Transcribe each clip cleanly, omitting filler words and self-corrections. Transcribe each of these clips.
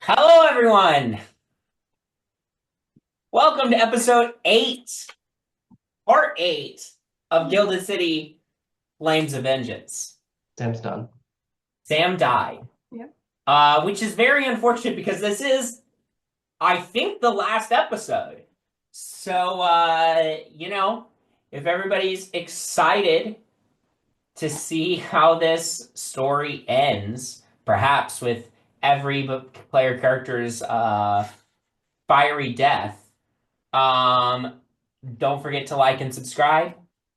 Hello, everyone. Welcome to episode 8, part 8 of Gilded City Flames of Vengeance. Sam's done. Sam died. Yep. Which is very unfortunate because this is, I think, the last episode. So, if everybody's excited to see how this story ends, perhaps with every player character's fiery death, don't forget to like and subscribe.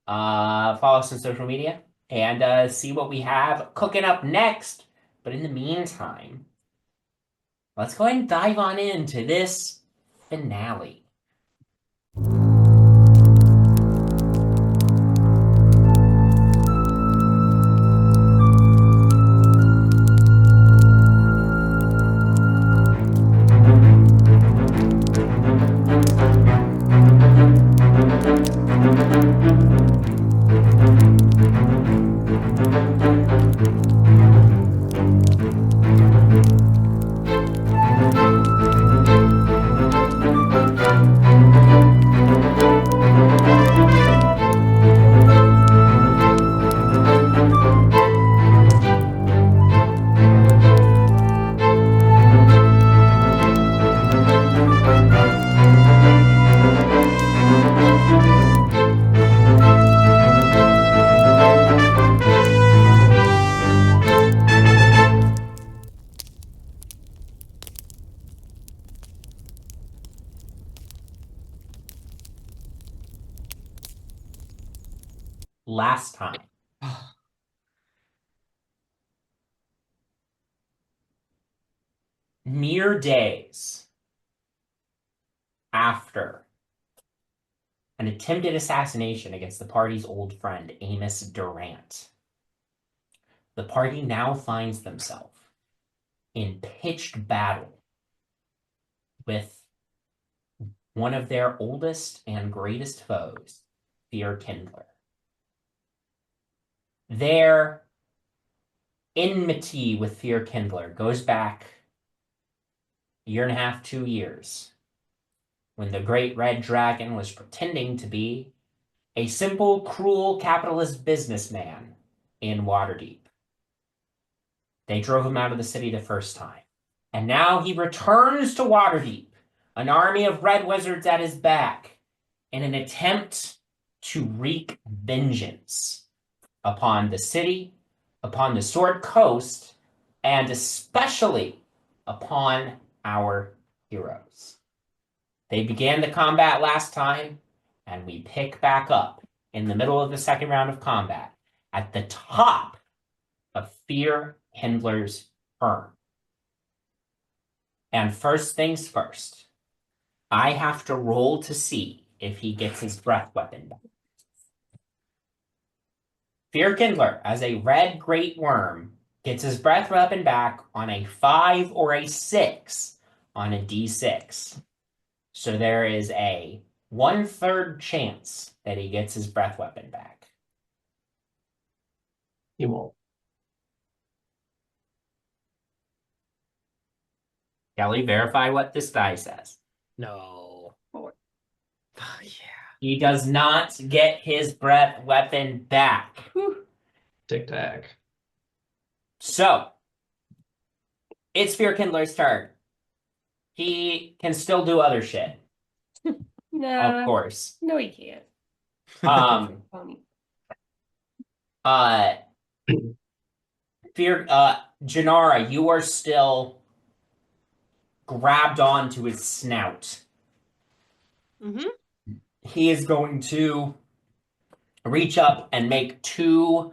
Follow us on social media and see what we have cooking up next. But in the meantime, let's go ahead and dive on into this finale. Last time. Mere days after an attempted assassination against the party's old friend, Amos Durant, the party now finds themselves in pitched battle with one of their oldest and greatest foes, Fyrkindler. Their enmity with Fyrkindler goes back a year and a half, 2 years, when the Great Red Dragon was pretending to be a simple, cruel capitalist businessman in Waterdeep. They drove him out of the city the first time. And now he returns to Waterdeep, an army of red wizards at his back, in an attempt to wreak vengeance upon the city, upon the Sword Coast, and especially upon our heroes. They began the combat last time, and we pick back up in the middle of the second round of combat at the top of Fyrkindler's turn. And first things first, I have to roll to see if he gets his breath weapon back. Fyrkindler, as a red great worm, gets his breath weapon back on a 5 or a 6 on a d6. So there is a 1/3 chance that he gets his breath weapon back. He won't. Kelly, verify what this die says. No. Four. Yeah. He does not get his breath weapon back. Tic tac. So, it's Fyrkindler's turn. He can still do other shit, No. of course. No, he can't. Um, Jinarra, you are still grabbed onto his snout. Mm-hmm. He is going to reach up and make 2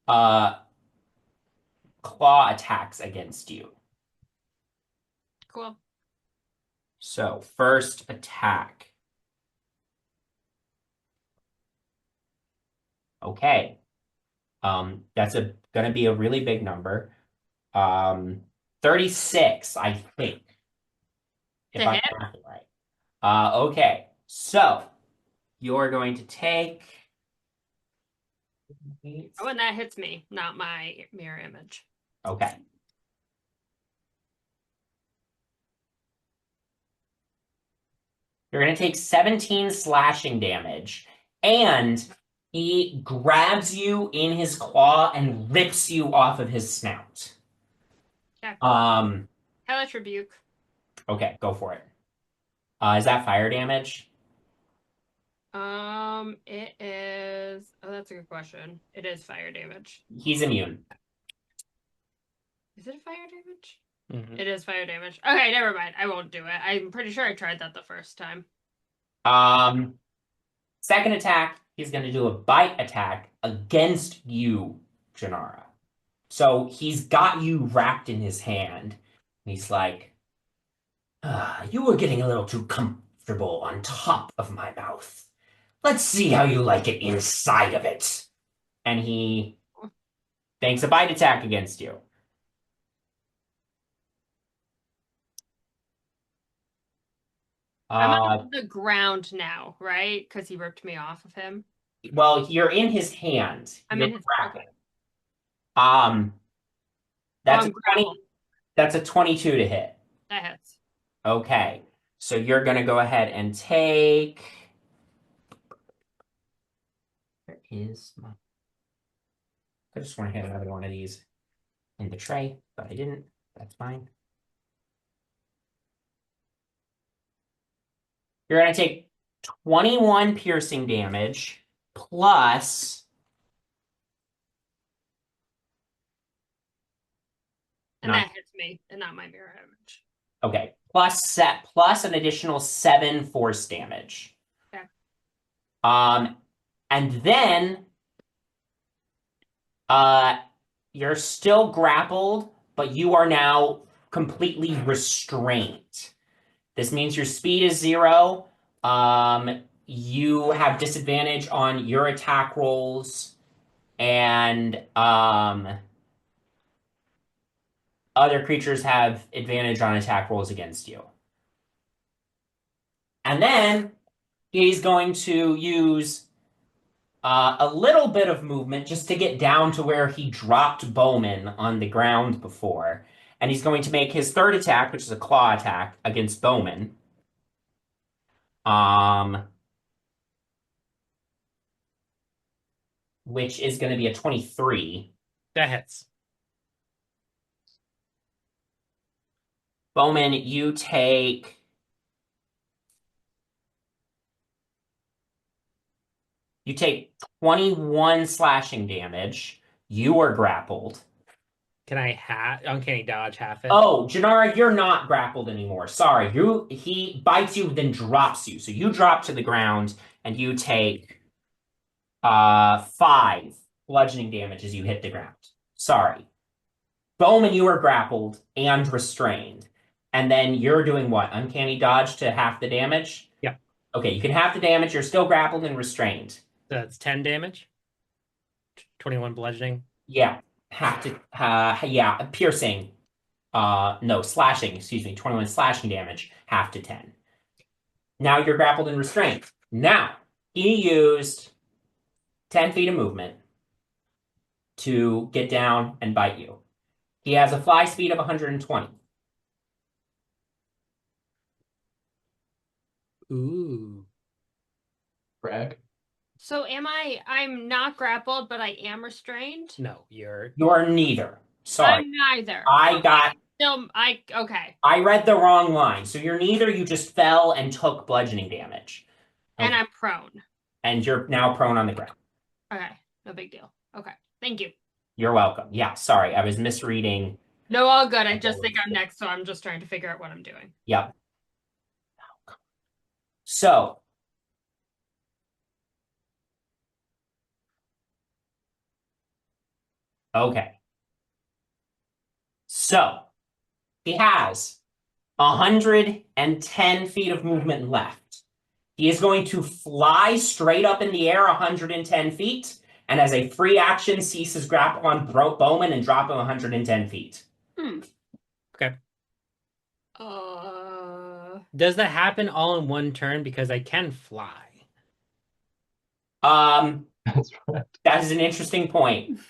claw attacks against you. Cool. So, first attack. Okay. That's gonna be a really big number. 36, I think. If I got it right. Okay. So, you're going to take... Oh, and that hits me, not my mirror image. Okay. You're going to take 17 slashing damage. And he grabs you in his claw and rips you off of his snout. Okay. Hellish Rebuke. Okay, go for it. Is that fire damage? It is. Oh, that's a good question. It is fire damage. He's immune. Is it fire damage? Mhm. It is fire damage. Okay, never mind. I won't do it. I'm pretty sure I tried that the first time. Second attack, he's going to do a bite attack against you, Jinarra. So he's got you wrapped in his hand. He's like, you were getting a little too comfortable on top of my mouth. Let's see how you like it inside of it. And he banks a bite attack against you. I'm on the ground now, right? Because he ripped me off of him. Well, you're in his hand. I'm You're in his wrapping. okay. That's I'm a 20. grappled. That's a 22 to hit. That hits. Okay. So you're gonna go ahead and take. Where is my? I just want to hit another one of these in the tray, but I didn't. That's fine. You're gonna take 21 piercing damage plus. And that hits me, and not my mirror image. Okay. Plus an additional 7 force damage. Okay. And then you're still grappled, but you are now completely restrained. This means your speed is 0. You have disadvantage on your attack rolls, and other creatures have advantage on attack rolls against you. And then he's going to use a little bit of movement just to get down to where he dropped Bowmin on the ground before. And he's going to make his third attack, which is a claw attack, against Bowmin. Which is going to be a 23. That hits. Bowmin, you take 21 slashing damage. You are grappled. Can I uncanny dodge half it? Oh, Jinarra, you're not grappled anymore. Sorry. He bites you, then drops you. So you drop to the ground, and you take 5 bludgeoning damage as you hit the ground. Sorry. Bowmin, you are grappled and restrained. And then you're doing what? Uncanny dodge to half the damage? Yeah. Okay, you can half the damage. You're still grappled and restrained. That's 10 damage. 21 bludgeoning. Yeah. Piercing. No, slashing, excuse me. 21 slashing damage, half to 10. Now you're grappled and restrained. Now, he used 10 feet of movement to get down and bite you. He has a fly speed of 120. Ooh. Brag. So I'm not grappled, but I am restrained? No, you're neither. Sorry. I'm neither. Okay. I read the wrong line. So you're neither, you just fell and took bludgeoning damage. And I'm prone. And you're now prone on the ground. Okay. No big deal. Okay. Thank you. You're welcome. Yeah, sorry. I was misreading. No, all good. I just think I'm next, so I'm just trying to figure out what I'm doing. Yep. So. Okay. So, he has 110 feet of movement left. He is going to fly straight up in the air 110 feet, and as a free action, cease his grapple on Bowmin and drop him 110 feet. okay. Does that happen all in one turn? Because I can fly. That's right. That is an interesting point.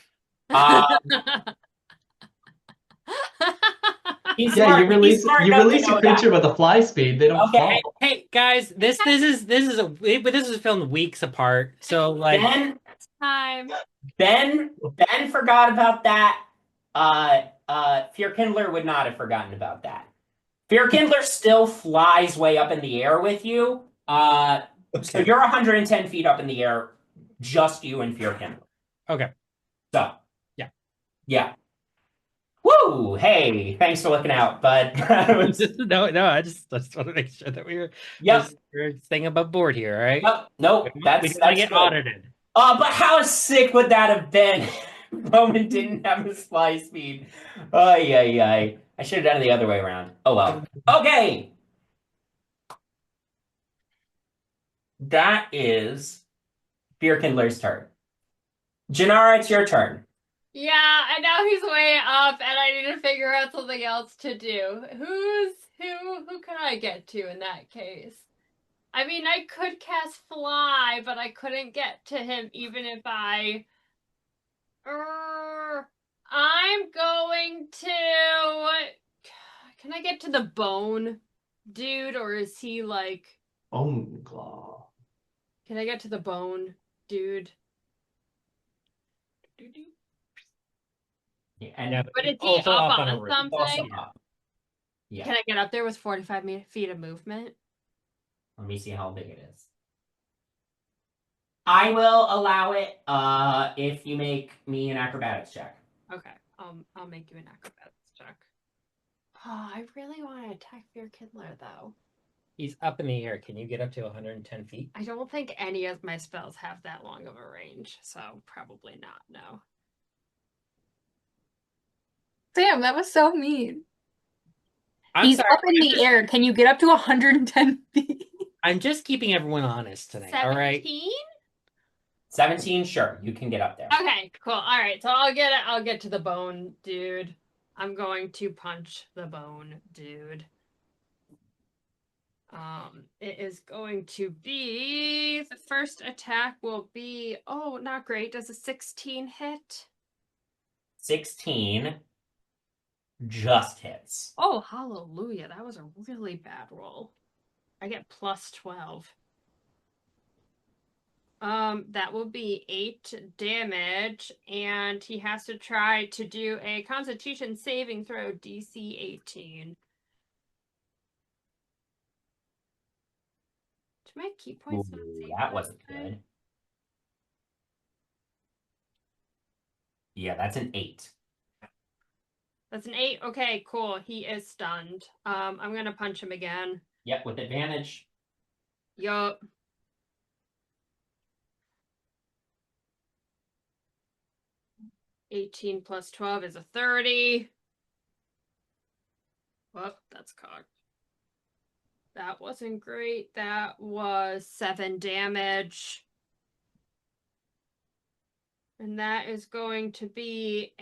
He's Yeah, smart. you release He's smart you enough to release know a creature that. with a fly speed, they don't Okay. fall. Hey guys, this is filmed weeks apart, so like Time. Ben forgot about that. Fyrkindler would not have forgotten about that. Fyrkindler still flies way up in the air with you. So okay. you're 110 feet up in the air, just you and Fyrkindler. Okay. So Yeah. Yeah. Woo! Hey, thanks for looking out, bud. No, I just want to make sure that Yep. we're staying above board here, all right? Nope. We That's don't want to get good. audited. But how sick would that have been? Bowmin didn't have his fly speed. Ay, ay, ay. I should have done it the other way around. Oh well. Okay. That is Fyrkindler's turn. Janara, it's your turn. Yeah, and now he's way up, and I need to figure out something else to do. Who can I get to in that case? I mean, I could cast Fly, but I couldn't get to him even if I. I'm going to. Can I get to the bone, dude, or is he like? Bone claw. Can I get to the bone, dude? Yeah, and Yeah, But is he also up up on a on roof. something? also up. Yeah. Can I get up there with 45 feet of movement? Let me see how big it is. I will allow it if you make me an acrobatics check. Okay, I'll make you an acrobatics check. Oh, I really want to attack Fyrkindler though. He's up in the air. Can you get up to 110 feet? I don't think any of my spells have that long of a range, so probably not. No. Damn, that was so mean. I'm He's sorry. up in the air. Can you get up to 110 feet? I'm just keeping everyone honest tonight. All right. 17? 17, sure, you can get up there. Okay, cool. All right, so I'll get to the bone, dude. I'm going to punch the bone, dude. It is going to be the first attack will be not great. Does a 16 hit? 16 just hits. Oh, hallelujah. That was a really bad roll. I get plus 12. That will be 8 damage, and he has to try to do a Constitution saving throw, DC 18. Do my key points not Ooh, save that wasn't good. Yeah, that's an 8. That's an 8. Okay, cool. He is stunned. I'm gonna punch him again. Yep, with advantage. Yup. $18 plus 12 is a 30. Well, that's cocked. That wasn't great. That was 7 damage. And that is going to be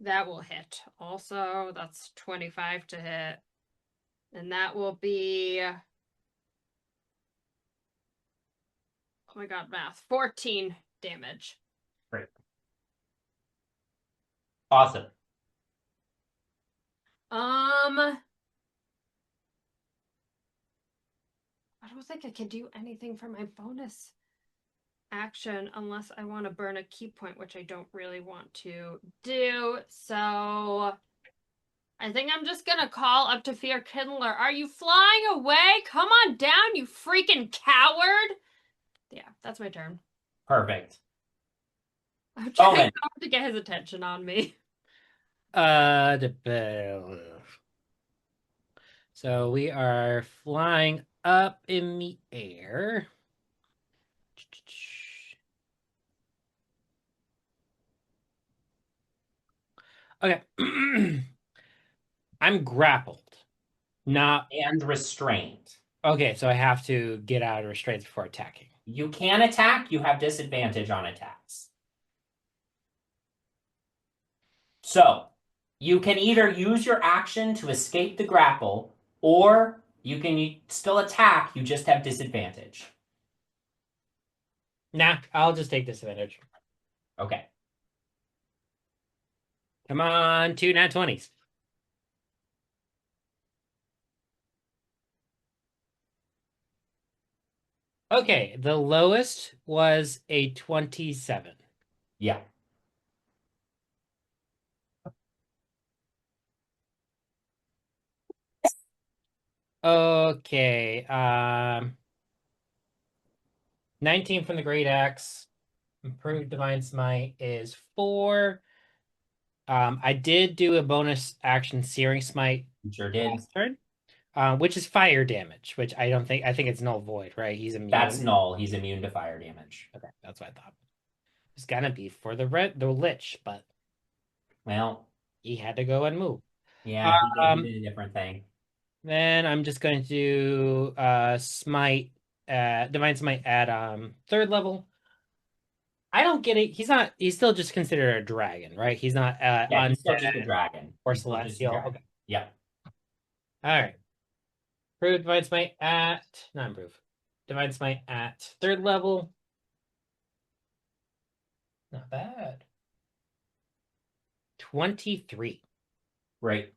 that will hit. Also, that's 25 to hit. And that will be, oh my god, math. 14 damage. Great. Awesome. I don't think I can do anything for my bonus action unless I want to burn a key point, which I don't really want to do. So I think I'm just gonna call up to Fyrkindler. Are you flying away? Come on down, you freaking coward! Yeah, that's my turn. Perfect. I'm trying Bowmin. to get his attention on me. So we are flying up in the air. Okay. I'm grappled. Not And restrained. okay, so I have to get out of restraints before attacking. You can attack, you have disadvantage on attacks. So, you can either use your action to escape the grapple, or you can still attack, you just have disadvantage. Nah, I'll just take disadvantage. Okay. Come on, 2 nat 20s. Okay, the lowest was a 27. Yeah. Okay, 19 from the Great Axe. Improved Divine Smite is 4. I did do a bonus action Searing Smite You sure did. last turn, which is fire damage, which I think it's null void, right? He's immune. That's null. He's immune to fire damage. Okay, that's what I thought. It's gonna be for the Lich, but Well, he had to go and move. yeah, he did a different thing. Then I'm just going to do Smite, Divine Smite at 3rd level. I don't get it. He's still just considered a dragon, right? He's not Yeah, he's still undead just a dragon. or He's still just a celestial. dragon. Okay. Yep. All right. Improved Divine Smite at not improved. Divine Smite at 3rd level. Not bad. 23. Right.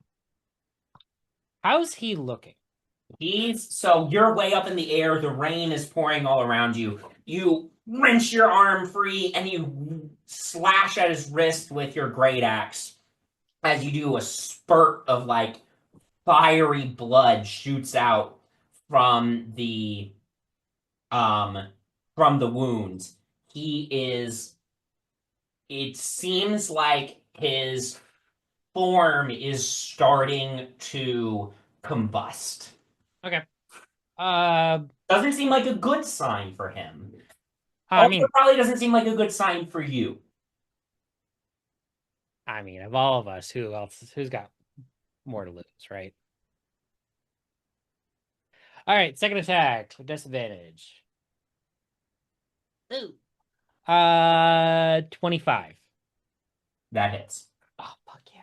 How's he looking? So you're way up in the air, the rain is pouring all around you. You wrench your arm free and you slash at his wrist with your great axe. As you do, a spurt of like fiery blood shoots out from the wounds. It seems like his form is starting to combust. Okay. Doesn't seem like a good sign for him. I mean, probably doesn't seem like a good sign for you. of all of us, who's got more to lose, right? All right, second attack with disadvantage. Ooh. 25. That hits. Oh, fuck yeah.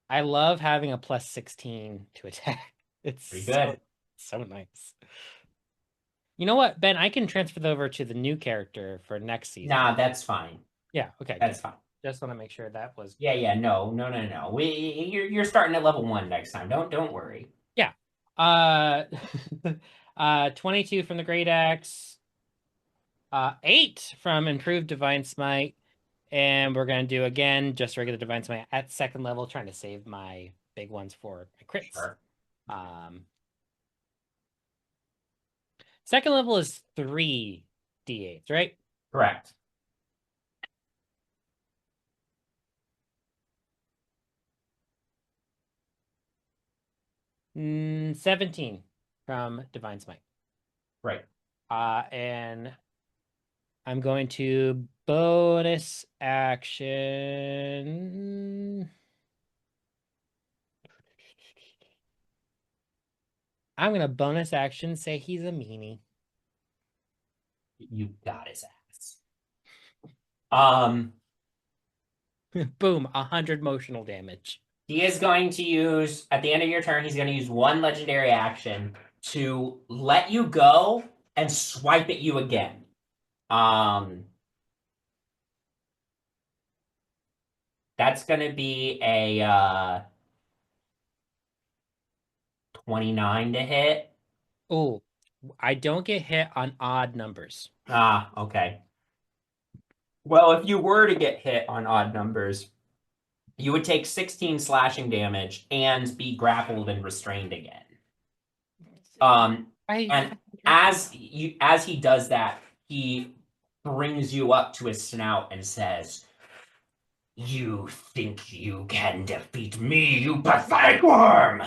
I love having a plus 16 to attack. It's Pretty good. so nice. You know what, Ben? I can transfer over to the new character for next season. Nah, that's fine. Yeah, okay. That's good. fine. Just want to make sure that was. Yeah, no. You're starting at level 1 next time. Don't worry. Yeah. 22 from the Great Axe. 8 from Improved Divine Smite. And we're gonna do again just regular Divine Smite at 2nd level, trying to save my big ones for my crits. Sure. 2nd level is 3 d8s, right? Correct. Mm, 17 from Divine Smite. Right. And I'm going to bonus action. I'm gonna bonus action say he's a meanie. You got his ass. Boom, 100 emotional damage. He is going to use, at the end of your turn, he's going to use 1 legendary action to let you go and swipe at you again. That's going to be a 29 to hit. Oh, I don't get hit on odd numbers. Ah, okay. Well, if you were to get hit on odd numbers, you would take 16 slashing damage and be grappled and restrained again. And as he does that, he brings you up to his snout and says, "You think you can defeat me, you pathetic worm?"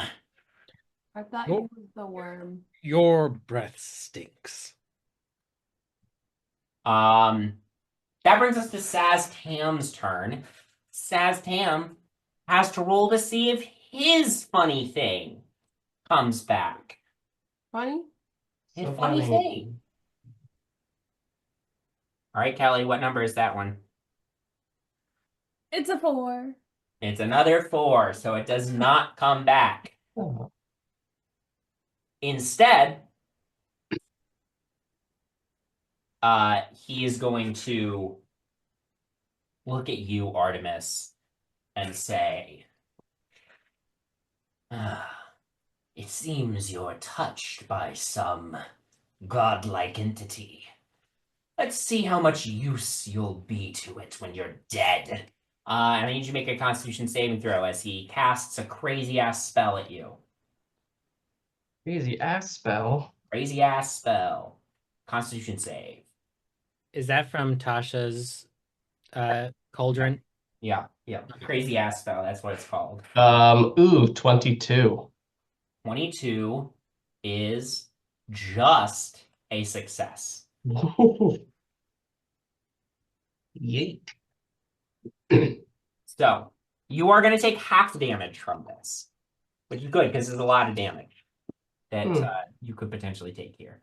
I thought Nope. he was the worm. Your breath stinks. That brings us to Saz Tam's turn. Saz Tam has to roll to see if his funny thing comes back. Funny? His So funny funny. thing. All right, Kelly, what number is that one? It's a 4. It's another 4, so it does not come back. Instead, he is going to look at you, Artemis, and say, it seems you're touched by some godlike entity. Let's see how much use you'll be to it when you're dead. I need you to make a Constitution saving throw as he casts a crazy-ass spell at you. Crazy ass spell. Crazy-ass spell. Constitution save. Is that from Tasha's cauldron? Yeah. Crazy-ass spell, that's what it's called. 22. 22 is just a success. Yeet. So, you are going to take half damage from this, which is good because there's a lot of damage that you could potentially take here.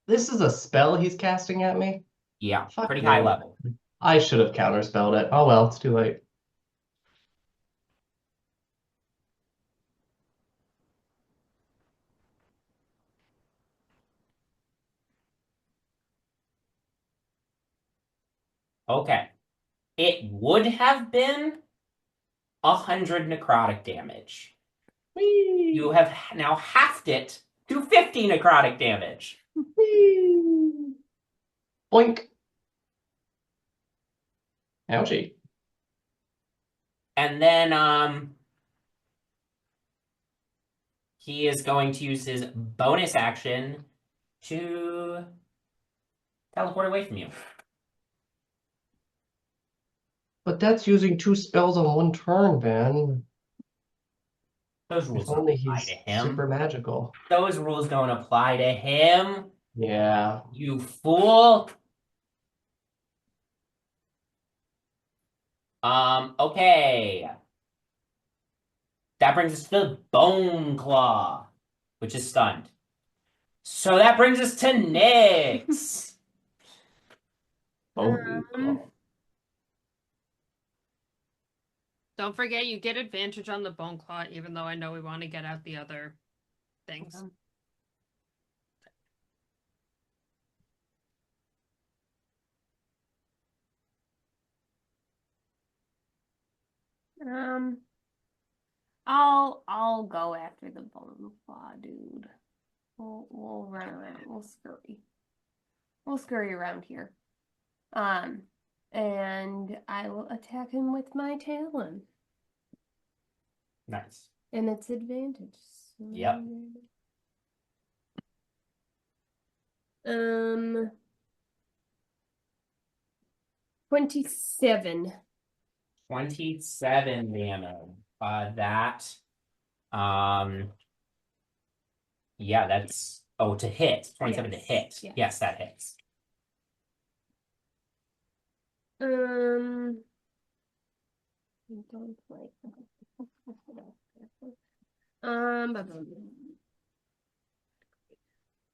This is a spell he's casting at me? Yeah, Fuck pretty you. high level. I should have counterspelled it. Oh well, it's too late. Okay. It would have been 100 necrotic damage. Whee! You have now halved it to 50 necrotic damage. Whee! Boink. Ouchie. And then he is going to use his bonus action to teleport away from you. But that's using 2 spells on 1 turn, Ben. Those If rules don't only apply he's to him. super magical. Those rules don't apply to him. Yeah. You fool. Okay. That brings us to the Bone Claw, which is stunned. So that brings us to Nyx. Bone Claw. Don't forget, you get advantage on the bone claw, even though I know we want to get out the other things. I'll go after the bone claw, dude. We'll run around. We'll scurry. We'll scurry around here. And I will attack him with my talon. Nice. And it's advantage. Yep. 27. 27 damage. Yeah, that's to hit. 27 Yes, to hit. yes. Yes, that hits. I don't like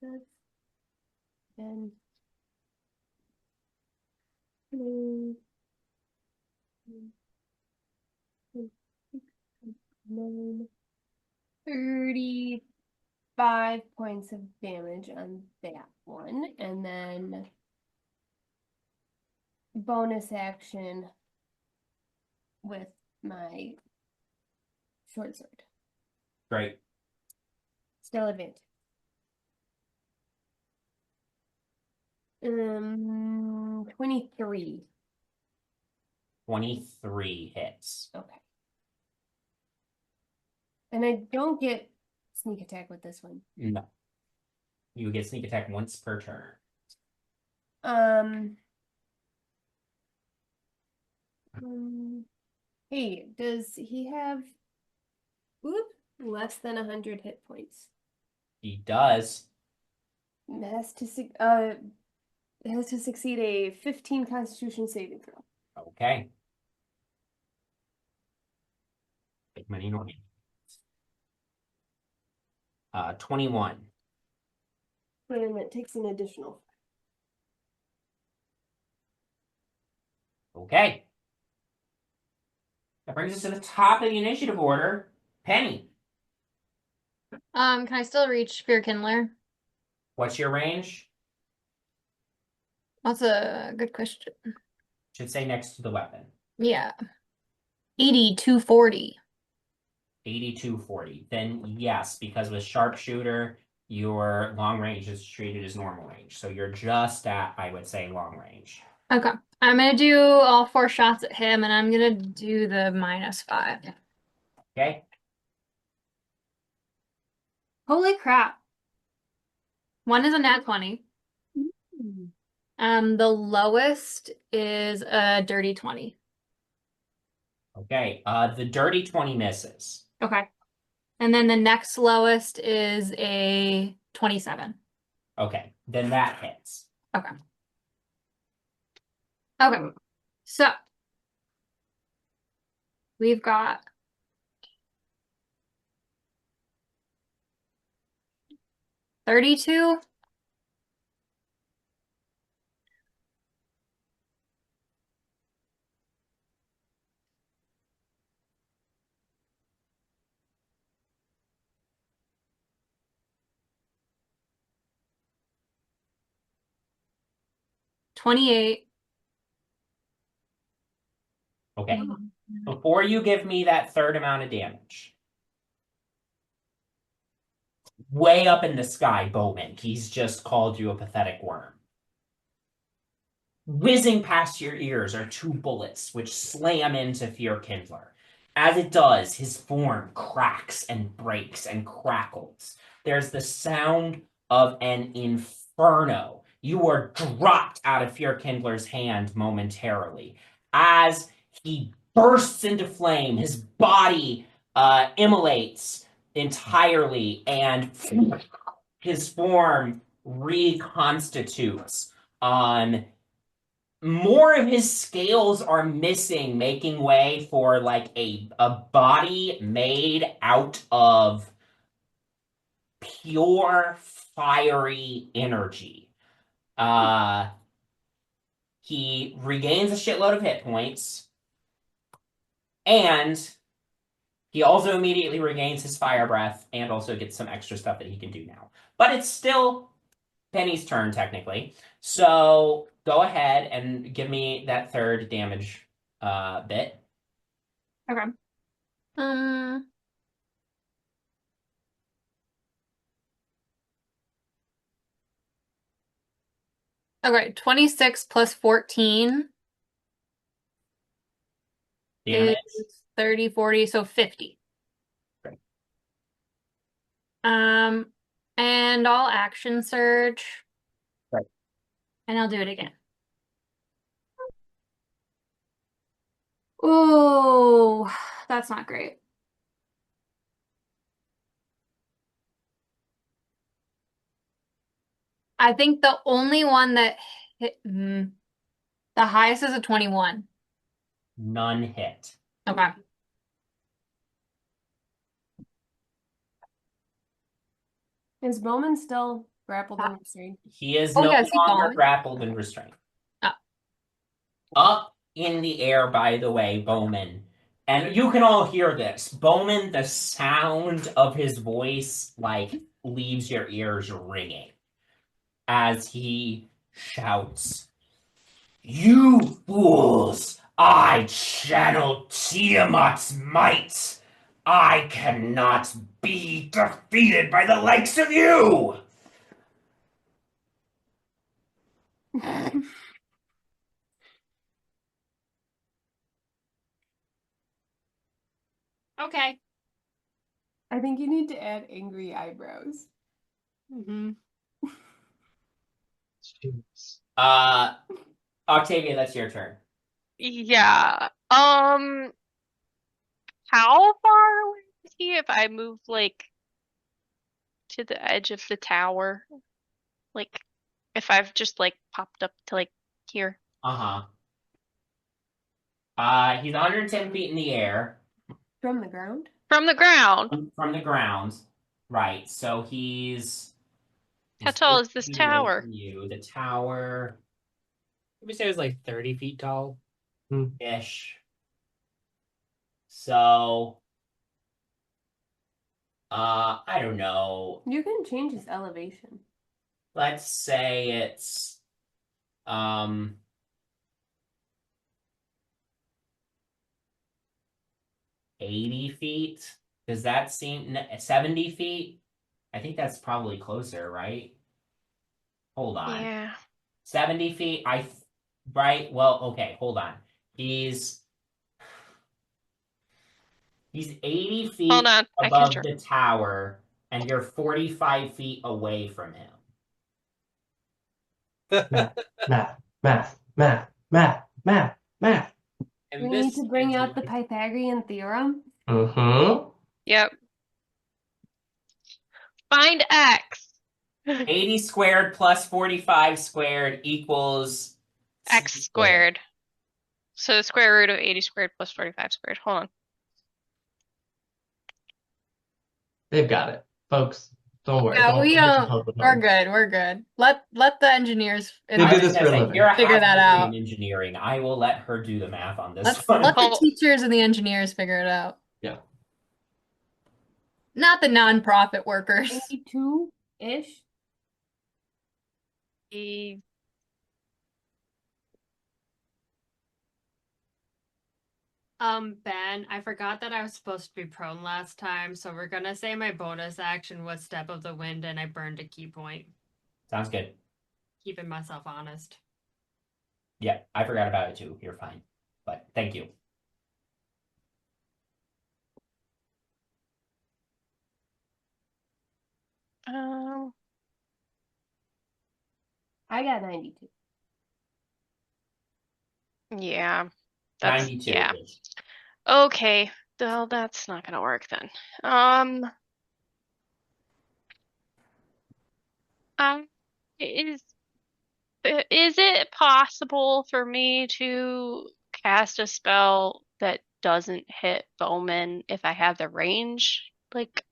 that's then 35 points of damage on that one, and then bonus action with my short sword. Great. Still advantage. 23. 23 hits. Okay. And I don't get sneak attack with this one. No. You get sneak attack once per turn. Hey, does he have less than 100 hit points? He does. It has to succeed a 15 Constitution saving throw. Okay. Big money Norman. 21. And it takes an additional. Okay. That brings us to the top of the initiative order. Penny, Can I still reach Fyrkindler? what's your range? That's a good question. Should say next to the weapon. Yeah. 8240. 8240. Then yes, because with sharpshooter, your long range is treated as normal range. So you're just at, I would say, long range. Okay. I'm gonna do all 4 shots at him, and I'm gonna do the -5. Okay. Holy crap. One is a nat 20. The lowest is a dirty 20. Okay. The dirty 20 misses. Okay. And then the next lowest is a 27. Okay. Then that hits. Okay. Okay. So we've got 32. $28. Okay. Before you give me that third amount of damage, way up in the sky, Bowmin, he's just called you a pathetic worm. Whizzing past your ears are 2 bullets, which slam into Fyrkindler. As it does, his form cracks and breaks and crackles. There's the sound of an inferno. You are dropped out of Fyrkindler's hand momentarily. As he bursts into flame, his body immolates entirely, and his form reconstitutes on... More of his scales are missing, making way for like a body made out of pure fiery energy. He regains a shitload of hit points, and he also immediately regains his fire breath and also gets some extra stuff that he can do now. But it's still Penny's turn, technically. So go ahead and give me that third damage bit. Okay. Okay, 26 plus 14 Damage. is 30, 40, so 50. Great. And I'll action surge. Right. And I'll do it again. Ooh, that's not great. I think the only one that hit, the highest is a 21. None hit. Okay. Is Bowmin still grappled and restrained? He is Oh, no yeah, is he longer gone? grappled and restrained. Oh. Up in the air, by the way, Bowmin. And you can all hear this. Bowmin, the sound of his voice, like, leaves your ears ringing as he shouts, "You fools! I channel Tiamat's might! I cannot be defeated by the likes of you!" Okay. I think you need to add angry eyebrows. Mm-hmm. Jeez. Octavia, that's your turn. Yeah. How far away is he if I move like to the edge of the tower? Like if I've just like popped up to like here. Uh-huh. He's 110 feet in the air. From the ground? From the ground. From the ground. Right, so How tall is this 50 away tower? from you. The tower Let me say it was like 30 feet tall. ish. So I don't know. You can change his elevation. Let's say it's 80 feet. Does that seem 70 feet? I think that's probably closer, right? Hold on. Yeah. 70 feet. Right. Well, okay, hold on. He's 80 feet Hold on. I can above sure. the tower, and you're 45 feet away from him. Math, math, math, math, math, math, math. And We this need to bring is out the like- Pythagorean theorem. Mm-hmm. Yep. Find X. 80 squared plus 45 squared equals X squared. So the square root of 80 squared plus 45 squared. Hold on. They've got it, folks. Don't worry. Yeah, we get too don't. pumped with We're them. good. We're good. Let the engineers. They I do was this gonna for a say, living. Kira Figure has that a degree out. in engineering. I will let her do the math on this Let's one. let the Oh. teachers and the engineers figure it out. Yeah. Not the nonprofit workers. 92-ish. E- Ben, I forgot that I was supposed to be prone last time, so we're gonna say my bonus action was Step of the Wind and I burned a key point. Sounds good. Keeping myself honest. Yeah, I forgot about it too. You're fine. But thank you. Um, I got 92. yeah. That's 92. yeah. Okay. Well, that's not gonna work then. Um, is it possible for me to cast a spell that doesn't hit Bowmin if I have the range? Like,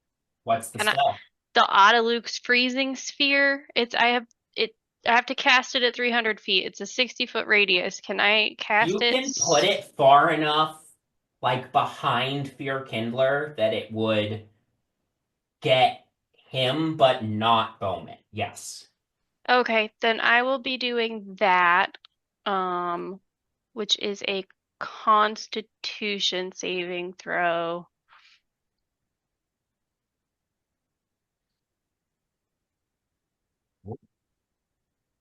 What's the Can I- spell? the Autoluke's freezing sphere. I have to cast it at 300 feet. It's a 60-foot radius. Can I cast You it? can put it far enough, like behind Fyrkindler, that it would get him, but not Bowmin. Yes. Okay, then I will be doing that, which is a Constitution saving throw.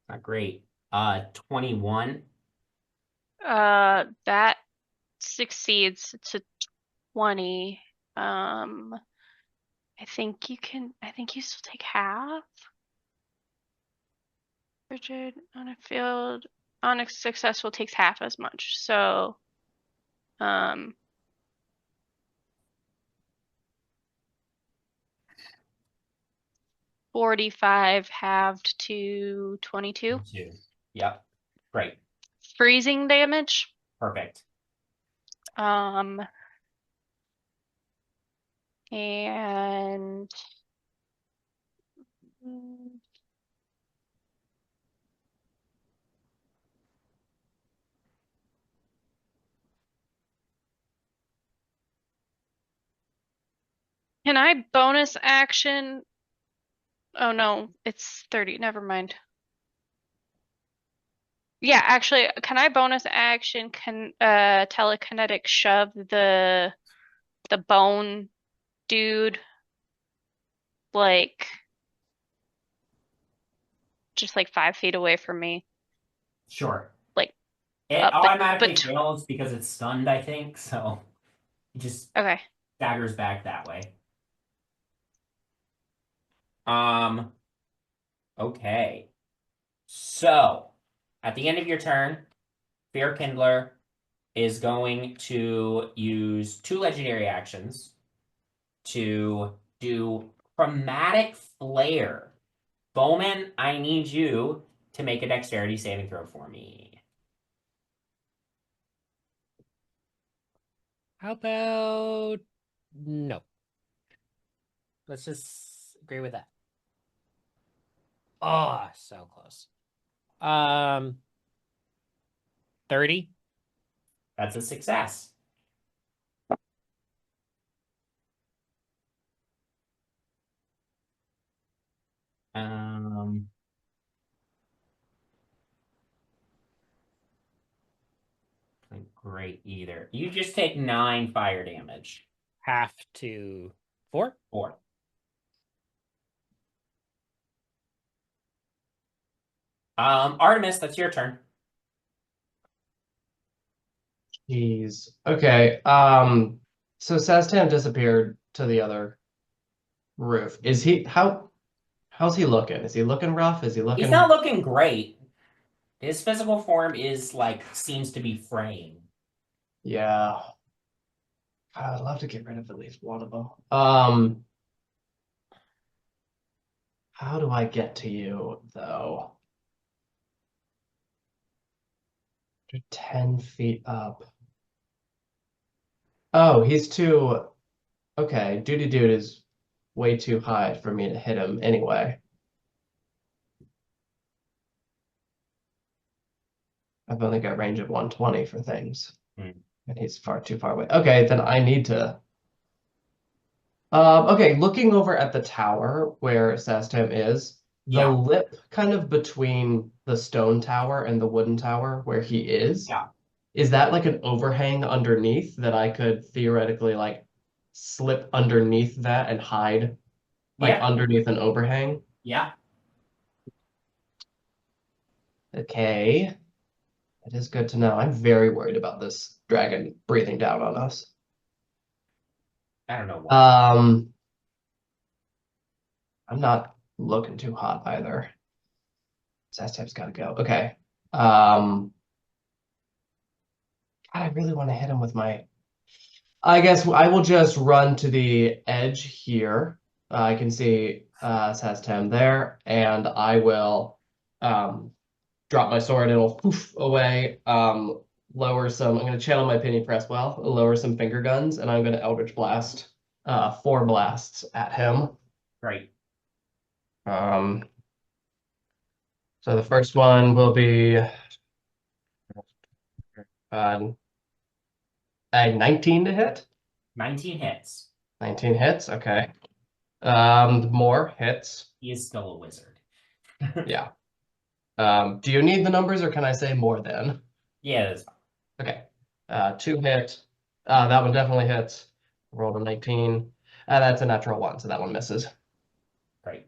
Not great. 21. That succeeds to 20. I think you still take half. Rigid on a field Onyx successful takes half as much. So, 45 halved to 22. 2. Yep. Great. Freezing damage. Perfect. And can I bonus action? Oh no, it's 30. Never mind. Yeah, actually, can I bonus action telekinetic shove the bone dude like just like 5 feet away from me? Sure. Like, It but automatically fails because it's stunned, I think, so it just okay. staggers back that way. Okay. So, at the end of your turn, Fyrkindler is going to use 2 legendary actions to do Chromatic Flare. Bowmin, I need you to make a dexterity saving throw for me. How about no? Let's just agree with that. Oh, so close. 30. That's a success. Not great either. You just take 9 fire damage. half to 4. 4. Artemis, that's your turn. Jeez. Okay. So Saztan disappeared to the other roof. How's he looking? Is he looking rough? Is he looking? He's not looking great. His physical form is seems to be fraying. Yeah. God, I'd love to get rid of at least one of them. How do I get to you though? You're 10 feet up. Oh, he's too. Okay, Duty Dude is way too high for me to hit him anyway. I've only got range of 120 for things. And he's far too far away. Okay, then I need to. Okay, looking over at the tower where Saztam is, the Yeah. lip kind of between the stone tower and the wooden tower where he is. Yeah. Is that like an overhang underneath that I could theoretically slip underneath that and hide Yeah. underneath an overhang? Yeah. Okay. It is good to know. I'm very worried about this dragon breathing down on us. I don't know why. I'm not looking too hot either. Saztab's got to go. Okay. God, I really want to hit him with my. I guess I will just run to the edge here. I can see Saztam there, and I will drop my sword. It'll poof away. Lower some. I'm going to channel my Penny Presswell. Lower some finger guns, and I'm going to Eldritch Blast. 4 blasts at him. Great. So the first one will be a 19 to hit. 19 hits. 19 hits. Okay. More hits. He is still a wizard. Yeah. Do you need the numbers, or can I say more than? Yeah, that's fine. Okay. 2 hit. That one definitely hits. Rolled a 19. That's a natural 1, so that one misses. Great.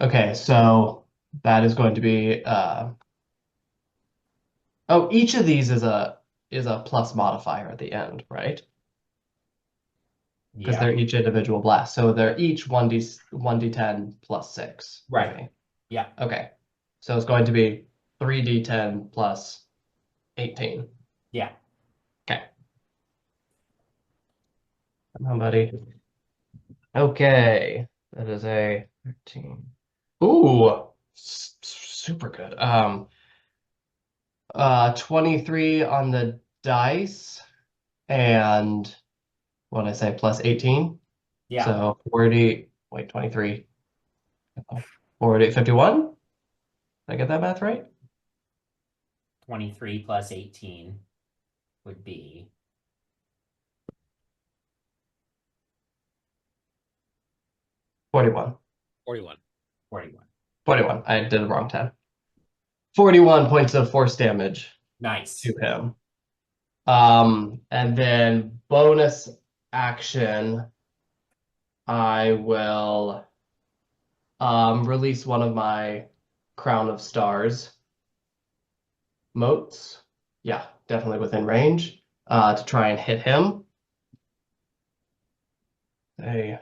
Okay, so that is going to be oh, each of these is a plus modifier at the end, right? Because Yeah. they're each individual blasts. So they're each 1d10 plus 6. Right. Okay. Yeah. Okay. So it's going to be 3d10 plus 18. Yeah. Okay. Come on, buddy. Okay. That is a 13. Ooh, super good. 23 on the dice, and what did I say, plus 18? Yeah. So 40, wait, 23. 40, 51? Did I get that math right? 23 plus 18 would be 41. 41. 41. 41. I did the wrong time. 41 points of force damage Nice. to him. And then bonus action, I will release one of my Crown of Stars motes. Yeah, definitely within range. To try and hit him. Okay,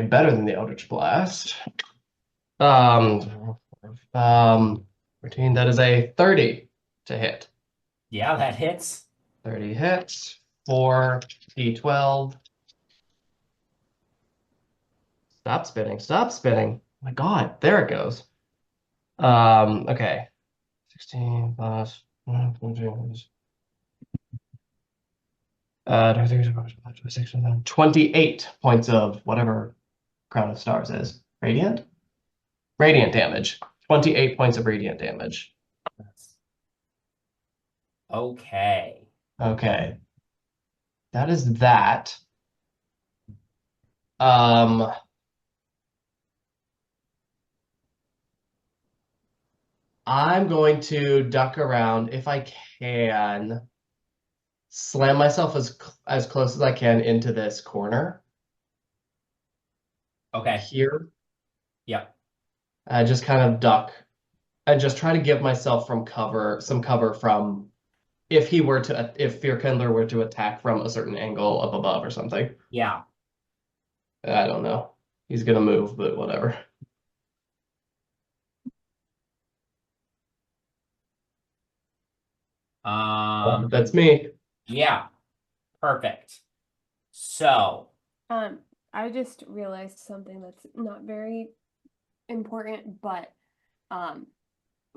better than the Eldritch Blast. 13, that is a 30 to hit. Yeah, that hits. 30 hits, 4d12. Stop spinning, stop spinning. My God, there it goes. Okay. 16 plus 28 points of whatever Crown of Stars is. Radiant? Radiant damage. 28 points of radiant damage. Okay. Okay. That is that. I'm going to duck around if I can. slam myself as close as I can into this corner Okay. here. Yep. I just kind of duck and just try to give myself some cover from if Fyrkindler were to attack from a certain angle up above or something. Yeah. I don't know. He's gonna move, but whatever. That's me. Yeah. Perfect. So, I just realized something that's not very important, but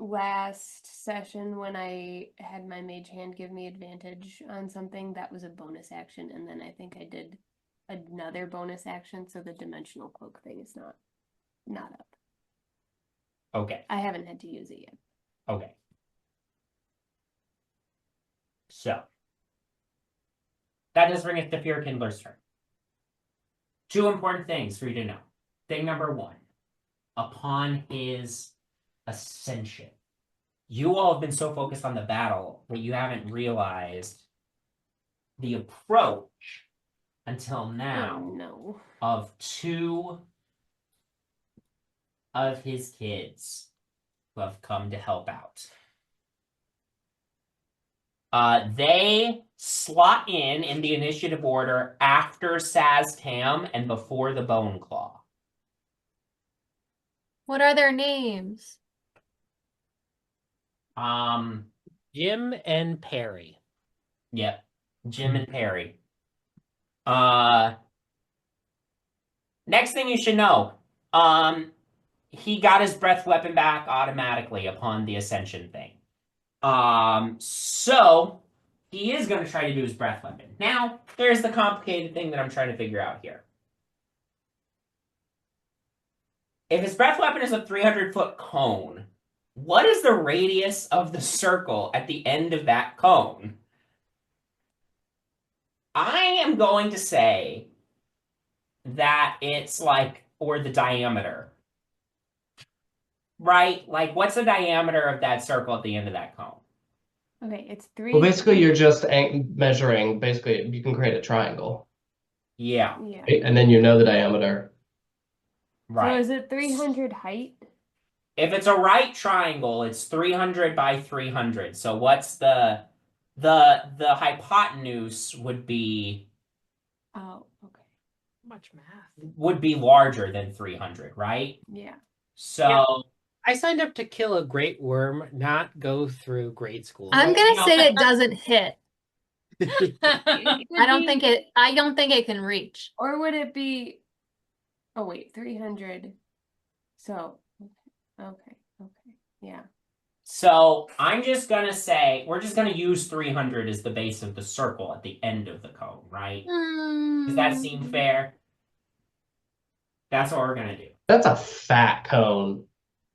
last session when I had my mage hand give me advantage on something, that was a bonus action, and then I think I did another bonus action, so the dimensional cloak thing is not up. okay. I haven't had to use it yet. Okay. So, that does bring us to Fyrkindler's turn. Two important things for you to know. Thing number one, upon his ascension, you all have been so focused on the battle that you haven't realized the approach until now Oh no. of two of his kids who have come to help out. They slot in the initiative order after Saztam and before the Bone Claw. What are their names? Jim and Perry. Yep, Jim and Perry. Next thing you should know, he got his breath weapon back automatically upon the ascension thing. So he is going to try to do his breath weapon. Now, there's the complicated thing that I'm trying to figure out here. If his breath weapon is a 300-foot cone, what is the radius of the circle at the end of that cone? I am going to say that it's like, or the diameter. Right? Like, what's the diameter of that circle at the end of that cone? Okay, it's 3. Well, basically, you're just measuring. Basically, you can create a triangle, Yeah, Yeah. right? And then you know the diameter. right. So is it 300 height? If it's a right triangle, it's 300 by 300. So what's the hypotenuse would be Oh, okay. Much math. would be larger than 300, right? Yeah. So I signed up to kill a great worm, not go through grade school. I'm you gonna know- say it doesn't hit. I I don't think it can reach. Or would it be? Oh wait, 300. So okay, yeah. So I'm just gonna say we're just gonna use 300 as the base of the circle at the end of the cone, right? Does that seem fair? That's what we're gonna do. That's a fat cone.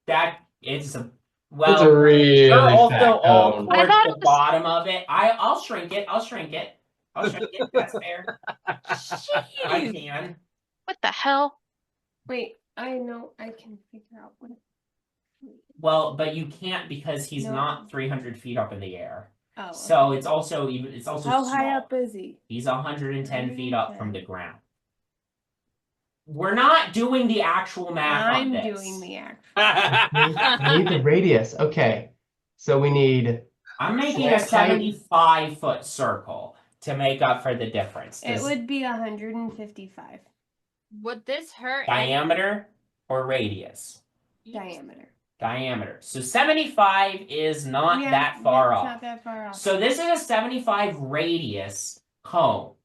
That it's a It's a well. really You're also fat all cone. I towards thought the it was- bottom of it. I'll shrink it. I'll shrink it. That's fair. I can. What the hell? Wait, I know I can figure out what. Well, but you can't because he's No. not 300 feet up in the air. Oh. So okay. it's also How high small. up is he? He's 110 feet up from 110. the ground. We're not doing the actual math on I'm this. doing the act. I need the radius. Okay, so we need. I'm making a Height. 75-foot circle to make up for the difference. It Does would be 155 Would this hurt? diameter or radius? diameter. Diameter. So 75 is not Yeah, that far it's off. Not that far off. So this is a 75 radius cone.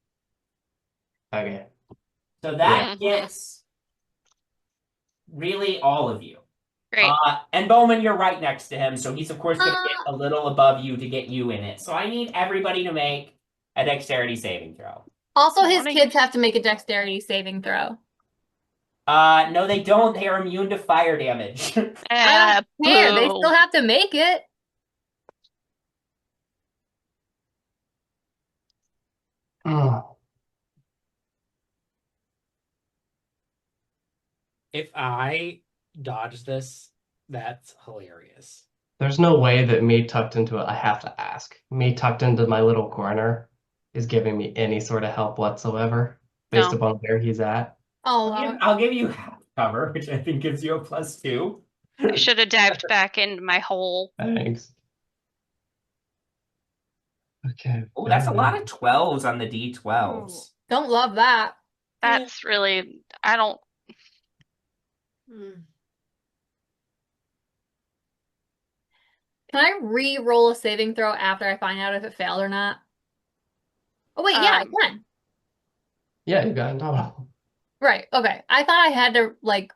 Okay. So that Yeah. gets really all of you. Great. And Bowmin, you're right next to him, so he's of course going to get a little above you to get you in it. So I need everybody to make a dexterity saving throw. Also, his Morning. kids have to make a dexterity saving throw. No, they don't. They are immune to fire damage. I don't care. They Boo. still have to make it. Oh, If I dodge this, that's hilarious. there's no way that me tucked into it. I have to ask. Me tucked into my little corner. is giving me any sort of help whatsoever based No. upon where he's at. Oh, I'll give you half cover, which I think gives you a +2. I should have dived back into my hole. Thanks. Okay. Oh, that's a lot of 12s on the D12s. don't love that. That's really, I don't, Hmm. Can I re-roll a saving throw after I find out if it failed or not? Oh wait, yeah, I can. Yeah, you got it. No. Right. Okay. I thought I had to like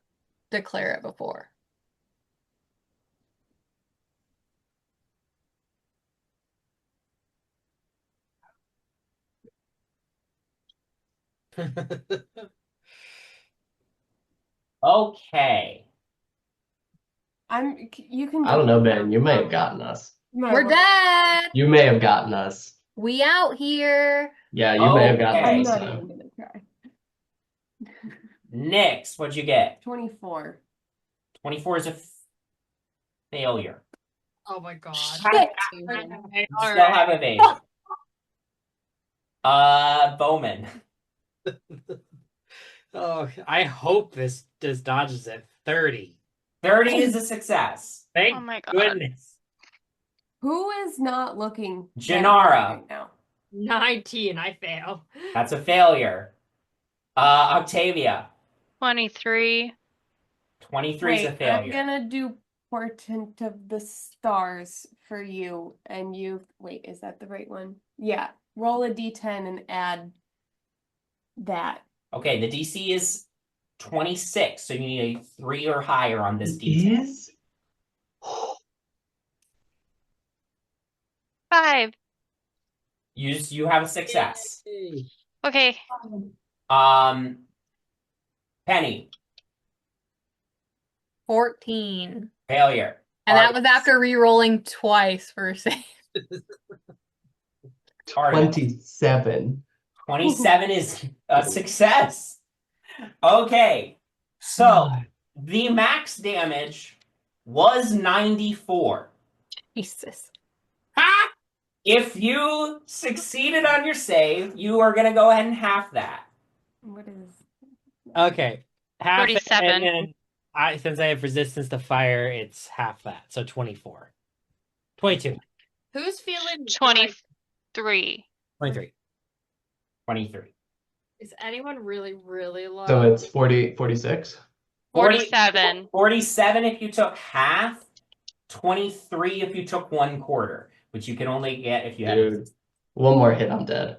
declare it before. Okay. You can. I don't know, Ben. You may have gotten us. We're dead. You may have gotten us. We out here. Yeah, you may have gotten I'm us this not even time. gonna try. Nyx, what'd you get? 24. 24 is a failure. Oh my god. Shit. You Okay, still alright. have evasion. Bowmin. Oh, I hope this dodges at 30. 30 is a success. Thank oh my god. goodness. Who is not looking that Jinarra. good right now? 19, I fail. That's a failure. Octavia. 23. 23 is a Wait, I'm failure. gonna do Portent of the Stars for you, and you wait, is that the right one? Yeah. Roll a d10 and add that. Okay, the DC is 26, so you need a 3 or higher on this It D10. is? 5. You have a success. Okay. Penny, 14. failure. And that was after re-rolling twice for a save. Artemis. 27. 27 is a success. Okay, so the max damage was 94. Jesus. If you succeeded on your save, you are going to go ahead and half that. What is Okay. Half it, 37. and then since I have resistance to fire, it's half that. So 24. 22. Who's feeling 23. 23. 23. Is anyone really, really low? So it's 46? 47. 47 if you took half, 23 if you took 1/4, which you can only get if you have. Dude. One more hit, I'm dead.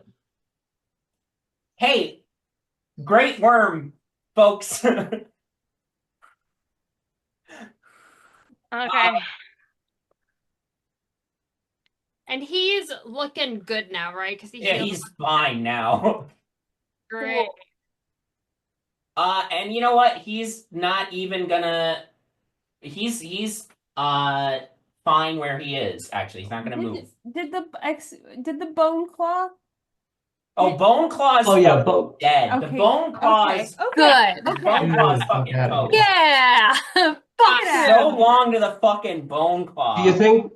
Hey, great worm, folks. Okay. And he's looking good now, right? Because Yeah, he's fine now. great. And you know what? He's not even gonna. He's fine where he is. Actually, he's not gonna move. Did the bone claw? Oh, Bone Claw's Oh, yeah, fucking dead. Okay, The Bone Claw's Okay. Good. the Bone Claw's Fuck fucking outta toast. here. Yeah. Fuck Get him. So long to the fucking Bone Claw. Do you think,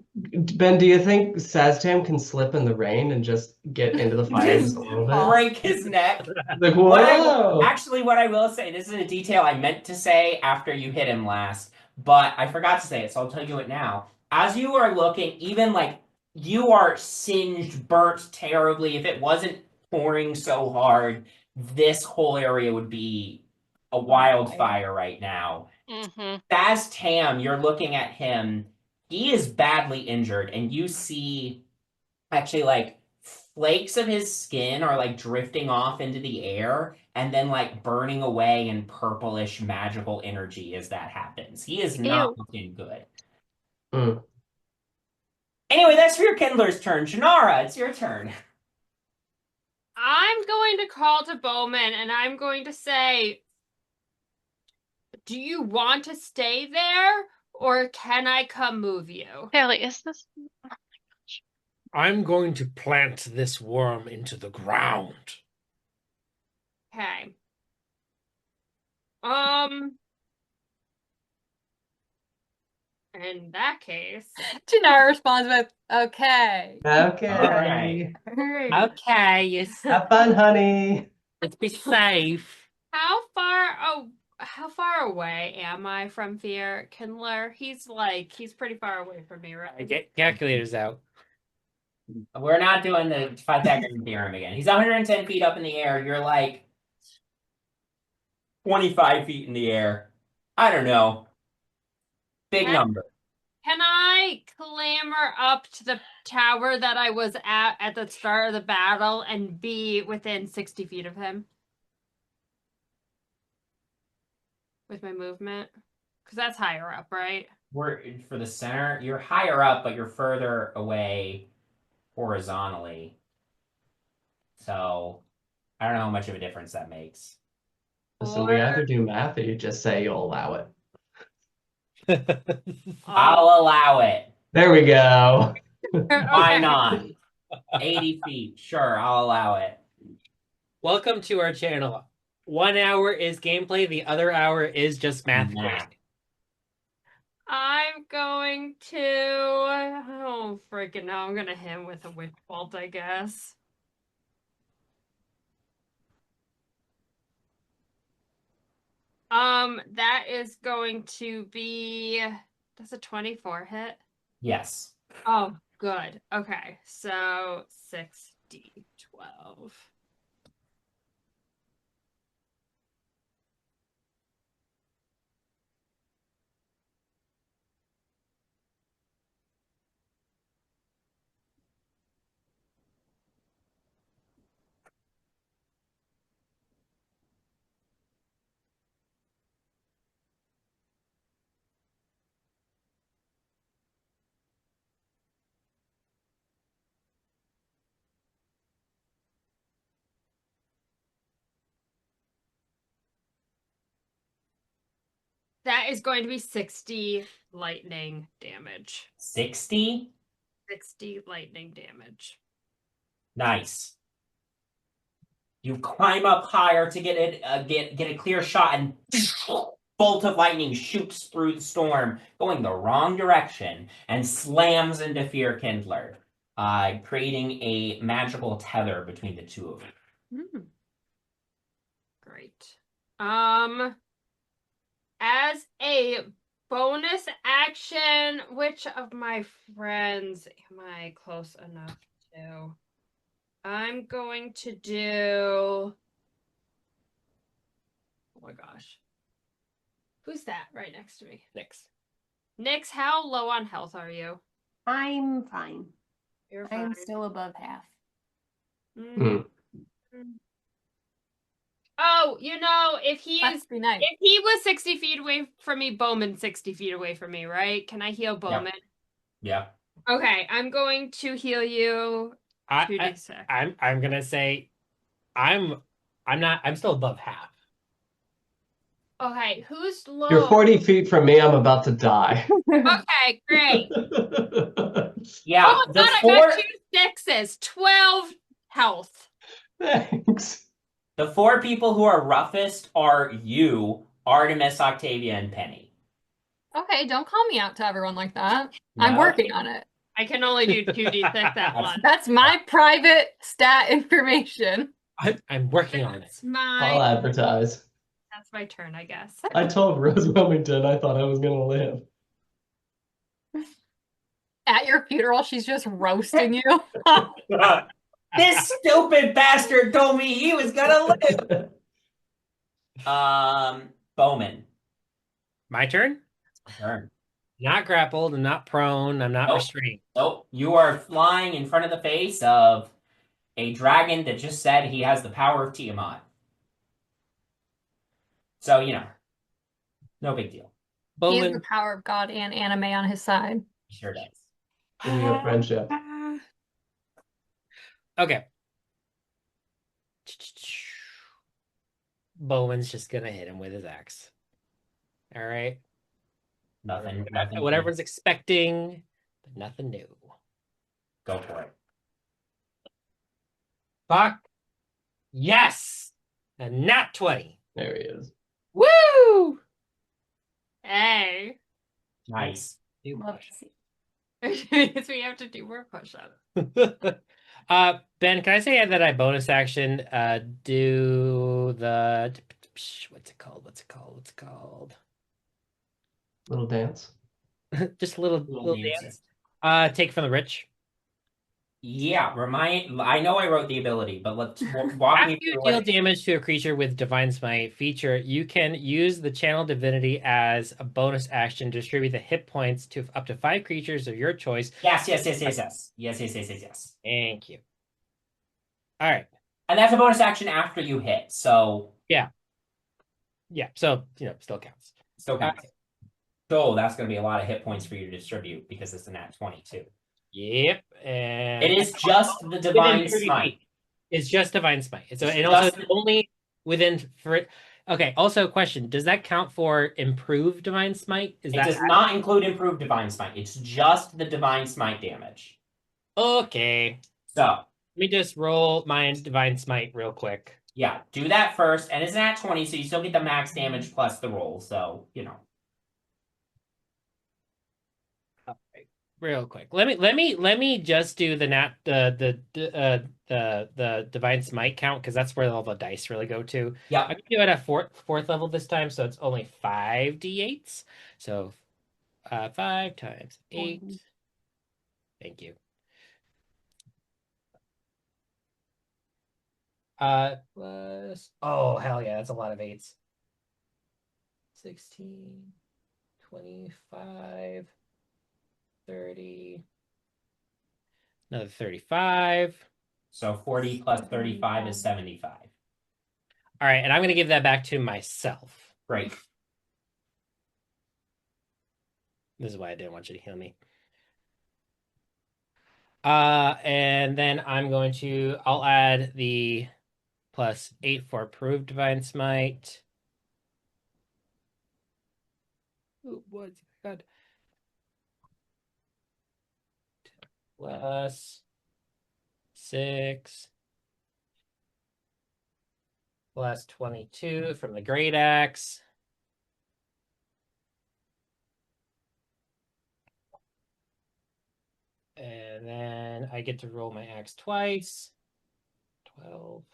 Ben, do you think Saztam can slip in the rain and just get into the fire just a little bit? break his neck? Like, What whoa! what I will say, this is a detail I meant to say after you hit him last, but I forgot to say it, so I'll tell you it now. As you are looking, even like you are singed, burnt terribly. If it wasn't pouring so hard, this whole area would be a wildfire right now. Mm-hmm. As Tam, you're looking at him. He is badly injured, and you see actually like flakes of his skin are like drifting off into the air and then like burning away in purplish magical energy as that happens. He is not Ew. looking good. Mm. Anyway, that's Fyrkindler's turn. Jinarra, it's your turn. I'm going to call to Bowmin and I'm going to say, do you want to stay there or can I come move you? Haley, is this? I'm going to plant this worm into the ground. Okay. I In that case, Jinarra responds with, okay. Okay. Alright. Okay, yes. Have fun, honey. Let's be safe. how far away am I from Fyrkindler? He's pretty far away from me, right? Get calculators out. We're not doing the Pythagorean theorem again. He's 110 feet up in the air. You're like 25 feet in the air. I don't know. Big Can- number. Can I clamber up to the tower that I was at the start of the battle and be within 60 feet of him? With my movement? Because that's higher up, right? We're for the center. You're higher up, but you're further away horizontally. So I don't know how much of a difference that makes. Listen, we either do math or you just say you'll allow it. I'll allow it. There we go. Why Okay. not? 80 feet. Sure, I'll allow it. Welcome to our channel. 1 hour is gameplay, the other hour is just math quiz. Math. I'm going to. Oh, freaking no. I'm going to hit him with a witch bolt, I guess. That is going to be. Does a 24 hit? Yes. Oh, good. Okay, so 6d12. That is going to be 60 lightning damage. 60? 60 lightning damage. Nice. You climb up higher to get a clear shot, and bolt of lightning shoots through the storm, going the wrong direction, and slams into Fyrkindler, creating a magical tether between the two of you. Great. As a bonus action, which of my friends am I close enough to? I'm going to do. Oh my gosh. Who's that right next to me? Nyx. Nyx, how low on health are you? I'm fine. You're I'm fine. still above half. Mm. Oh, if Must be nice. if he was 60 feet away from me, Bowmin's 60 feet away from me, right? Can I heal Bowmin? Yeah. Okay, I'm going to heal you. 2d6. I'm gonna say I'm still above half. Okay, who's low? You're 40 feet from me. I'm about to die. Okay, great. Yeah. Oh my The god, I four got 2 6s. 12 health. Thanks. the four people who are roughest are you, Artemis, Octavia, and Penny. Okay, don't call me out to everyone like that. I'm No? working on it. I can only do 2d6 at once. That's my private stat information. I'm working on it. That's I'll my advertise. that's my turn, I guess. I told Rose Wilmington I thought I was going to live. At your funeral, she's just roasting you. This stupid bastard told me he was gonna live. Bowmin. My turn? Turn. Not grappled, I'm not prone, I'm not Nope. restrained. So you are flying in front of the face of a dragon that just said he has the power of Tiamat. So, no big deal. He has the Bowmin. power of God and anime on his side. He sure does. We have friendship. Okay. Bowman's just gonna hit him with his axe. All right. Nothing. What everyone's expecting, but nothing new. Go for it. Fuck. Yes! A nat 20. There he is. Woo! Hey. Nice. Do Love push. to see. So we have to do more push-ups. Ben, can I say that I bonus action do the what's it called? What's it called? Little dance. Just a little Little dance. dances. Take from the rich. Yeah, I know I wrote the ability, but let's walk After me you through deal what damage to a creature with Divine Smite feature, you can use the Channel Divinity as a bonus action to distribute the hit points to up to 5 creatures of your choice. Yes. Thank you. All right. And that's a bonus action after you hit, so Yeah. So still counts. still counts. So that's going to be a lot of hit points for you to distribute because it's a nat 22. Yep. And It is just the Divine within 30 Smite. feet. It's just Divine Smite. It's And just also only within for. Okay. Also, question: does that count for improved Divine Smite? It does not include improved Divine Smite. It's just the Divine Smite damage. Okay? So Let me just roll my Divine Smite real quick. yeah, do that first, and it's nat 20, so you still get the max damage plus the roll. So Real quick. Let me just do the Divine Smite count because that's where all the dice really go to. Yeah. I'm gonna do it at fourth level this time, so it's only 5d8s. So 5 times 8. Thank you. Plus hell yeah, that's a lot of 8s. 16, 25, 30, another 35. So 40 plus 35 is 75. All right, and I'm going to give that back to myself. Great. This is why I didn't want you to heal me. And then I'll add the +8 for approved Divine Smite. Oh, what? God. +6 +22 from the Great Axe. And then I get to roll my axe twice. 12.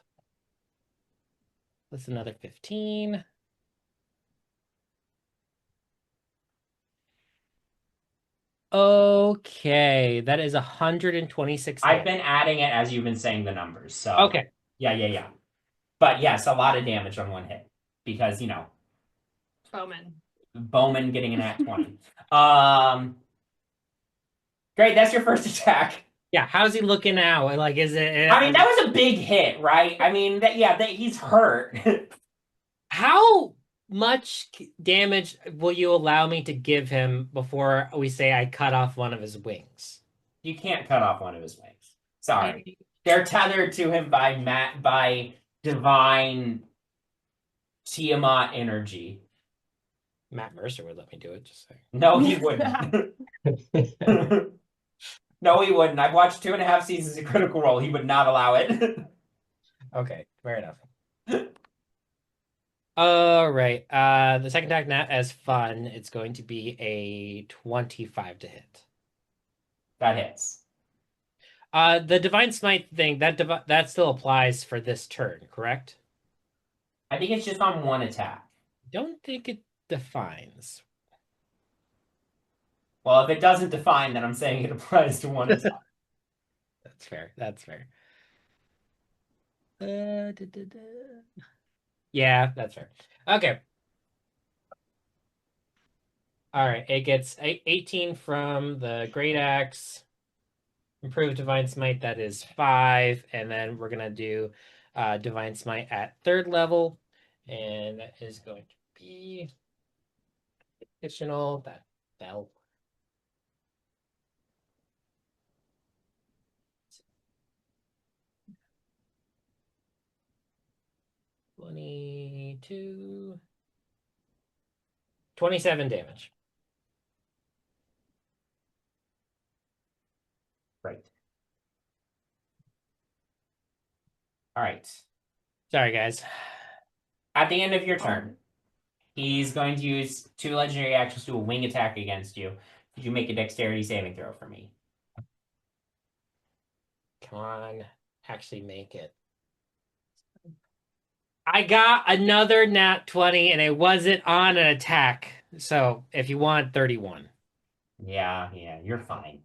That's another 15. Okay, that is 126. I've been adding it as you've been saying the numbers. So okay. Yeah. But yes, a lot of damage on one hit because Bowmin getting an nat 20. Great, that's your first attack. Yeah, how's he looking now? Like, is it? I mean, that was a big hit, right? I mean, he's hurt. How much damage will you allow me to give him before we say I cut off one of his wings? You can't cut off one of his wings. Sorry. They're tethered to him by divine Tiamat energy. Matt Mercer would let me do it, just saying. No, he wouldn't. No, he wouldn't. I've watched 2.5 seasons of Critical Role. He would not allow it. Okay, fair enough. All right. The second attack, not as fun. It's going to be a 25 to hit. That hits. The Divine Smite thing, that still applies for this turn, correct? I think it's just on one attack. Don't think it defines. Well, if it doesn't define, then I'm saying it applies to one attack. That's fair. Yeah, that's fair. Okay. All right, it gets 18 from the Great Axe. Improved Divine Smite, that is 5. And then we're going to do Divine Smite at 3rd level. And that is going to be additional. That fell. $22. 27 damage. Right. All right. Sorry, guys. At the end of your turn, he's going to use 2 legendary actions to do a wing attack against you. Could you make a dexterity saving throw for me? Come on, actually make it. I got another nat 20 and it wasn't on an attack. So if you want 31. Yeah, you're fine.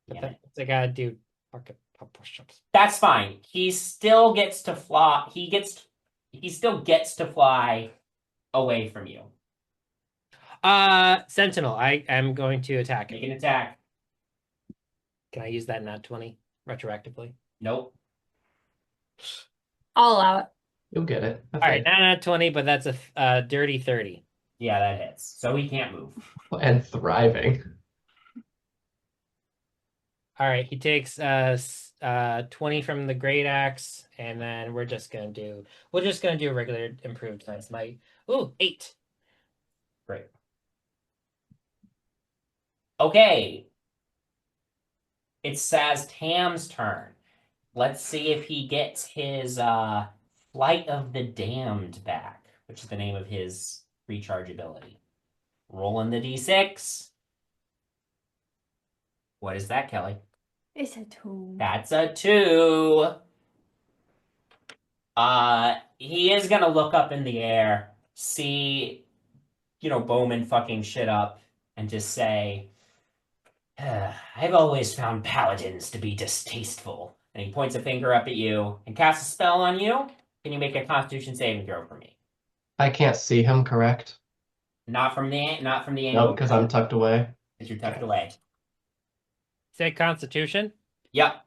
But Damn it. I gotta do fucking push-ups. That's fine. He still gets to fly. He still gets to fly away from you. Sentinel, I am going to attack Make him. an attack. Can I use that nat 20 retroactively? Nope. I'll allow it. You'll get it. All right, not nat 20, but that's a dirty 30. Yeah, that hits. So he can't move. And thriving. All right, he takes 20 from the great axe, and then we're just gonna do a regular improved divine smite. Ooh, 8. Great. Okay. It's Saztam's turn. Let's see if he gets his Flight of the Damned back, which is the name of his recharge ability. Rolling the d6. What is that, Kelly? It's a 2. That's a 2. He is gonna look up in the air, see, Bowmin fucking shit up, and just say, I've always found paladins to be distasteful. And he points a finger up at you and casts a spell on you. Can you make a Constitution saving throw for me? I can't see him, correct? Not from the angle. Nope, because I'm tucked away. Because you're tucked away. Say Constitution. Yep.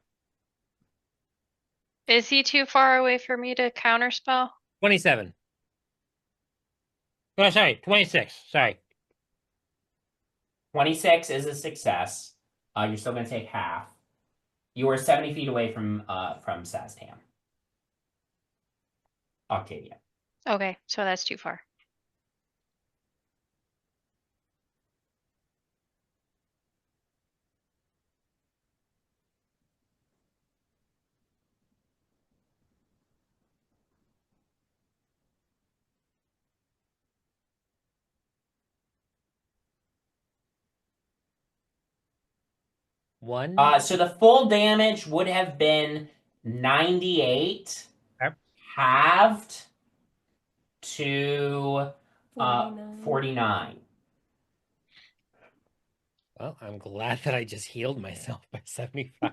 Is he too far away for me to counterspell? 27. Oh, sorry, 26. Sorry. 26 is a success. You're still going to take half. You are 70 feet away from Saztam. Octavia. Okay, so that's too far. One. So the full damage would have been 98 Yep. halved to 49. 49. Well, I'm glad that I just healed myself by 75.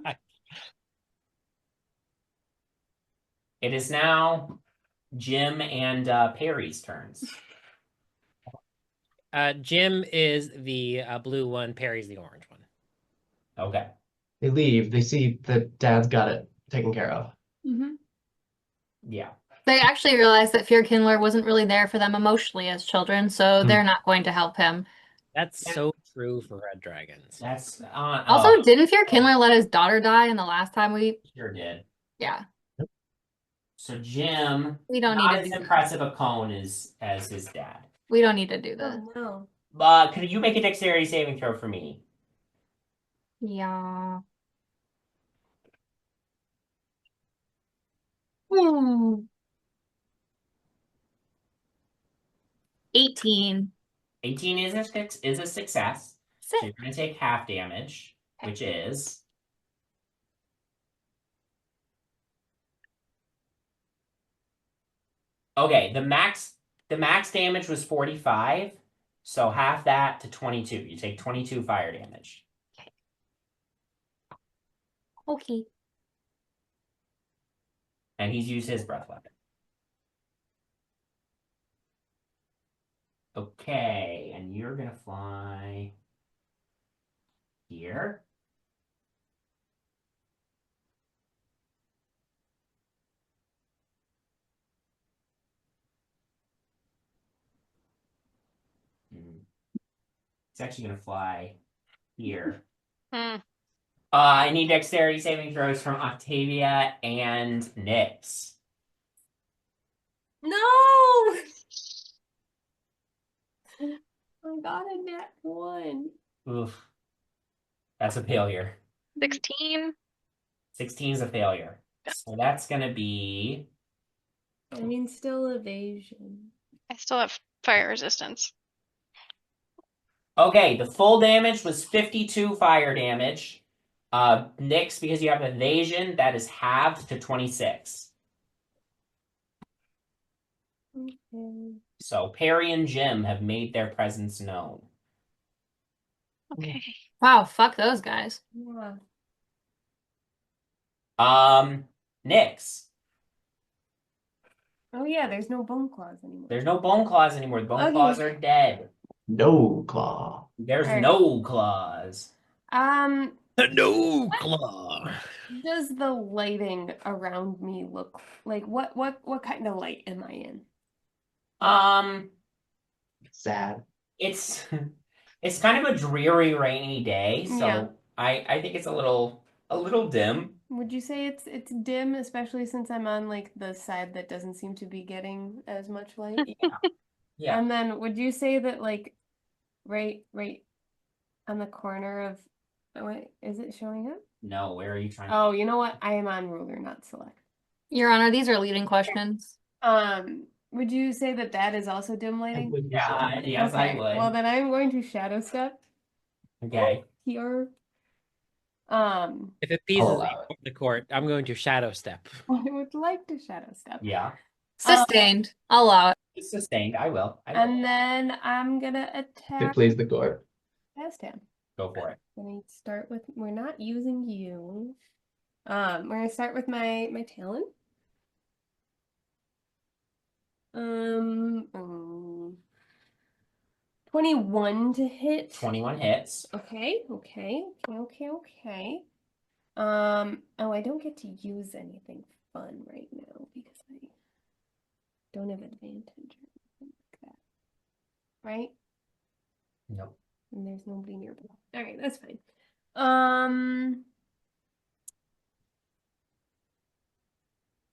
It is now Jim and Perry's turns. Jim is the blue one. Perry's the orange one. Okay. They leave. They see that Dad's got it taken care of. Mm-hmm. Yeah. They actually realized that Fyrkindler wasn't really there for them emotionally as children, so they're not going to help him. That's so true for red dragons. That's Also, didn't Fyrkindler let his daughter die in the last time we... sure did. Yeah. So Jim, We don't not need to as do that. impressive a cone as his dad. We don't need to do this. Oh no. Could you make a dexterity saving throw for me? Yeah. 18. 18 is a success. So Sick. you're going to take half damage, which is okay. The max damage was 45, so half that to 22. You take 22 fire damage. Okay. And he's used his breath weapon. Okay, and you're gonna fly here. It's actually gonna fly here. I need dexterity saving throws from Octavia and Nyx. No! I got a nat 1. Oof. That's a failure. 16. 16 is a failure. So that's gonna be I mean, still evasion. I still have fire resistance. Okay, the full damage was 52 fire damage. Nyx, because you have evasion, that is halved to 26. Okay. So Perry and Jim have made their presence known. Okay. Wow, fuck those guys. Yeah. Nyx. Oh yeah, there's no bone claws anymore. There's no bone claws anymore. The bone Okay. claws are dead. No claw. There's Alright. no claws. No claw. Does the lighting around me look like what kind of light am I in? Sad. It's kind of a dreary, rainy day, so Yeah. I think it's a little dim. Would you say it's dim, especially since I'm on like the side that doesn't seem to be getting as much light? Yeah. And then would you say that like right on the corner of wait, is it showing up? No, where are you trying? Oh, you know what? I am on ruler, not select. Your Honor, these are leading questions. Would you say that that is also dim lighting? Yeah, yes, I Okay, would. well then I'm going to shadow step Okay. here. If it pleases allow the court, I'm going to shadow step. I would like to shadow step. Yeah. Sustained. I'll allow it. It's sustained. I will. And then I'm gonna To attack please the court. past him. Go for it. Gonna start with we're not using you. We're gonna start with my talent. 21 to hit. 21 hits. Okay. Oh, I don't get to use anything fun right now because I don't have advantage or anything like that. Right? No. And there's nobody nearby. All right, that's fine.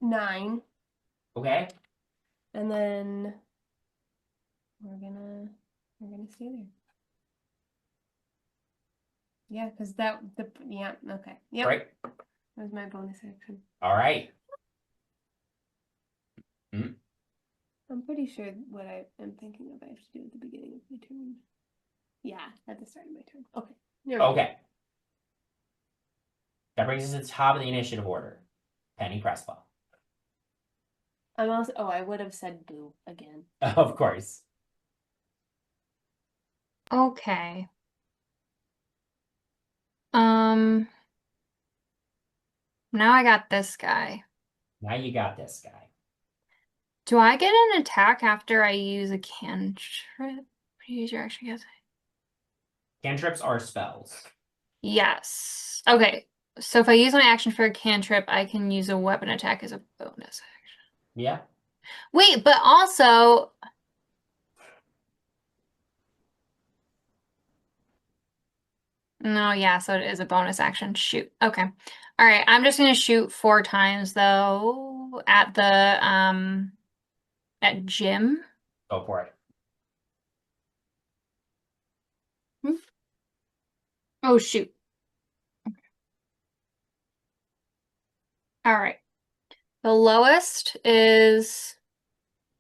9. Okay. And then we're gonna stay there. Yeah, because okay. Yep. Right. That was my bonus action. All right. I'm pretty sure what I am thinking of I have to do at the beginning of my turn. Yeah, at the start of my turn. Okay. Never mind. Okay. That brings us to the top of the initiative order. Penny Presswell. I'm also I would have said boo again. Of course. Okay. Now I got this guy. Now you got this guy. Do I get an attack after I use a cantrip? Use your action, guess. Cantrips are spells. Yes. Okay. So if I use my action for a cantrip, I can use a weapon attack as a bonus action. Yeah. Wait, but also no, yeah, so it is a bonus action. Shoot. Okay. All right, I'm just gonna shoot 4 times though at the at Jim. Go for it. Oh shoot. All right. The lowest is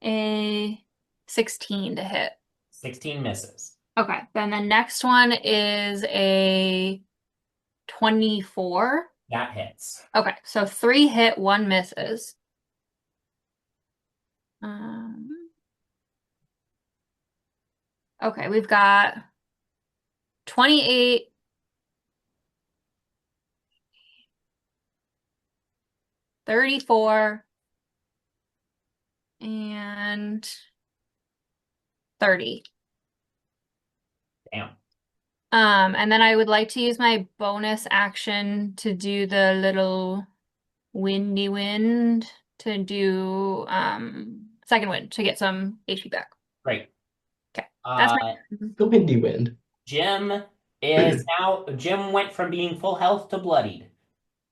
a 16 to hit. 16 misses. Okay, then the next one is a 24. That hits. Okay, so 3 hit, 1 misses. Okay, we've got 28, 34, and 30. Damn. And then I would like to use my bonus action to do the little windy wind to do second wind to get some HP back. Great. Okay. That's The windy wind. Jim went from being full health to bloodied.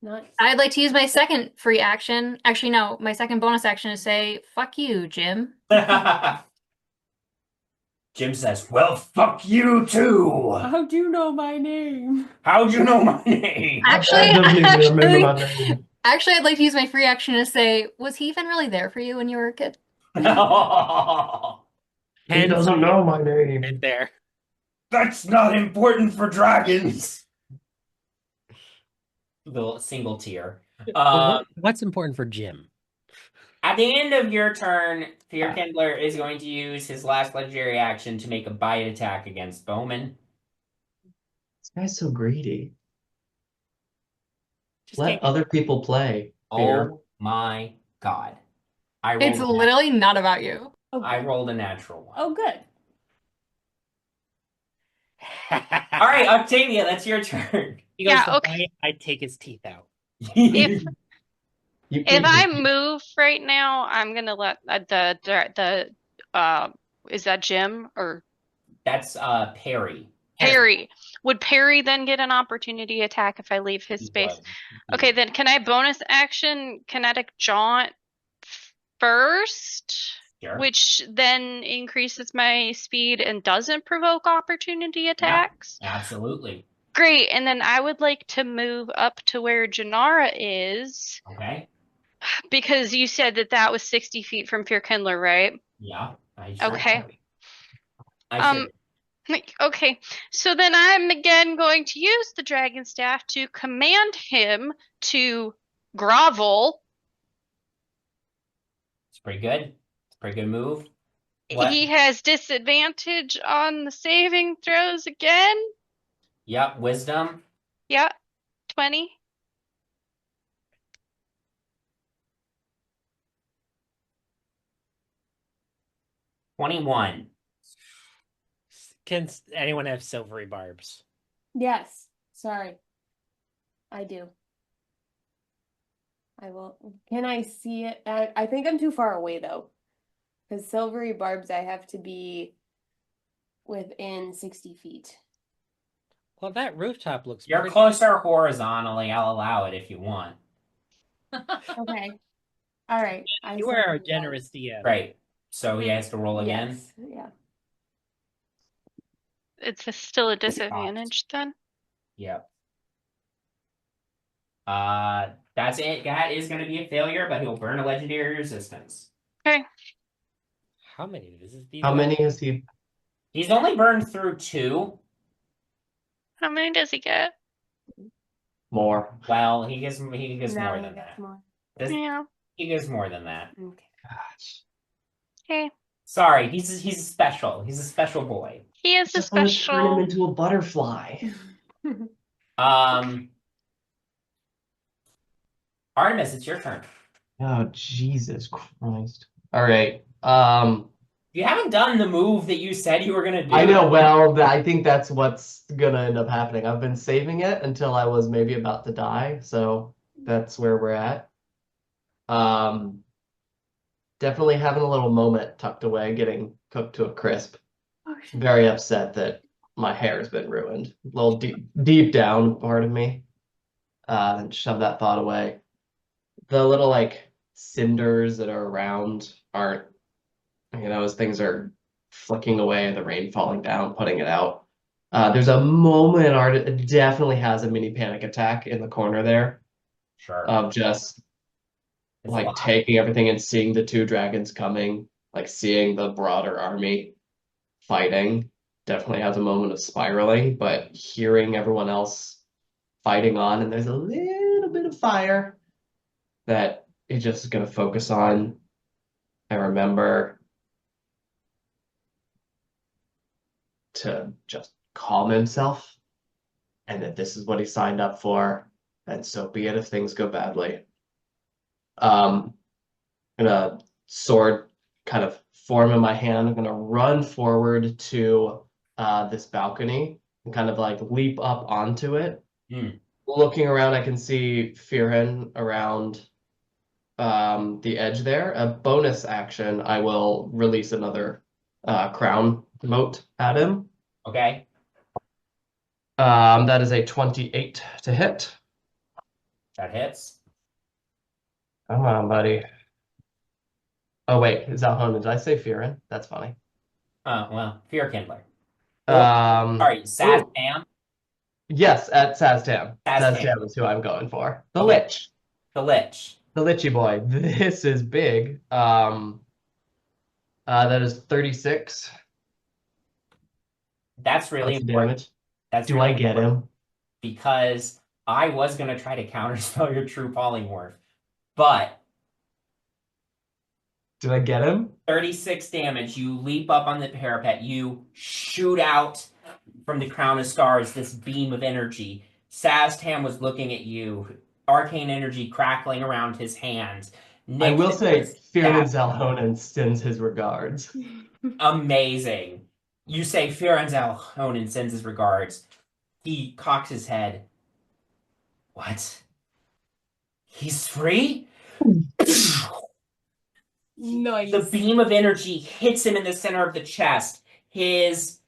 Nice. I'd like to use my second free action. Actually, no, my second bonus action is say, fuck you, Jim. Jim says, well, fuck you too. How'd you know my name? How'd you know my name? Actually, I don't even remember my name. I'd like to use my free action to say, was he even really there for you when you were a kid? He doesn't know my name. Right there. That's not important for dragons. The single tier. What's important for Jim? At the end of your turn, Fyrkindler is going to use his last legendary action to make a bite attack against Bowmin. This guy's so greedy. Just Let can't- other people play. Fear. Oh my god. I It's rolled, literally not about you. Oh, I good. rolled a natural one. Oh, good. All right, Octavia, that's your turn. He goes Yeah, to okay. bite, I take his teeth out. If You if keep- I move right now, I'm gonna let the is that Jim or That's Perry. Perry? Would Perry then get an opportunity attack if I leave his He space? would. Okay, then can I bonus action kinetic jaunt first? Sure. Which then increases my speed and doesn't provoke opportunity attacks. Absolutely. Great, and then I would like to move up to where Jinarra is, Okay. because you said that that was 60 feet from Fyrkindler, right? Yeah. I sure Okay. have. I should. Okay, so then I'm again going to use the dragon staff to command him to grovel. It's pretty good. It's a pretty good move. What? He has disadvantage on the saving throws again. Yep. Wisdom. Yeah, 20. $21. Can anyone have silvery barbs? Yes. Sorry. I do. I will. Can I see it? I think I'm too far away though. Because silvery barbs, I have to be within 60 feet. Well, that rooftop looks You're pretty. closer horizontally. I'll allow it if you want. Okay. All right. I You said are a yes. generous DM. Great. So he has to roll again. Yes. Yeah. It's still a disadvantage then. Yep. That's it. That is going to be a failure, but he'll burn a legendary resistance. How many? This is How many is he? He's only burned through 2. How many does he get? More. Well, he gets Now more he than gets that. more. Yeah. He gets more than that. Okay. Gosh. Okay. Sorry, he's special. He's a special boy. He is a Just want to turn him special. into a butterfly. Artemis, it's your turn. Oh, Jesus Christ. All right. You haven't done the move that you said you were gonna do. I know. Well, I think that's what's gonna end up happening. I've been saving it until I was maybe about to die, so that's where we're at. Definitely having a little moment tucked away, getting cooked to a crisp. Very upset that my hair has been ruined. A little deep down part of me. And shove that thought away. The little like cinders that are around aren't, as things are flicking away, the rain falling down, putting it out. There's a moment Art definitely has a mini panic attack in the corner there Sure. of just It's like alive. taking everything and seeing the 2 dragons coming, like seeing the broader army fighting. Definitely has a moment of spiraling, but hearing everyone else fighting on, and there's a little bit of fire that he's just gonna focus on and remember to just calm himself, and that this is what he signed up for, and so be it if things go badly. Gonna sword kind of form in my hand. I'm gonna run forward to this balcony and kind of like leap up onto it. Looking around, I can see Fyrhin around the edge there. A bonus action, I will release another crown mote at him. Okay. That is a 28 to hit. That hits. Come on, buddy. Oh wait, is that Honan? Did I say Fyrhin? That's funny. Oh, well, Fyrkindler. Sorry, Saztam. Yes, at Saztam. Saztam. Saztam is who I'm going for. The Okay. Lich. The Lich. The Lichy boy. This is big. That is 36. That's really What's the important. damage? That's Do really I get important him? because I was gonna try to counterspell your true polymorph, but Did I get him? 36 damage. You leap up on the parapet. You shoot out from the crown of stars this beam of energy. Saztam was looking at you, arcane energy crackling around his hands. I will Nyx say, is Fyrkindler Zalhonen sends his regards. amazing. You say Fyrkindler Zalhonen sends his regards. He cocks his head. What? He's free? Nice. The beam of energy hits him in the center of the chest. As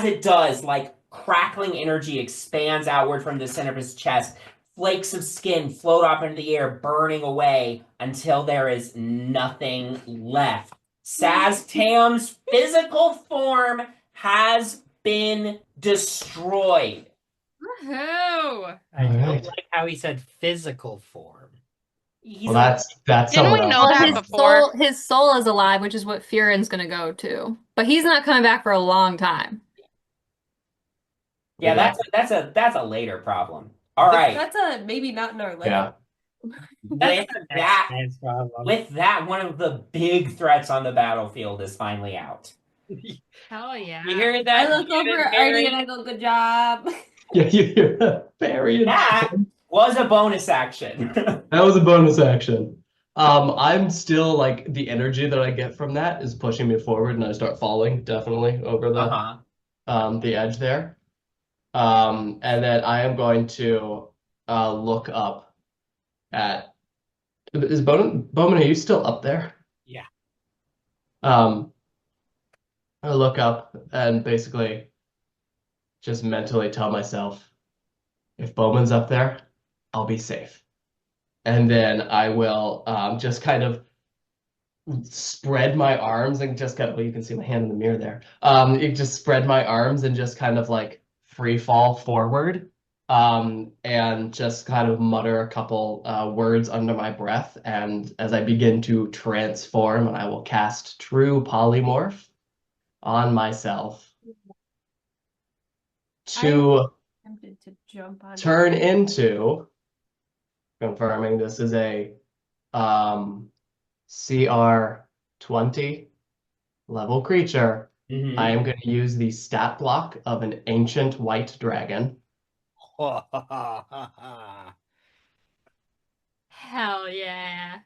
it does, like crackling energy expands outward from the center of his chest. Flakes of skin float up into the air, burning away until there is nothing left. Saztam's physical form has been destroyed. Woohoo! I All don't right. like how he said physical form. He's Well, that's Didn't someone we else. know that his before? his soul is alive, which is what Fiorin's gonna go to. But he's not coming back for a long time. yeah, that's a later problem. All right. That's a maybe not in our list. Yeah. With that, That's problem. with that, one of the big threats on the battlefield is finally out. Hell yeah. You hear I that? look over at Artie and I go, "Good job." Yeah, you hear that? Very That was a bonus action. That was a bonus action. I'm still like the energy that I get from that is pushing me forward, and I start falling definitely over the edge there. And then I am going to look up at Bowmin, are you still up there? Yeah. I look up and basically just mentally tell myself, if Bowman's up there, I'll be safe. And then I will just kind of spread my arms and just well, you can see my hand in the mirror there. You just spread my arms and just kind of like free fall forward. And just kind of mutter a couple words under my breath. And as I begin to transform, I will cast True Polymorph on myself to Tempted to jump on. turn into, confirming this is a CR 20 level creature. Mhm. I am going to use the stat block of an ancient white dragon. Hell yeah.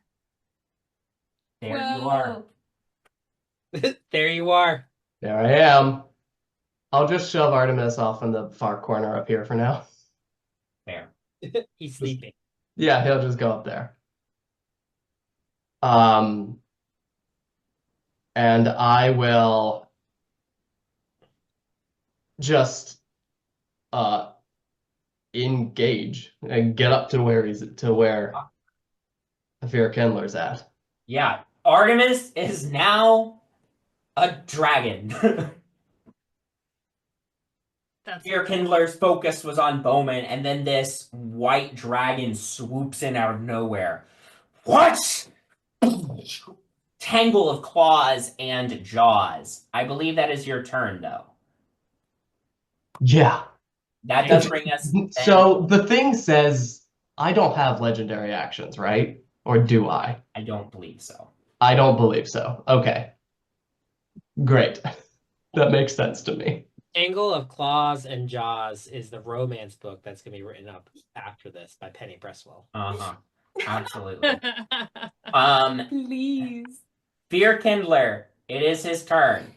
There you are. There you are. There I am. I'll just shove Artemis off in the far corner up here for now. There. He's sleeping. Yeah, he'll just go up there. And I will just engage and get up to where Fyrkindler's at. Yeah. Artemis is now a dragon. That's Fyrkindler's focus was on Bowmin, and then this white dragon swoops in out of nowhere. What? Tangle of claws and jaws. I believe that is your turn, though. Yeah. That does bring us. So the thing says I don't have legendary actions, right? Or do I? I don't believe so. I don't believe so. Okay. Great. That makes sense to me. Angle of Claws and Jaws is the romance book that's going to be written up after this by Penny Presswell. Uh-huh. Absolutely. Please. Fyrkindler, it is his turn.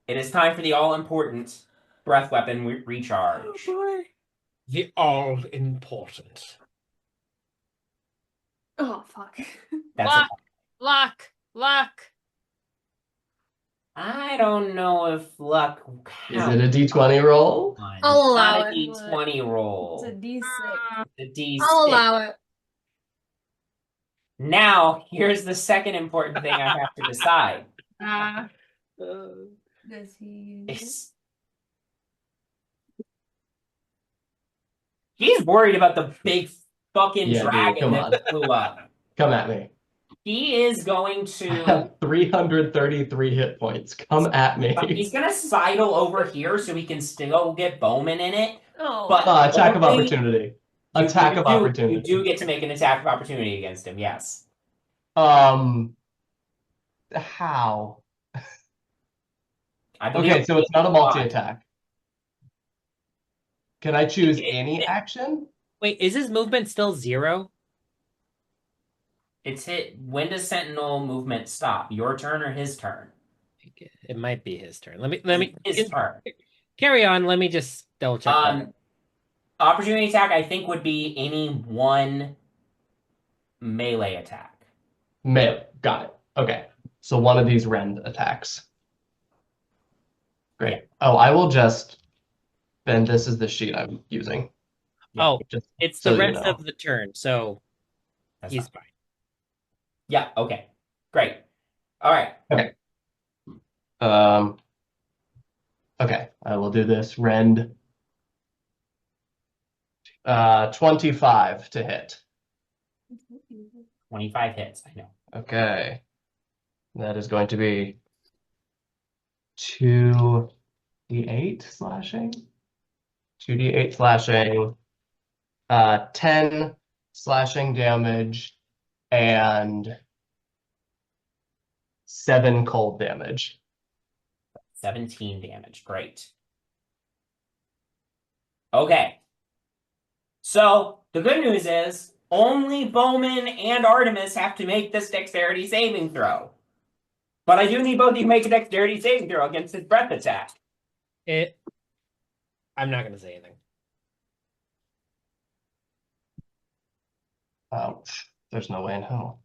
It is time for the all-important breath weapon recharge. The all important. Oh fuck. That's Luck. Luck. I don't know if luck Is it a D20 roll? I'll allow Not a it. D20 roll. It's a D6. It's a D6. I'll allow it. Now, here's the second important thing I have to decide. Does he? He's worried about the big fucking Yeah, dude, dragon come that on. flew up. Come at me. He is going I to. have 333 hit points. Come at He's me. gonna sidle over here so he can still get Bowmin in it. Oh, But Attack of only- opportunity. You Attack of do opportunity. get to make an attack of opportunity against him. Yes. How? I believe Okay, so it's not a odd. multi-attack. Can I choose any action? Wait, is his movement still 0? It's hit. When does Sentinel movement stop? Your turn or his turn? It might be his turn. Let me His turn. carry on. Let me just double check that. Opportunity attack, I think, would be any one melee attack. Melee. Got it. Okay. So one of these rend attacks. Great. Yeah. Oh, I will just. Then this is the sheet I'm using. Yeah, Oh, Just it's so the you rest know. of the turn, so that's he's fine. fine. Yeah. Okay. Great. All right. Okay. I will do this. Rend. 25 to hit. 25 hits. I know. Okay. That is going to be 2d8 slashing. 2d8 slashing. 10 slashing damage and 7 cold damage. 17 damage. Great. Okay. So the good news is only Bowmin and Artemis have to make this dexterity saving throw. But I do need both of you to make a dexterity saving throw against his breath attack. I'm not gonna say anything. There's no way in hell.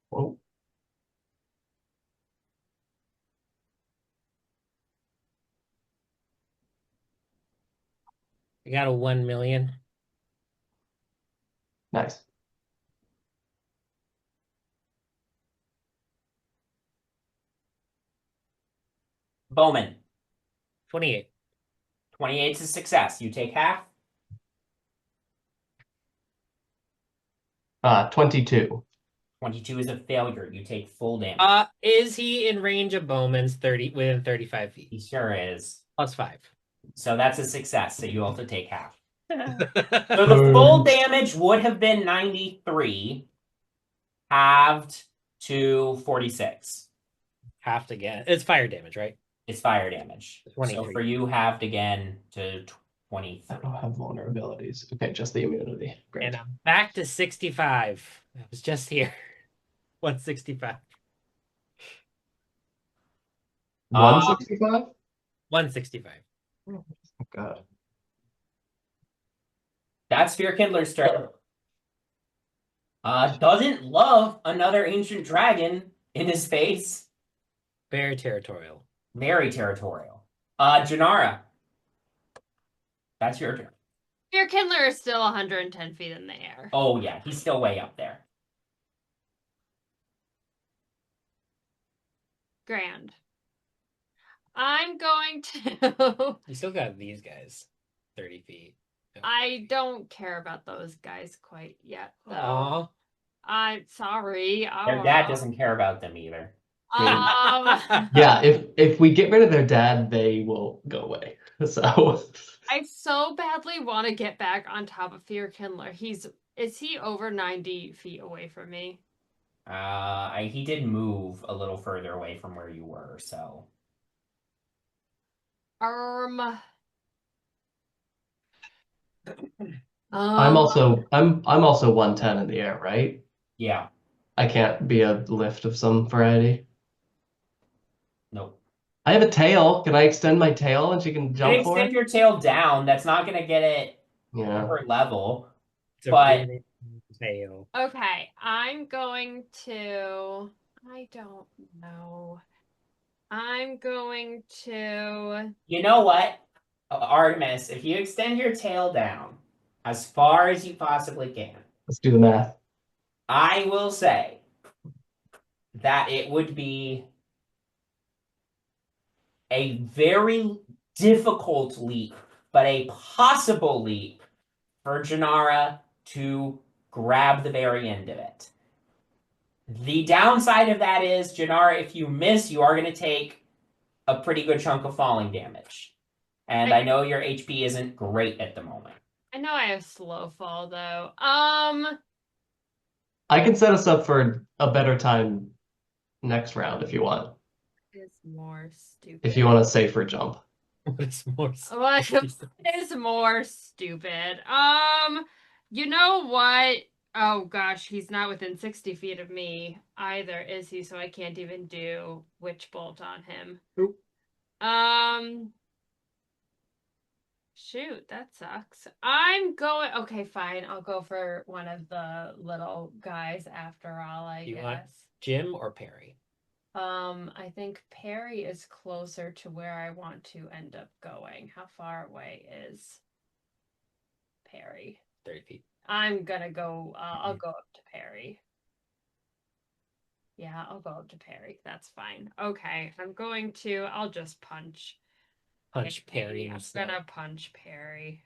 Whoa. I got a 1 million. Nice. Bowmin. 28. 28 is a success. You take half. 22. 22 is a failure. You take full damage. Is he in range of Bowman's within 35 feet? He sure is. +5. So that's a success. So you also take half. So So the full damage would have been 93, halved to 46. halved again. It's fire damage, right? It's fire damage. So 23. for you, halved again to 23. I don't have vulnerabilities. Okay, just the immunity. Great. And I'm back to 65. I was just here. 165. 165? 165. Oh, God. That's Fyrkindler's turn. Doesn't love another ancient dragon in his face. Very territorial. Very territorial. Jinarra. That's your turn. Fyrkindler is still 110 feet in the air. Oh yeah, he's still way up there. Grand. I'm going to. You still got these guys 30 feet. Okay. I don't care about those guys quite yet, though. Aw. I'm sorry. Their dad doesn't care about them either. Yeah, if we get rid of their dad, they will go away. So I so badly want to get back on top of Fyrkindler. Is he over 90 feet away from me? He did move a little further away from where you were, so. I'm also 110 in the air, right? Yeah. I can't be a lift of some variety. Nope. I have a tail. Can I extend my tail and she can You jump can for extend it? your tail down. That's not going to get it Yeah. upper level. It's a But- really fail. Okay, I'm going to. I don't know. I'm going to. You know what, Artemis, if you extend your tail down as far as you possibly can, Let's do the math. I will say that it would be a very difficult leap but a possible leap for Jinarra to grab the very end of it. The downside of that is, Jinarra, if you miss, you are going to take a pretty good chunk of falling damage. And I know your HP isn't great at the moment. I know I have slow fall though. I can set us up for a better time next round if you want. Is more stupid. If you want a safer jump. It's more. What is more stupid? You know what? Oh gosh, he's not within 60 feet of me either, is he? So I can't even do Witch Bolt on him. Nope. Shoot, that sucks. I'm going. Okay, fine. I'll go for one of the little guys after all, I You guess. want Jim or Perry? I think Perry is closer to where I want to end up going. How far away is Perry? 30 feet. I'm gonna go. I'll go up to Perry. Yeah, I'll go up to Perry. That's fine. Okay, I'll just punch. Punch Perry I'm instead. gonna punch Perry.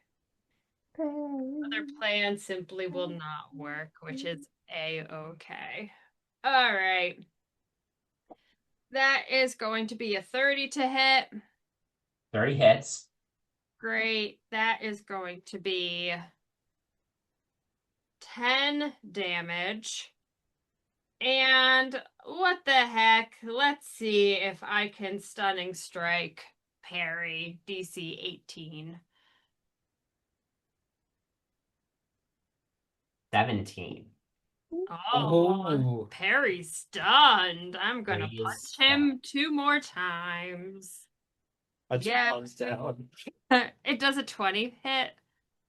Other plan simply will not work, which is a-okay. All right. That is going to be a 30 to hit. 30 hits. Great. That is going to be 10 damage. And what the heck? Let's see if I can stunning strike Perry, DC 18. 17. Oh, Perry's stunned. I'm gonna Perry is punch him 2 more times. Punch Yeah. palms down. It does a 20 hit.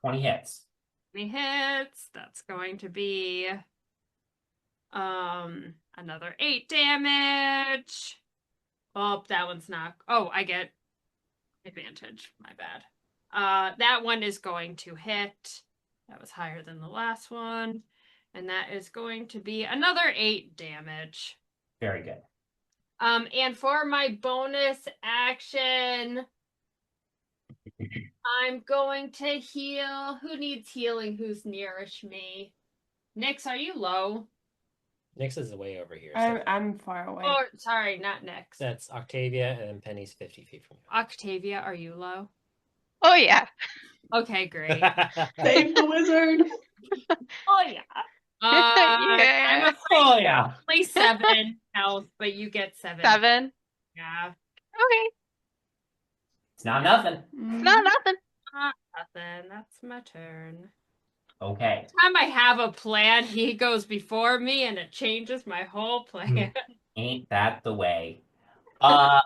20 hits. 20 hits. That's going to be another 8 damage. Oh, that one's not. Oh, I get advantage. My bad. That one is going to hit. That was higher than the last one. And that is going to be another 8 damage. Very good. And for my bonus action, I'm going to heal. Who needs healing? Who's nearest me? Nyx, are you low? Nyx is way over here. I'm far away. Oh, sorry, not Nyx. That's Octavia, and then Penny's 50 feet from you. Octavia, are you low? Oh yeah. Okay, great. Save the wizard! Oh yeah. Yeah. I'm Oh, yeah. only 7 health, but you get 7. 7. Yeah. Okay. It's not nothing. Not nothing. Not nothing. That's my turn. Okay. Every time I have a plan, he goes before me and it changes my whole plan. Ain't that the way? At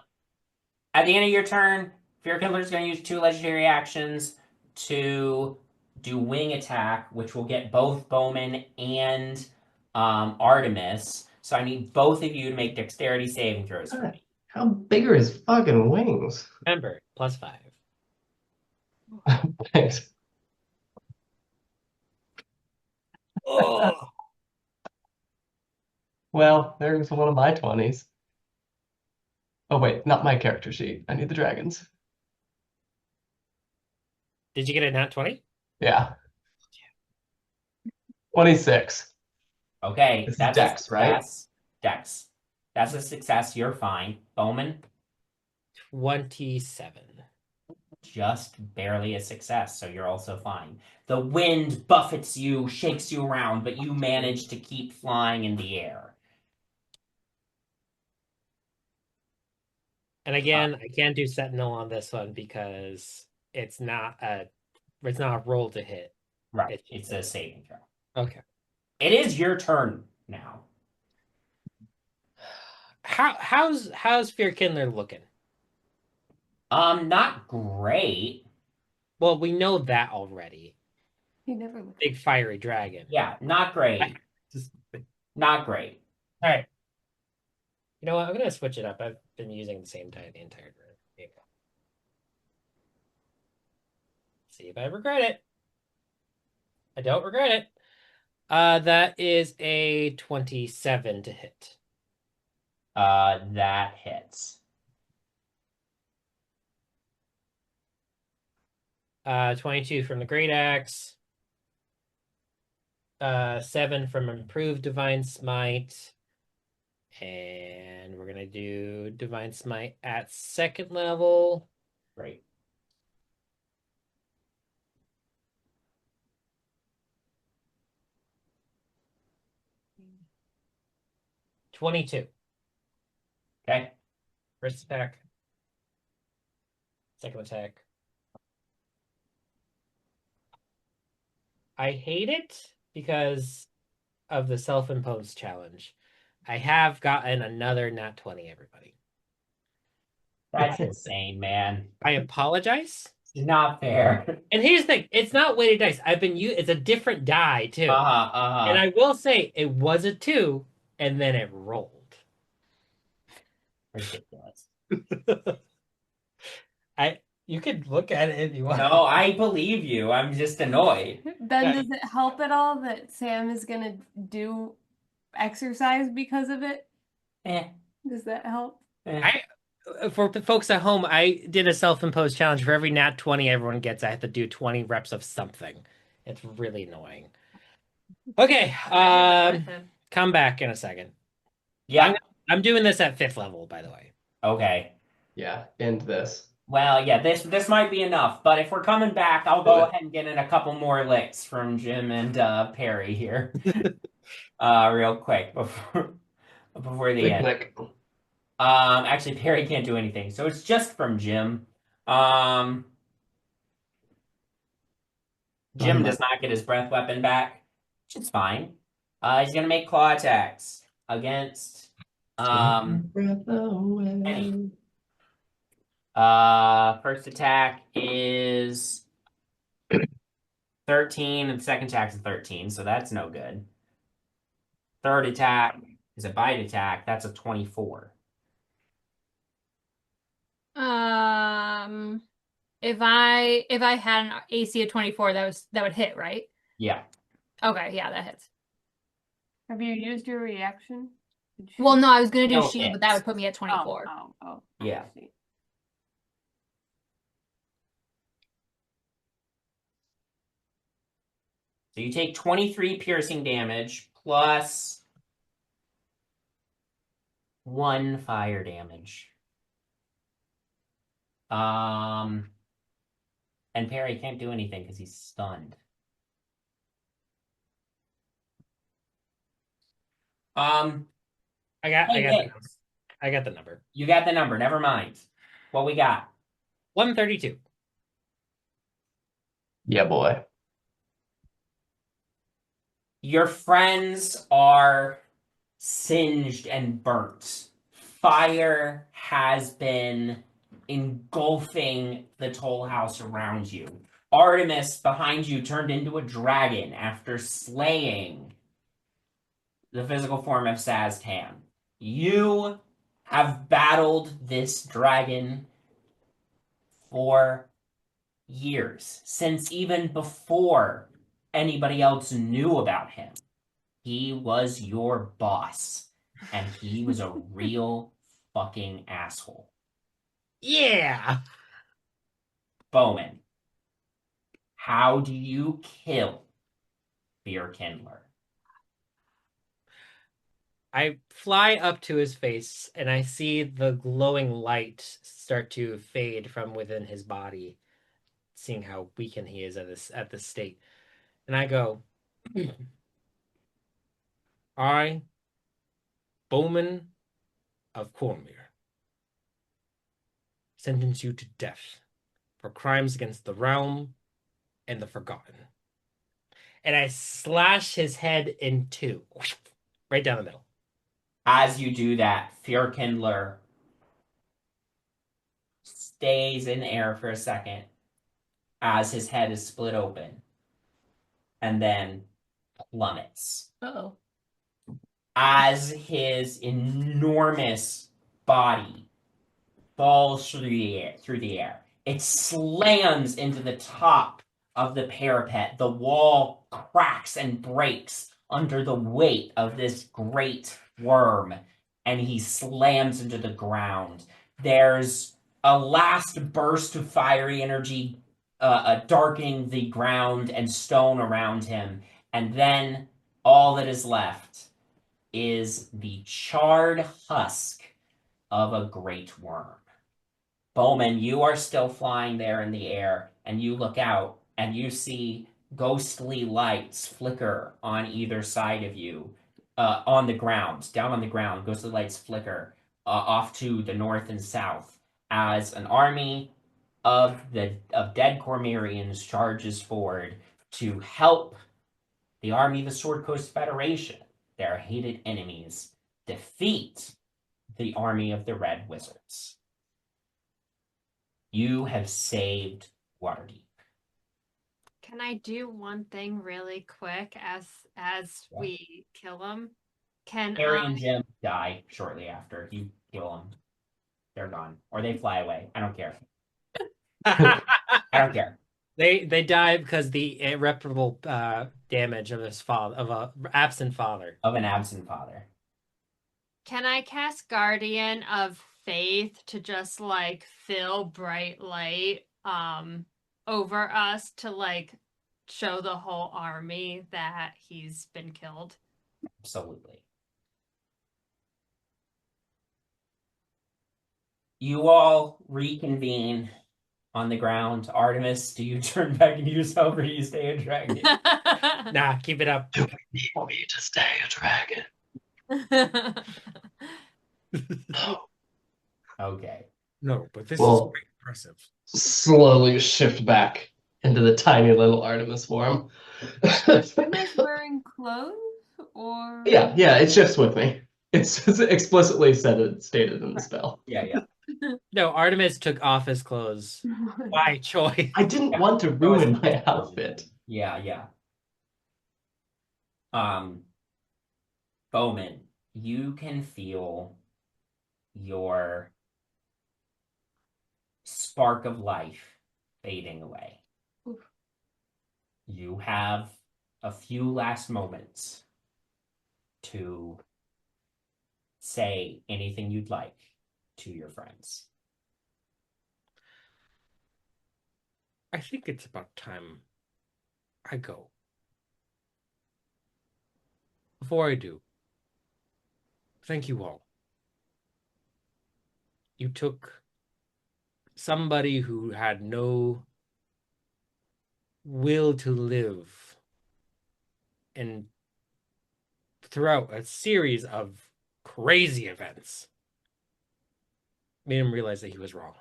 the end of your turn, Fyrkindler is going to use 2 legendary actions to do wing attack, which will get both Bowmin and Artemis. So I need both of you to make dexterity saving throws for me. How big are his fucking wings? Remember, +5. Thanks. Oh. Well, there's one of my 20s. Oh wait, not my character sheet. I need the dragons. Did you get a nat 20? Yeah. 26. Okay, This is that's Dex, a success. Dex. That's a success. You're fine. Bowmin, 27. just barely a success, so you're also fine. The wind buffets you, shakes you around, but you manage to keep flying in the air. And again, I can't do Sentinel on this one because it's not a roll to hit. Right, it's a saving throw. Okay. It is your turn now. How's Fyrkindler looking? Not great. Well, we know that already. He never looked. Big fiery dragon. Yeah, not great. Just Not great. all right. You know what? I'm gonna switch it up. I've been using the same die the entire turn. Here you go. See if I regret it. I don't regret it. That is a 27 to hit. That hits. 22 from the Great Axe. 7 from Improved Divine Smite. And we're gonna do Divine Smite at 2nd level. Great. $22. Okay. First attack. Second attack. I hate it because of the self-imposed challenge. I have gotten another nat 20, everybody. That's insane, man. I apologize. It's not fair. And here's the thing, it's not weighted dice. It's a different die too. And I will say it was a 2, and then it rolled. Ridiculous. You could look at it if you want. No, I believe you. I'm just annoyed. Ben, does it help at all that Sam is gonna do exercise because of it? Eh, Does that help? eh. For the folks at home, I did a self-imposed challenge. For every nat 20 everyone gets, I have to do 20 reps of something. It's really annoying. Okay, come back in a second. Yeah. I'm doing this at 5th level, by the way. Okay. Yeah, end this. Well, yeah, this might be enough, but if we're coming back, I'll go ahead and get in a couple more licks from Jim and Perry here. Real quick before the end. Click. Actually Perry can't do anything, so it's just from Jim. Jim does not get his breath weapon back, which is fine. He's gonna make claw attacks against Breath away. Penny. First attack is 13, and second attack is 13, so that's no good. Third attack is a bite attack. That's a 24. If I had an AC of 24, that would hit, right? Yeah. Okay, yeah, that hits. Have you used your reaction? Well, no, I was gonna do No shield, but hits. that would put me at 24. Oh. Yeah. I see. So you take 23 piercing damage plus 1 fire damage. And Perry can't do anything because he's stunned. I got Hey, the Nyx, number. I got the number. you got the number. Never mind. What we got? 132. Yeah, boy. Your friends are singed and burnt. Fire has been engulfing the toll house around you. Artemis behind you turned into a dragon after slaying the physical form of Saztan. You have battled this dragon for years, since even before anybody else knew about him. He was your boss, and he was a real fucking asshole. Yeah. Bowmin, how do you kill Fyrkindler? I fly up to his face and I see the glowing light start to fade from within his body, seeing how weakened he is at this state. And I go, I, Bowmin of Cormier, sentence you to death for crimes against the realm and the Forgotten. And I slash his head in 2, right down the middle. As you do that, Fyrkindler stays in air for a second as his head is split open and then plummets. Uh-oh. As his enormous body falls through the air, it slams into the top of the parapet. The wall cracks and breaks under the weight of this great worm, and he slams into the ground. There's a last burst of fiery energy darkening the ground and stone around him. And then all that is left is the charred husk of a great worm. Bowmin, you are still flying there in the air, and you look out and you see ghostly lights flicker on either side of you, on the ground, down on the ground. Ghostly lights flicker off to the north and south as an army of dead Cormyreans charges forward to help the army of the Sword Coast Federation, their hated enemies, defeat the army of the Red Wizards. You have saved Waterdeep. Can I do one thing really quick as we kill him? Can Harry and Jim die shortly after you kill them. They're gone, or they fly away. I don't care. I don't care. They die because the irreparable damage of his father, of a absent father. Of an absent father. Can I cast Guardian of Faith to just like fill bright light over us to like show the whole army that he's been killed? Absolutely. You all reconvene on the ground. Artemis, do you turn back into yourself or do you stay a dragon? Nah, keep it up. Do we need me to stay a dragon? Okay. No, but this Well- is quite impressive. Slowly shift back into the tiny little Artemis form. Am I wearing clothes or? Yeah, it shifts with me. It's explicitly stated in the spell. Yeah. No, Artemis took off his clothes by choice. I didn't want to ruin my outfit. Yeah. Bowmin, you can feel your spark of life fading away. Oof. You have a few last moments to say anything you'd like to your friends. I think it's about time I go. Before I do, thank you all. You took somebody who had no will to live, and throughout a series of crazy events, made him realize that he was wrong.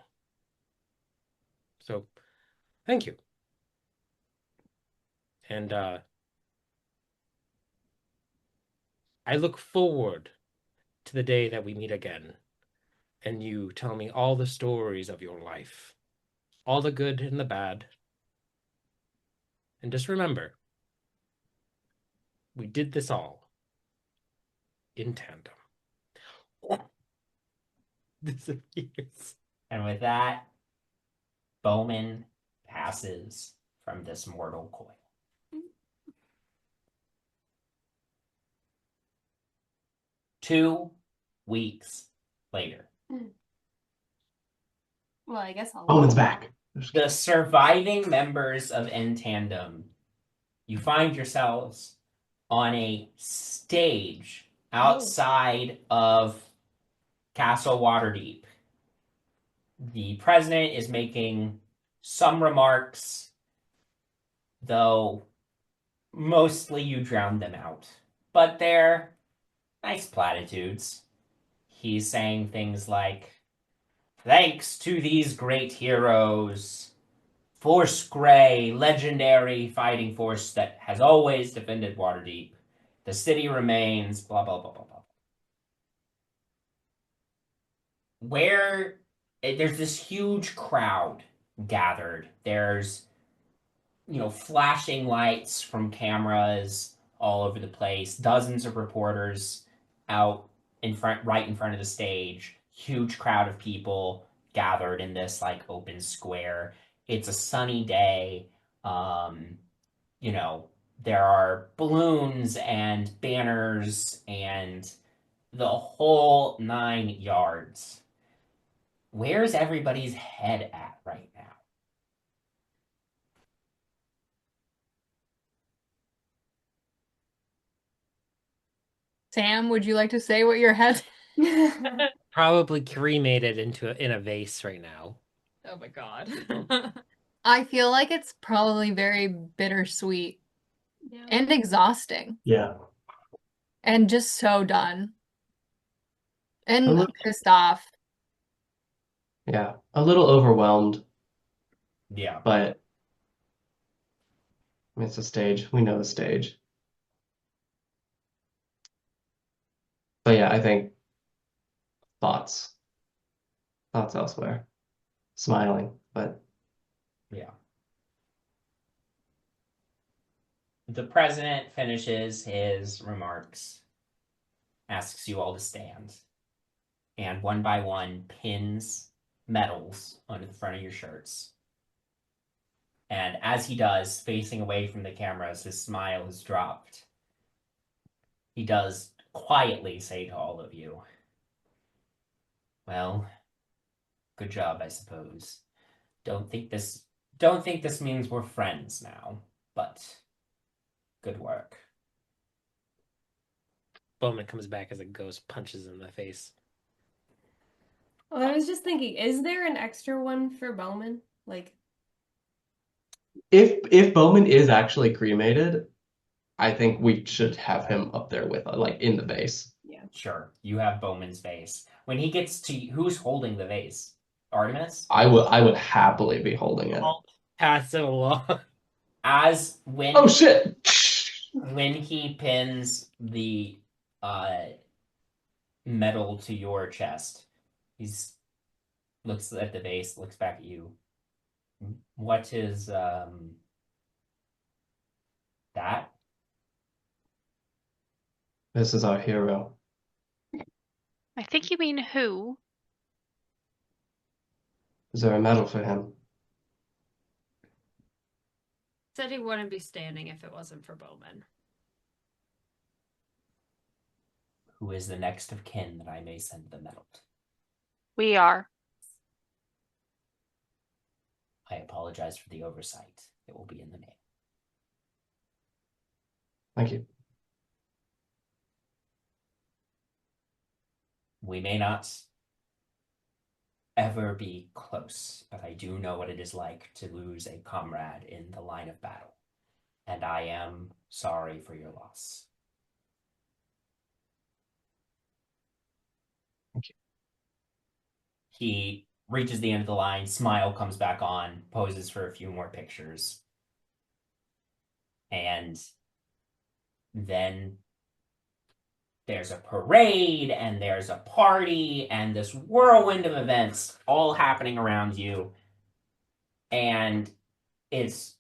So, thank you. And I look forward to the day that we meet again, and you tell me all the stories of your life, all the good and the bad. And just remember, we did this all in tandem. Disappears. And with that, Bowmin passes from this mortal coil. 2 weeks later. Well, I guess I'll. Bowman's back. The surviving members of In Tandem, you find yourselves on a stage outside of Castle Waterdeep. The president is making some remarks, though mostly you drowned them out. But they're nice platitudes. He's saying things like, thanks to these great heroes, Force Grey, legendary fighting force that has always defended Waterdeep, the city remains, blah, blah, blah, blah, blah. There's this huge crowd gathered. There's, flashing lights from cameras all over the place, dozens of reporters out right in front of the stage, huge crowd of people gathered in this open square. It's a sunny day. There are balloons and banners and the whole 9 yards. Where's everybody's head at right now? Sam, would you like to say what your head? Probably cremated in a vase right now. Oh my god. I feel like it's probably very bittersweet Yeah. and exhausting Yeah. and just so done A and little, pissed off. yeah. A little overwhelmed, Yeah. but I mean, it's a stage. We know the stage. But yeah, I think thoughts. Thoughts elsewhere. Smiling, but Yeah. The president finishes his remarks, asks you all to stand, and one by one pins medals onto the front of your shirts. And as he does, facing away from the cameras, his smile has dropped. He does quietly say to all of you, well, good job, I suppose. Don't think this means we're friends now, but good work. Bowmin comes back as a ghost, punches him in the face. Well, I was just thinking, is there an extra one for Bowmin? Like, if Bowmin is actually cremated, I think we should have him up there with like in the vase. yeah. Sure, you have Bowman's vase. When he gets to who's holding the vase? Artemis? I would happily be holding it. I'll pass it along. As when Oh shit! when he pins the medal to your chest, he's looks at the vase, looks back at you. What is that? This is our hero. I think you mean who? Is there a medal for him? Said he wouldn't be standing if it wasn't for Bowmin. Who is the next of kin that I may send the medal to? We are. I apologize for the oversight. It will be in the mail. Thank you. We may not ever be close, but I do know what it is like to lose a comrade in the line of battle, and I am sorry for your loss. Thank you. He reaches the end of the line, smile comes back on, poses for a few more pictures, and then there's a parade, and there's a party, and this whirlwind of events all happening around you. And it's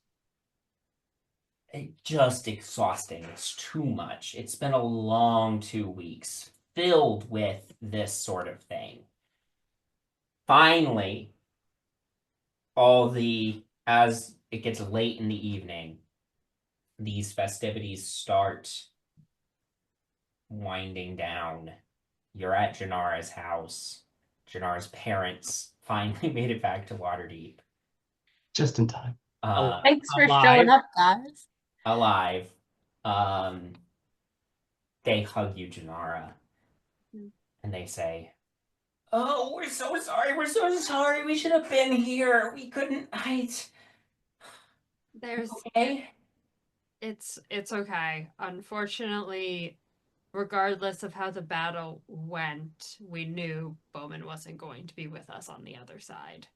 just exhausting. It's too much. It's been a long 2 weeks filled with this sort of thing. Finally, as it gets late in the evening, these festivities start winding down. You're at Jinarra's house. Jinarra's parents finally made it back to Waterdeep. Just in time. Thanks for Alive. showing up, guys. Alive. They hug you, Jinarra, and they say, "Oh, we're so sorry. We're so sorry. We should have been here. We couldn't hide." There's Okay. it's okay. Unfortunately, regardless of how the battle went, we knew Bowmin wasn't going to be with us on the other side.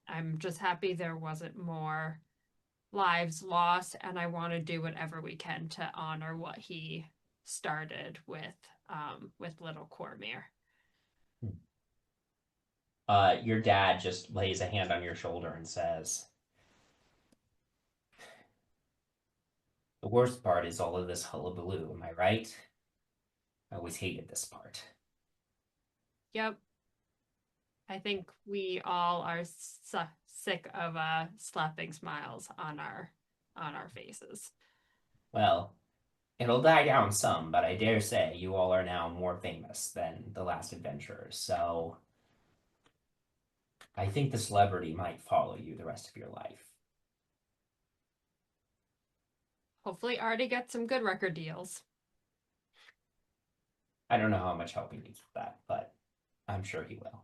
I'm just happy there wasn't more lives lost, and I want to do whatever we can to honor what he started with little Cormir. Your dad just lays a hand on your shoulder and says, "The worst part is all of this hullabaloo, am I right? I always hated this part." Yep. I think we all are sick of slapping smiles on our faces. Well, it'll die down some, but I dare say you all are now more famous than the last adventurers, so I think the celebrity might follow you the rest of your life. Hopefully Artie gets some good record deals. I don't know how much help he needs with that, but I'm sure he will.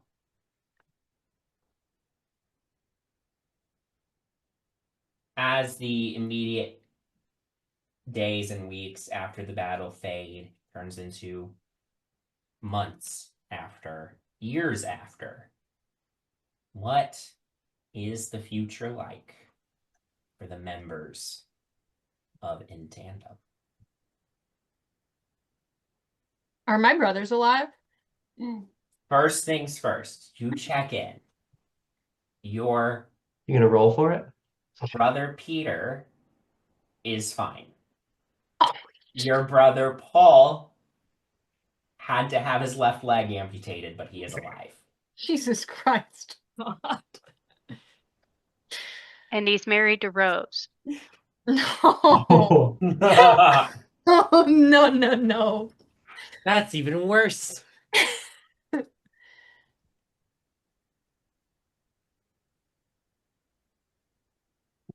As the immediate days and weeks after the battle fade, turns into months after, years after, what is the future like for the members of In Tandem? Are my brothers alive? First things first, you check in. Your You gonna roll for it? brother Peter is fine. Oh, Your brother Paul had to have his left leg amputated, but he is alive. Jesus Christ. And he's married to Rose. No. Oh, Oh, no, no, no. That's even worse.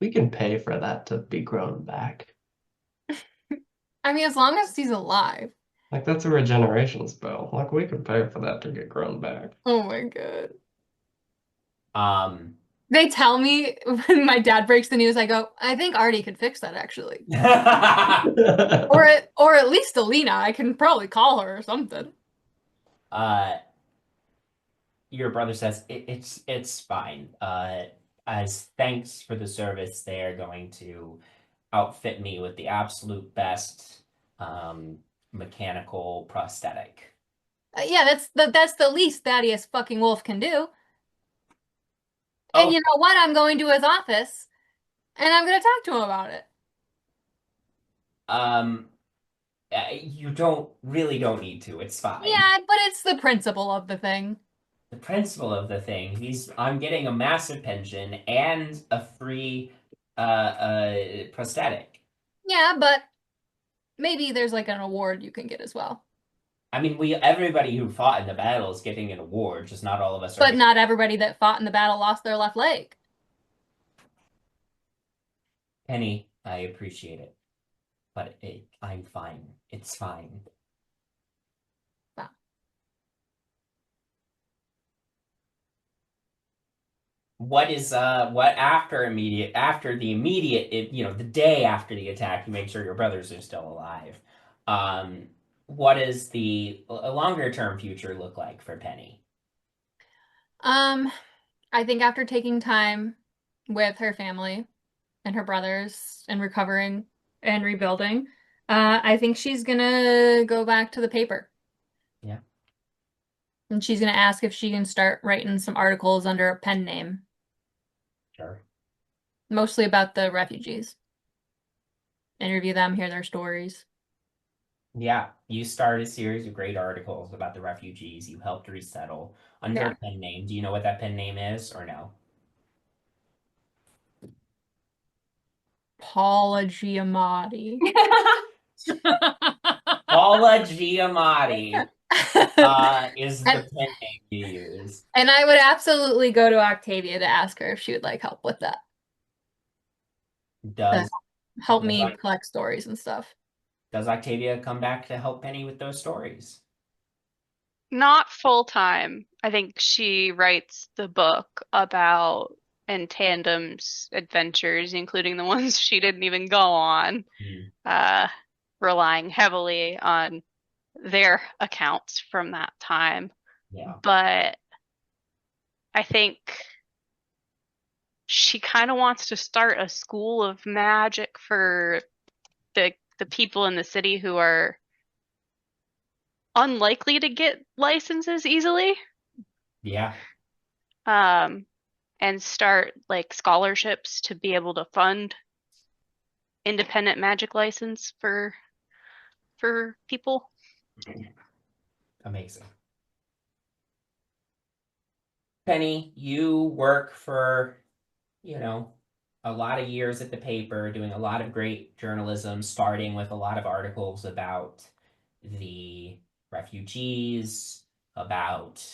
we can pay for that to be grown back. I mean, as long as he's alive. Like, that's a regeneration spell. Like, we can pay for that to get grown back. Oh my god. Um, They tell me when my dad breaks the news, I go, I think Artie could fix that actually. Or at least Alina. I can probably call her or something. Your brother says it's fine. As thanks for the service, they are going to outfit me with the absolute best mechanical prosthetic. Yeah, that's the least Thaddeus fucking Wolf can do. Oh. And you know what? I'm going to his office and I'm going to talk to him about it. You really don't need to. It's fine. Yeah, but it's the principle of the thing. The principle of the thing. I'm getting a massive pension and a free prosthetic. Yeah, but maybe there's like an award you can get as well. I mean, everybody who fought in the battle is getting an award, just not all of us are. But not everybody that fought in the battle lost their left leg. Penny, I appreciate it, but I'm fine. It's fine. Wow. What after the immediate, the day after the attack, you make sure your brothers are still alive. What does a longer term future look like for Penny? I think after taking time with her family and her brothers and recovering and rebuilding, I think she's gonna go back to the paper. Yeah. And she's gonna ask if she can start writing some articles under a pen name. Sure. Mostly about the refugees. Interview them, hear their stories. Yeah, you started a series of great articles about the refugees you helped resettle under a pen name. Do you know what that pen name is or no? Paula Giamatti. Paula Giamatti is the pen name you use. And I would absolutely go to Octavia to ask her if she would like help with that. Does help me collect stories and stuff. Does Octavia come back to help Penny with those stories? Not full time. I think she writes the book about In Tandem's adventures, including the ones she didn't even go on, relying heavily on their accounts from that time. Yeah. But I think she kind of wants to start a school of magic for the people in the city who are unlikely to get licenses easily. Yeah. And start like scholarships to be able to fund independent magic license for people. Amazing. Penny, you work for, a lot of years at the paper, doing a lot of great journalism, starting with a lot of articles about the refugees, about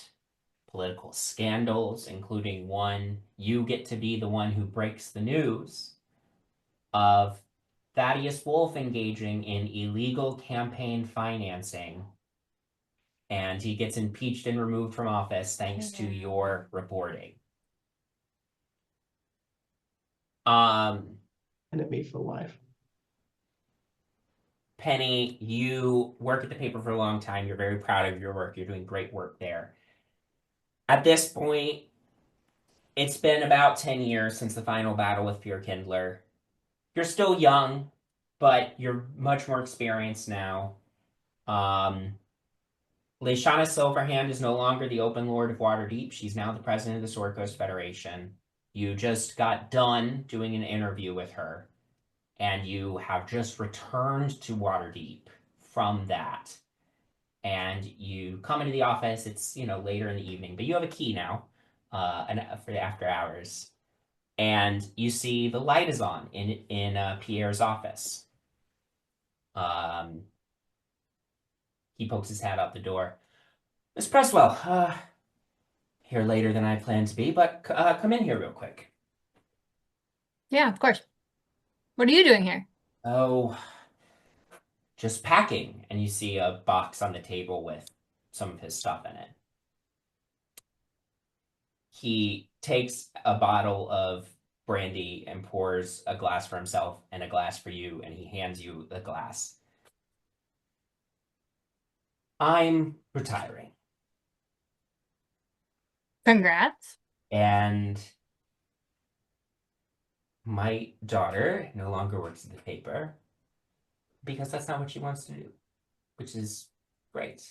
political scandals, including one, you get to be the one who breaks the news of Thaddeus Wolf engaging in illegal campaign financing and he gets impeached and removed from office thanks to your reporting. Enemy for life. Penny, you work at the paper for a long time. You're very proud of your work. You're doing great work there. At this point, it's been about 10 years since the final battle with Fyrkindler. You're still young, but you're much more experienced now. Leshana Silverhand is no longer the Open Lord of Waterdeep. She's now the president of the Sword Coast Federation. You just got done doing an interview with her, and you have just returned to Waterdeep from that. And you come into the office. It's, later in the evening, but you have a key now for the after hours. And you see the light is on in Pierre's office. He pokes his head out the door. Miss Presswell, here later than I planned to be, but come in here real quick. Yeah, of course. What are you doing here? Oh, just packing. And you see a box on the table with some of his stuff in it. He takes a bottle of brandy and pours a glass for himself and a glass for you, and he hands you the glass. I'm retiring. Congrats. And my daughter no longer works at the paper because that's not what she wants to do, which is great.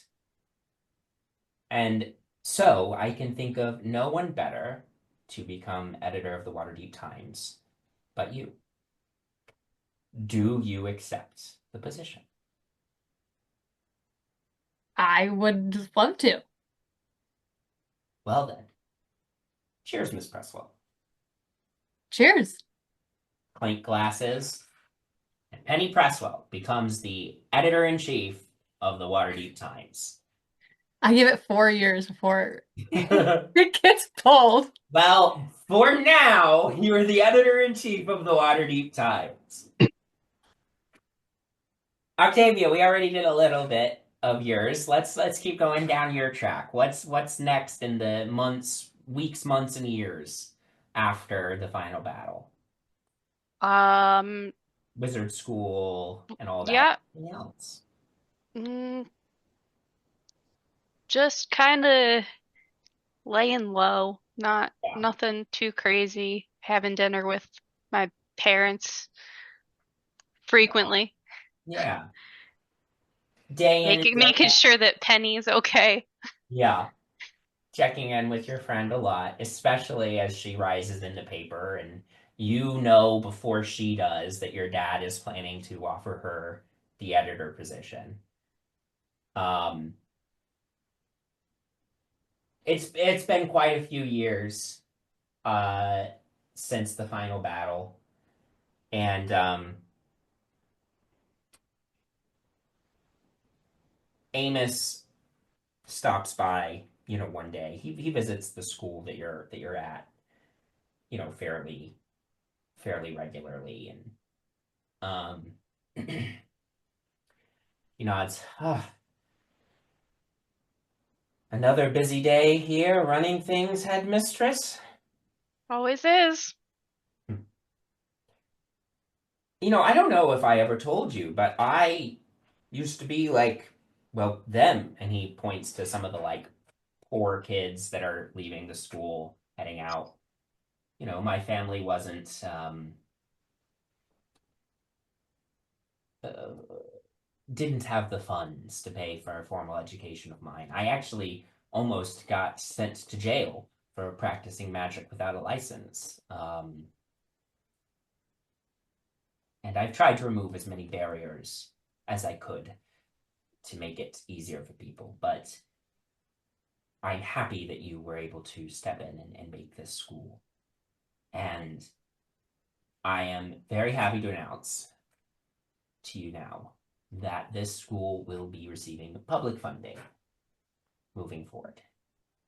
And so I can think of no one better to become editor of the Waterdeep Times but you. Do you accept the position? I would love to. Well then. Cheers, Miss Presswell. Cheers. Clink glasses. And Penny Presswell becomes the editor-in-chief of the Waterdeep Times. I give it 4 years before it gets pulled. Well, for now, you're the editor-in-chief of the Waterdeep Times. Octavia, we already did a little bit of yours. Let's keep going down your track. What's next in the weeks, months, and years after the final battle? Wizard school and all that. Yeah. Anything else? Just kind of laying low. Nothing too crazy. Having dinner with my parents frequently. Yeah. Day in and day Making out. sure that Penny's okay. Yeah. Checking in with your friend a lot, especially as she rises in the paper, and you know before she does that your dad is planning to offer her the editor position. It's been quite a few years since the final battle, and Amos stops by, one day. He visits the school that you're at, fairly regularly, and he nods. Another busy day here running things, headmistress. Always is. I don't know if I ever told you, but I used to be them, and he points to some of the poor kids that are leaving the school, heading out. My family wasn't didn't have the funds to pay for a formal education of mine. I actually almost got sent to jail for practicing magic without a license. And I've tried to remove as many barriers as I could to make it easier for people, but I'm happy that you were able to step in and make this school. And I am very happy to announce to you now that this school will be receiving public funding moving forward.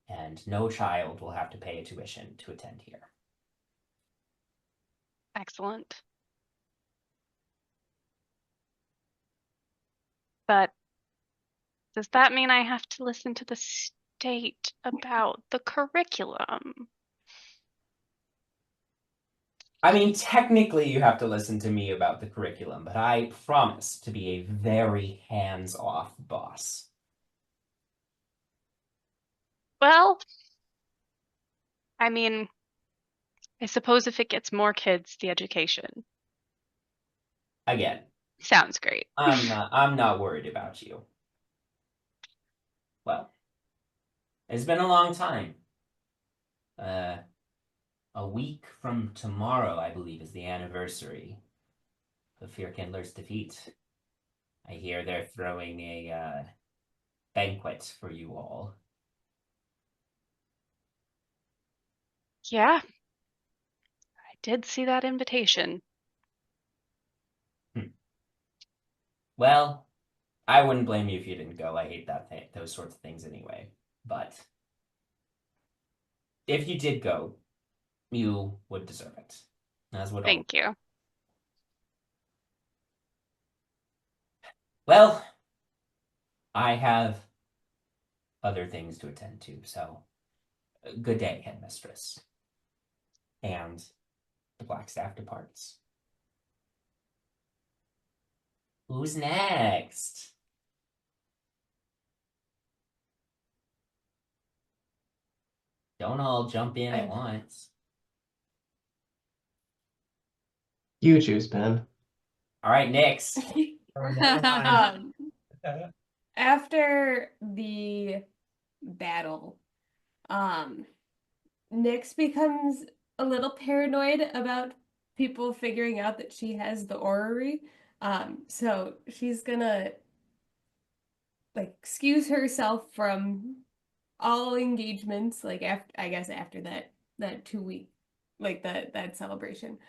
And no child will have to pay a tuition to attend here. Excellent. But Does that mean I have to listen to the state about the curriculum? I mean, technically you have to listen to me about the curriculum, but I promise to be a very hands-off boss. Well, I mean, I suppose if it gets more kids, the education. Again, Sounds great. I'm not worried about you. Well, it's been a long time. A week from tomorrow, I believe, is the anniversary of Fyrkindler's defeat. I hear they're throwing a banquet for you all. Yeah, I did see that invitation. Well, I wouldn't blame you if you didn't go. I hate those sorts of things anyway. But if you did go, you would deserve it. As would all. Thank you. Well, I have other things to attend to, so good day, headmistress. And the black staff departs. Who's next? Don't all jump in at once. You choose, Ben. All right, Nyx. After the battle, Nyx becomes a little paranoid about people figuring out that she has the orrery. So she's gonna excuse herself from all engagements, after that 2 week, that celebration.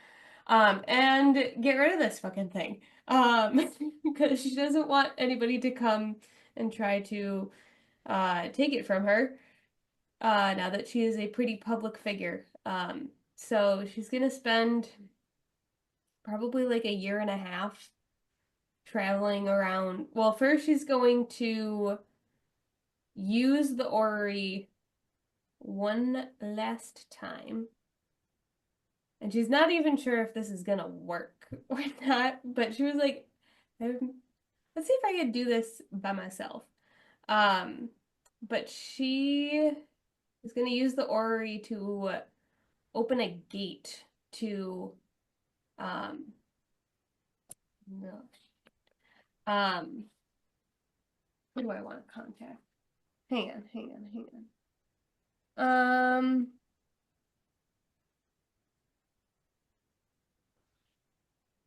And get rid of this fucking thing. Because she doesn't want anybody to come and try to take it from her. Now that she is a pretty public figure. So she's gonna spend probably a year and a half traveling around. Well, first she's going to use the orrery one last time. And she's not even sure if this is gonna work or not, but she was like, let's see if I could do this by myself. But she is gonna use the orrery to open a gate to no. Who do I want to contact? Hang on.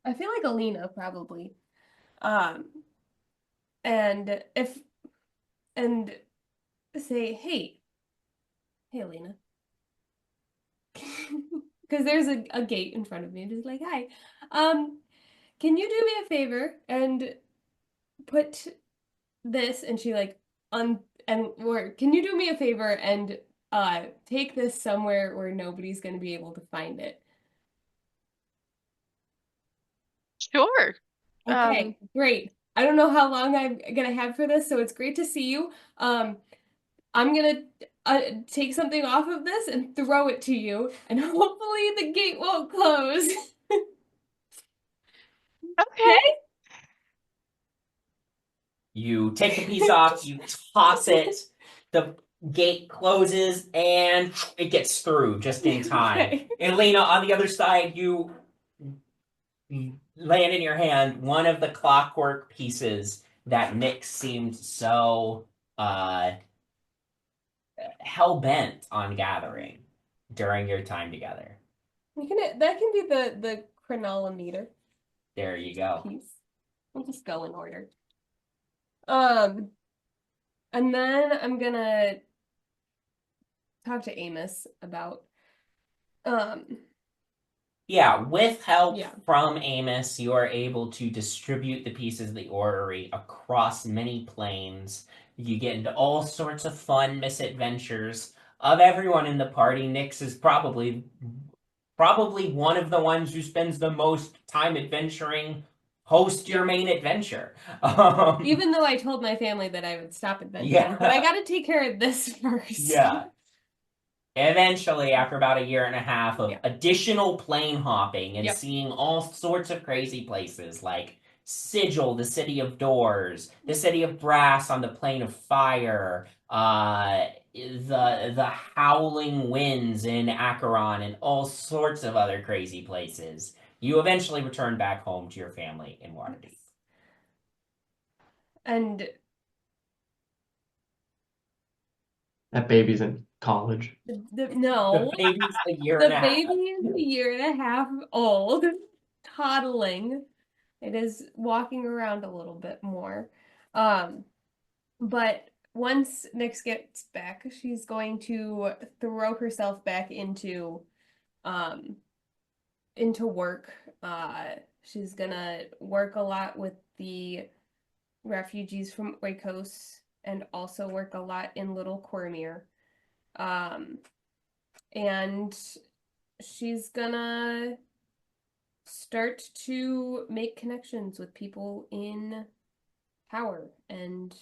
I feel like Alina probably. And say, hey Alina. Because there's a gate in front of me and just like, hi. Can you do me a favor and put this, and she can you do me a favor and take this somewhere where nobody's gonna be able to find it? Sure. Okay, great. I don't know how long I'm gonna have for this, so it's great to see you. I'm gonna take something off of this and throw it to you, and hopefully the gate won't close. Okay. You take the piece off, you toss it, the gate closes, and it gets through just in time. Okay. Elena, on the other side, you land in your hand one of the clockwork pieces that Nyx seemed so hell-bent on gathering during your time together. That can be the chronolometer There you go. piece. We'll just go in order. And then I'm gonna talk to Amos about Yeah, with help Yeah. from Amos, you are able to distribute the pieces of the orrery across many planes. You get into all sorts of fun misadventures. Of everyone in the party, Nyx is probably one of the ones who spends the most time adventuring host your main adventure. Even though I told my family that I would stop adventuring, Yeah. but I gotta take care of this first. Yeah. Eventually, after about a year and a half of Yeah. additional plane hopping and Yep. seeing all sorts of crazy places like Sigil, the City of Doors, the City of Brass on the Plane of Fire, the Howling Winds in Acheron, and all sorts of other crazy places, you eventually return back home to your family in Waterdeep. And That baby's in college. no, The baby's a year the and a half. baby is a year and a half old, toddling. It is walking around a little bit more. But once Nyx gets back, she's going to throw herself back into work. She's gonna work a lot with the refugees from Oikos and also work a lot in Little Cormyr. And she's gonna start to make connections with people in power and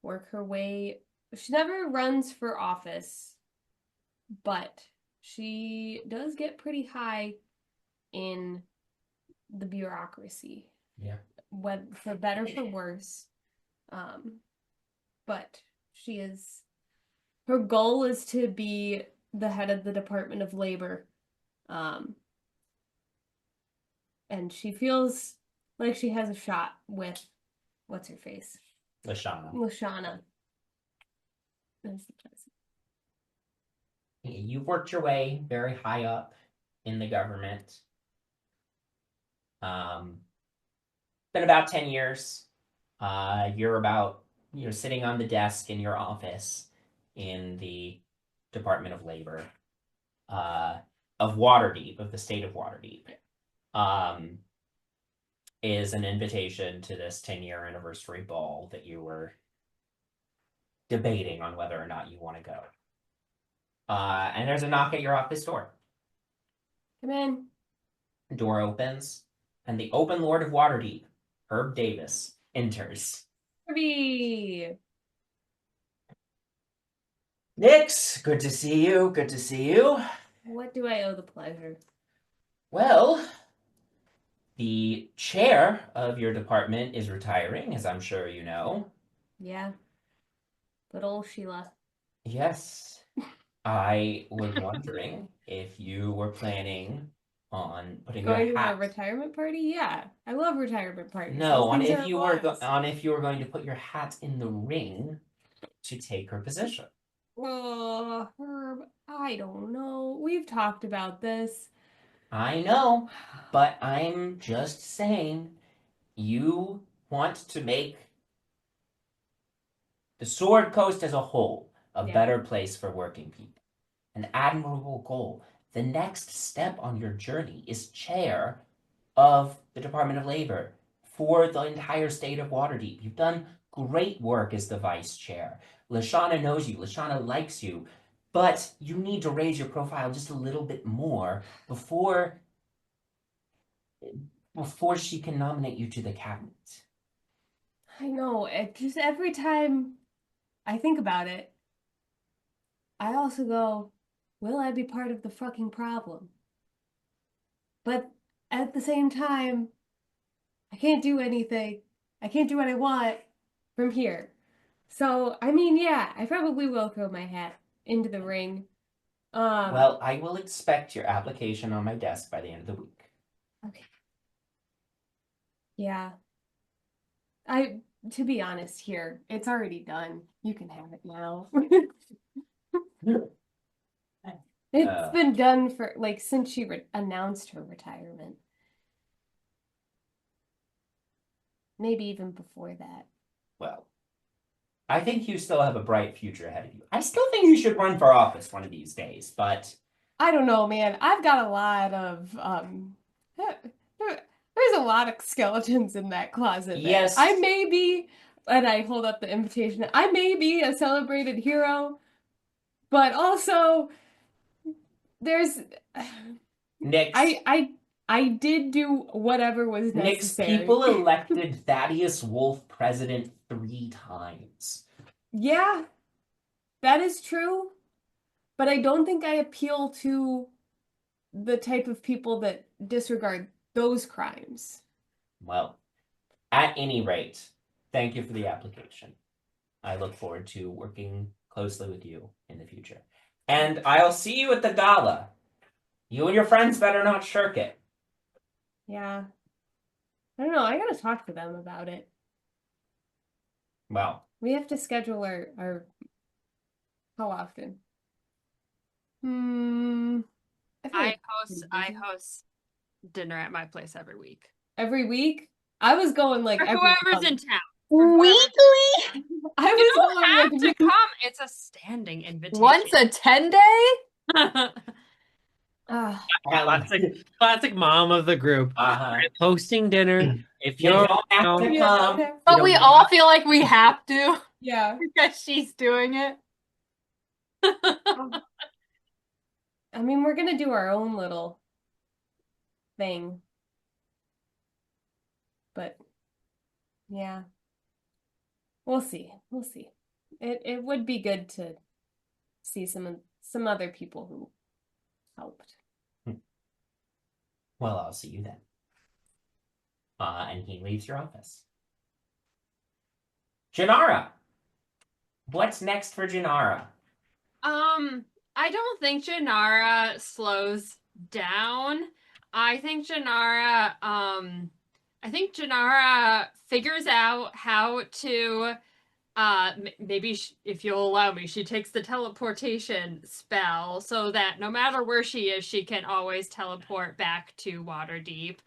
work her way. She never runs for office, but she does get pretty high in the bureaucracy. Yeah. Whether for better for worse. But her goal is to be the head of the Department of Labor. And she feels like she has a shot with what's her face? Lashana. That's the president. You've worked your way very high up in the government. Been about 10 years. You're sitting on the desk in your office in the Department of Labor of Waterdeep, of the state of Waterdeep. Is an invitation to this 10-year anniversary ball that you were debating on whether or not you want to go. And there's a knock at your office door. Come in. Door opens, and the Open Lord of Waterdeep, Herb Davis, enters. Kirby. Nyx, good to see you. Good to see you. What do I owe the pleasure? Well, the chair of your department is retiring, as I'm sure you know. Yeah. Good old Sheila. Yes. I was wondering if you were planning on putting Going your to a hat. retirement party? Yeah. I love retirement parties. No, Those on things if are you were blast. on if you were going to put your hat in the ring to take her position. Herb, I don't know. We've talked about this. I know, but I'm just saying you want to make the Sword Coast as a whole a Yeah. better place for working people. An admirable goal. The next step on your journey is chair of the Department of Labor for the entire state of Waterdeep. You've done great work as the vice chair. Lashana knows you. Lashana likes you. But you need to raise your profile just a little bit more before she can nominate you to the cabinet. I know. It just every time I think about it, I also go, will I be part of the fucking problem? But at the same time, I can't do anything. I can't do what I want from here. So, I mean, yeah, I probably will throw my hat into the ring. Well, I will expect your application on my desk by the end of the week. Okay. Yeah. To be honest here, it's already done. You can have it now. It's been done for, like, since she announced her retirement. Maybe even before that. Well, I think you still have a bright future ahead of you. I still think you should run for office one of these days, but I don't know, man. I've got a lot of there's a lot of skeletons in that closet. Man. Yes. I may be, and I hold up the invitation. I may be a celebrated hero, but also there's Nyx, I I did do whatever was Nyx, necessary. people elected Thaddeus Wolf president 3 times. Yeah, that is true. But I don't think I appeal to the type of people that disregard those crimes. Well, at any rate, thank you for the application. I look forward to working closely with you in the future. And I'll see you at the gala. You and your friends better not shirk it. Yeah. I don't know. I gotta talk to them about it. Well, We have to schedule our how often? I feel I like I host dinner at my place every week. every week. I was going like For every whoever's in month. town. Weekly? I You was don't going have like to come. It's a standing invitation. Once a 10-day? Ah, Classic mom of the group. uh-huh. Hosting dinner. If You you're don't have to yeah, come. okay. But You we don't all feel like we have to Yeah. because she's doing it. I mean, we're gonna do our own little thing. But yeah. We'll see. We'll see. It would be good to see some other people who helped. Well, I'll see you then. And he leaves your office. Jinarra. What's next for Jinarra? I don't think Jinarra slows down. I think Jinarra figures out how to maybe if you'll allow me, she takes the teleportation spell so that no matter where she is, she can always teleport back to Waterdeep.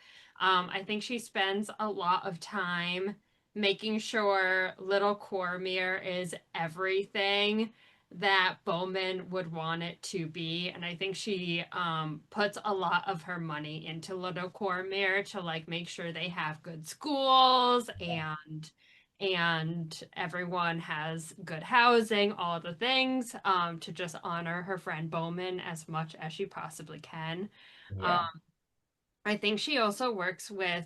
I think she spends a lot of time making sure little Cormyr is everything that Bowmin would want it to be. And I think she puts a lot of her money into little Cormyr to like make sure they have good schools and everyone has good housing, all the things, to just honor her friend Bowmin as much as she possibly can. Yeah. I think she also works with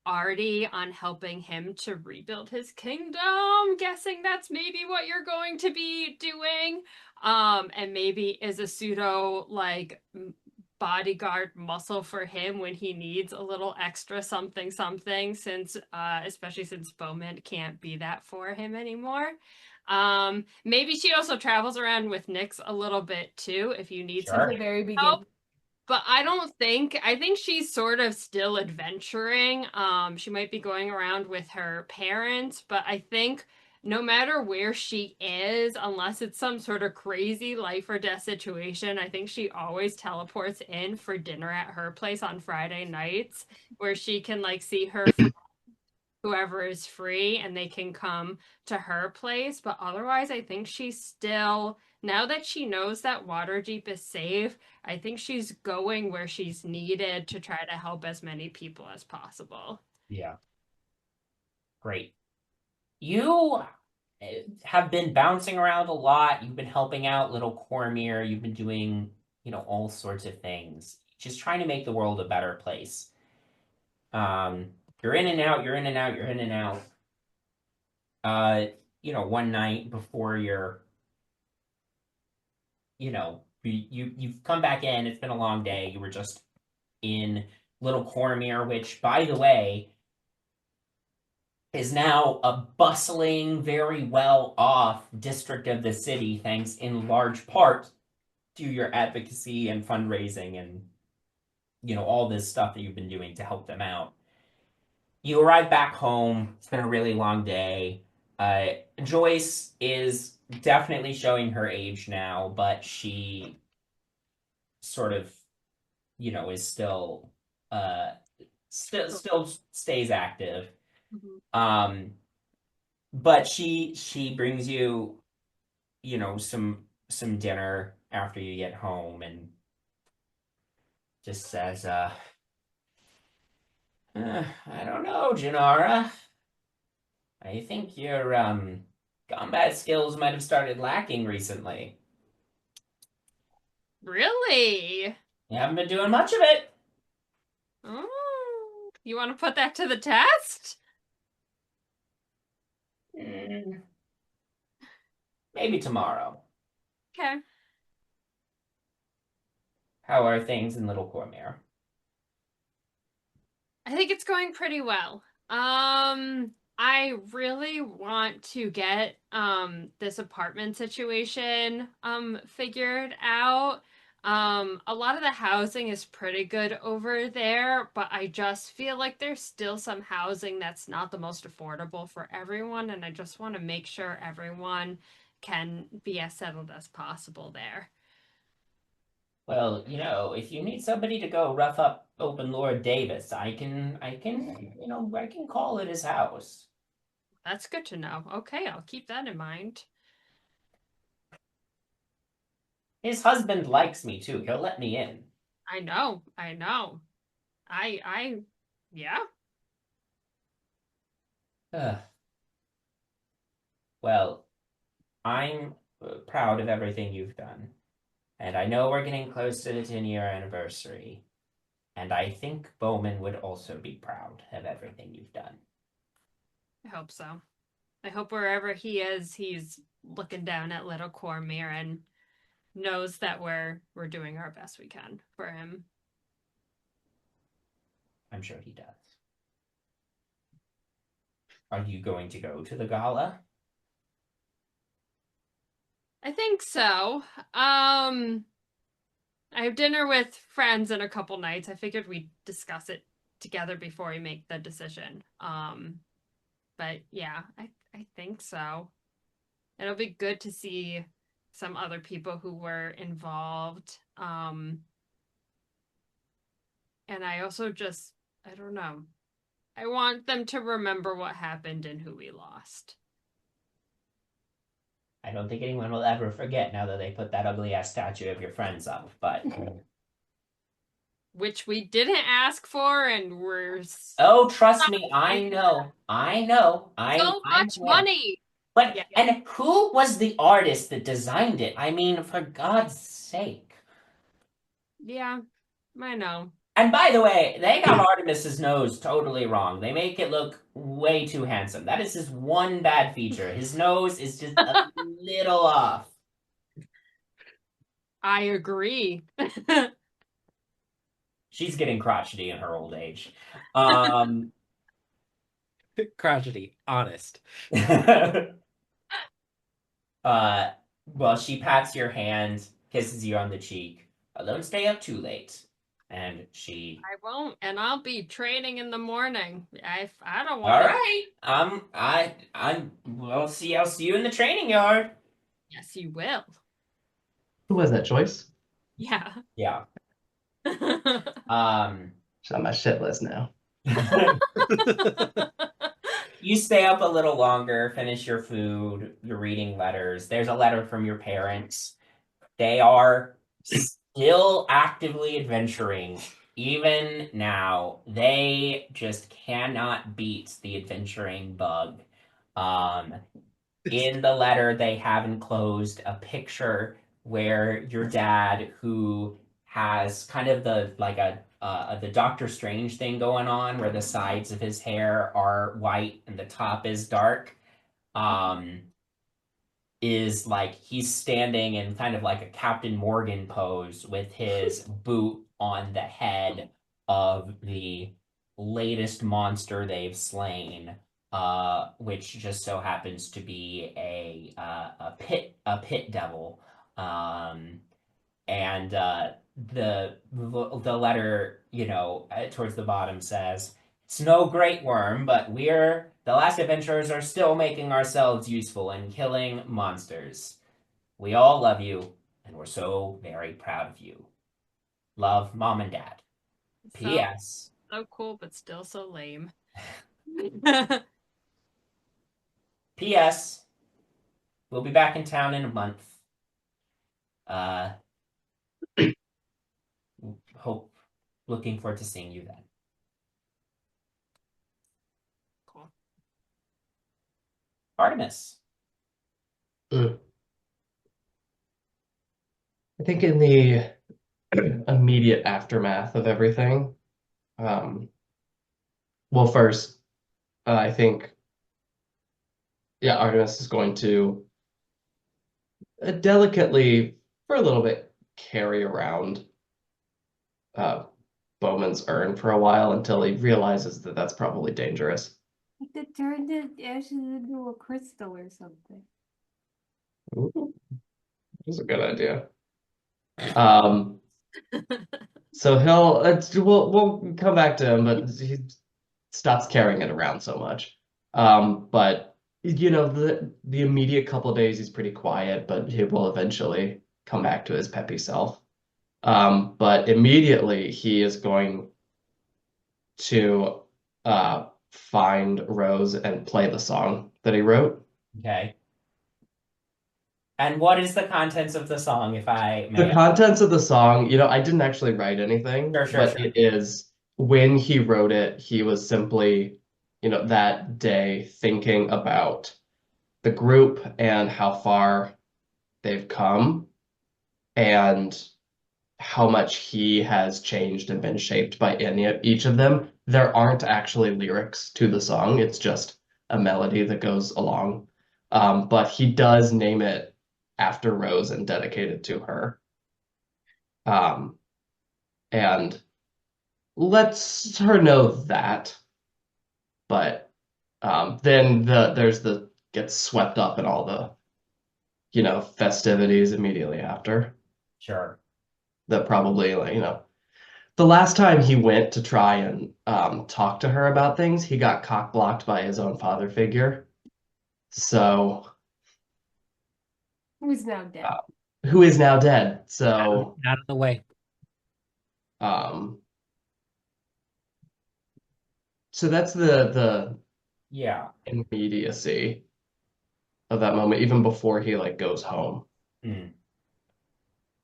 Artie on helping him to rebuild his kingdom. Guessing that's maybe what you're going to be doing. And maybe is a pseudo like bodyguard muscle for him when he needs a little extra something since especially since Bowmin can't be that for him anymore. Maybe she also travels around with Nyx a little bit too if you need Sure. At the very beginning. help. But I think she's sort of still adventuring. She might be going around with her parents, but I think no matter where she is, unless it's some sort of crazy life or death situation, I think she always teleports in for dinner at her place on Friday nights where she can like see her whoever is free and they can come to her place. But otherwise, I think she's still, now that she knows that Waterdeep is safe, I think she's going where she's needed to try to help as many people as possible. Yeah. Great. You have been bouncing around a lot. You've been helping out little Cormyr. You've been doing, all sorts of things. Just trying to make the world a better place. You're in and out, you're in and out, you're in and out. One night before you've come back in, it's been a long day. You were just in Little Cormyr, which, by the way, is now a bustling, very well-off district of the city, thanks in large part to your advocacy and fundraising and, all this stuff that you've been doing to help them out. You arrive back home. It's been a really long day. Joyce is definitely showing her age now, but she sort of, is still stays active. Mm-hmm. But she brings you, some dinner after you get home and just says, I don't know, Jinarra. I think your combat skills might have started lacking recently. Really? You haven't been doing much of it. Oh, you want to put that to the test? Maybe tomorrow. Okay. How are things in Little Cormire? I think it's going pretty well. I really want to get this apartment situation figured out. A lot of the housing is pretty good over there, but I just feel like there's still some housing that's not the most affordable for everyone, and I just want to make sure everyone can be as settled as possible there. Well, if you need somebody to go rough up Open Lord Davis, I can call it his house. That's good to know. Okay, I'll keep that in mind. His husband likes me too. He'll let me in. I know. Yeah. Ugh. Well, I'm proud of everything you've done. And I know we're getting close to the 10-year anniversary. And I think Bowmin would also be proud of everything you've done. I hope so. I hope wherever he is, he's looking down at Little Cormire and knows that we're doing our best we can for him. I'm sure he does. Are you going to go to the gala? I think so. I have dinner with friends in a couple nights. I figured we'd discuss it together before we make the decision. But yeah, I think so. It'll be good to see some other people who were involved. And I also I don't know. I want them to remember what happened and who we lost. I don't think anyone will ever forget now that they put that ugly-ass statue of your friends up, but... Which we didn't ask for, and we're... Oh, trust me, I know. So much money! But, Yeah. and who was the artist that designed it? I mean, for God's sake. Yeah, I know. And by the way, they got Artemis's nose totally wrong. They make it look way too handsome. That is his one bad feature. His nose is just a little off. I agree. She's getting crotchety in her old age. Crotchety, honest. Well, she pats your hand, kisses you on the cheek. Don't stay up too late. And she... I won't, and I'll be training in the morning. I don't All want right. I'll see you in the training yard. Yes, you will. Who was that, Joyce? Yeah. Yeah. She's on my shit list now. You stay up a little longer, finish your food, you're reading letters. There's a letter from your parents. They are still actively adventuring. Even now, they just cannot beat the adventuring bug. In the letter, they have enclosed a picture where your dad, who has kind of the Doctor Strange thing going on, where the sides of his hair are white and the top is dark, is like he's standing in kind of like a Captain Morgan pose with his boot on the head of the latest monster they've slain, which just so happens to be a pit devil, and the letter, towards the bottom says, "It's no great worm, but the last adventurers are still making ourselves useful in killing monsters. We all love you, and we're so very proud of you. Love, Mom and Dad. P.S. So cool, but still so lame. P.S. We'll be back in town in a month. Looking forward to seeing you then." Cool. Artemis. I think in the immediate aftermath of everything, Well, first, I think, yeah, Artemis is going to delicately, for a little bit, carry around Bowman's urn for a while until he realizes that that's probably dangerous. I could turn the ashes into a crystal or something. Ooh, that's a good idea. So we'll come back to him, but he stops carrying it around so much. But you know, the immediate couple days he's pretty quiet, but he will eventually come back to his peppy self. But immediately he is going to find Rose and play the song that he wrote. Okay. And what is the contents of the song, if I The may? contents of the song, you know, I didn't actually write anything, Sure, but sure. it is when he wrote it, he was simply, you know, that day thinking about the group and how far they've come and how much he has changed and been shaped by each of them. There aren't actually lyrics to the song, it's just a melody that goes along. But he does name it after Rose and dedicate it to her. And lets her know that. But then there's the gets swept up in all the, you know, festivities immediately after. Sure. That probably, like, you know, the last time he went to try and talk to her about things, he got cock blocked by his own father figure. So, Who's now dead? who is now dead. So, Out of the way. um, so that's the Yeah. immediacy of that moment, even before he like goes home. Mm.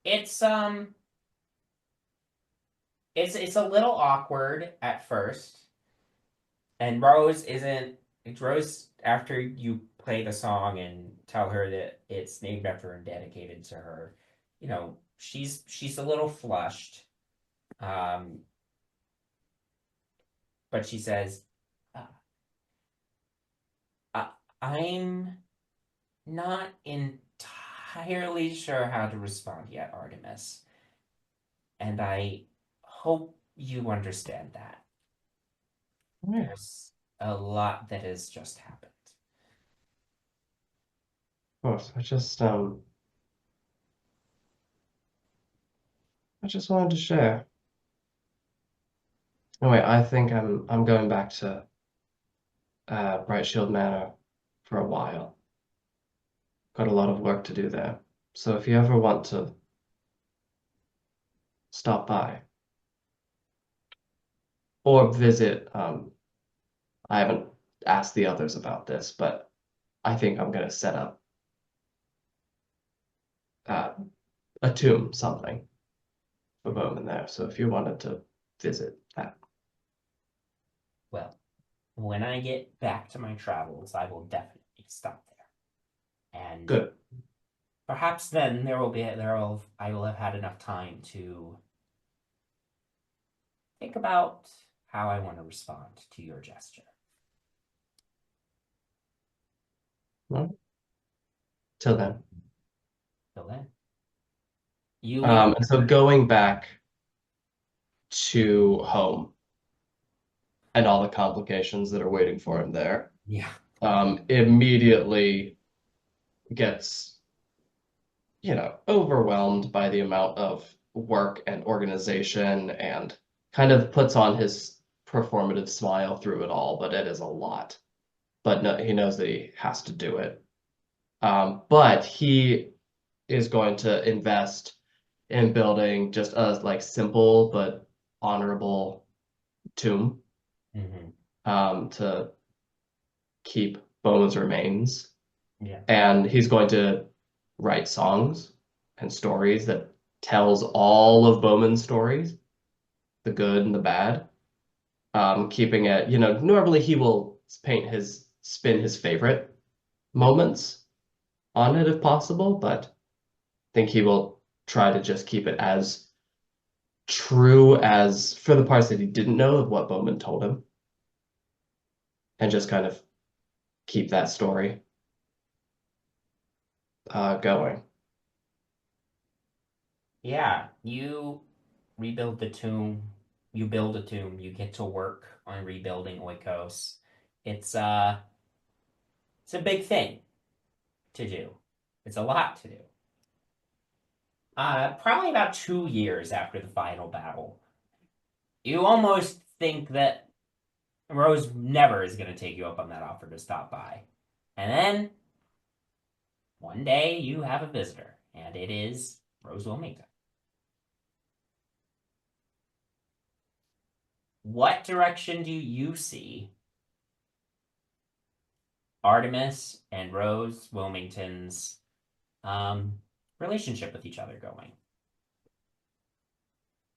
It's it's a little awkward at first. And Rose isn't Rose, after you play the song and tell her that it's named after her and dedicated to her, you know, she's a little flushed. But she says, uh, I'm not entirely sure how to respond yet, Artemis. And I hope you understand that. Yeah. There's a lot that has just happened. Of course, I just wanted to share. Anyway, I think I'm going back to Brightshield Manor for a while. Got a lot of work to do there. So if you ever want to stop by or visit, I haven't asked the others about this, but I think I'm going to set up a tomb, something for Bowmin there. So if you wanted to visit that. Well, when I get back to my travels, I will definitely stop there. And Good. perhaps then I will have had enough time to think about how I want to respond to your gesture. Well, till then. Till then. You And so going back to home and all the complications that are waiting for him there, yeah. immediately gets, you know, overwhelmed by the amount of work and organization and kind of puts on his performative smile through it all, but it is a lot. But no, he knows that he has to do it. But he is going to invest in building just a like simple but honorable tomb to keep Bowman's remains. Yeah. And he's going to write songs and stories that tells all of Bowman's stories, the good and the bad. Keeping it, you know, normally he will spin his favorite moments on it if possible, but I think he will try to just keep it as true as for the parts that he didn't know of what Bowmin told him, and just kind of keep that story going. Yeah, you rebuild the tomb. You build a tomb. You get to work on rebuilding Oikos. It's a big thing to do. It's a lot to do. Probably about 2 years after the final battle, you almost think that Rose never is going to take you up on that offer to stop by. And then one day you have a visitor, and it is Rose Wilmington. What direction do you see Artemis and Rose Wilmington's relationship with each other going?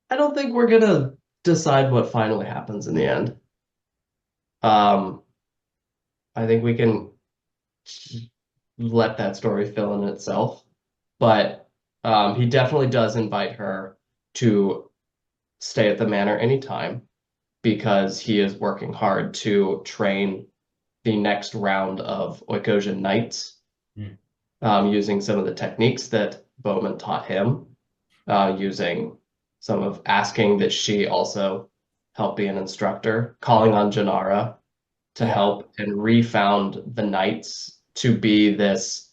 I don't think we're gonna decide what finally happens in the end. I think we can let that story fill in itself. But he definitely does invite her to stay at the manor anytime because he is working hard to train the next round of Oikosian knights using some of the techniques that Bowmin taught him, using some of asking that she also help be an instructor, calling on Jinarra to help, and refound the knights to be this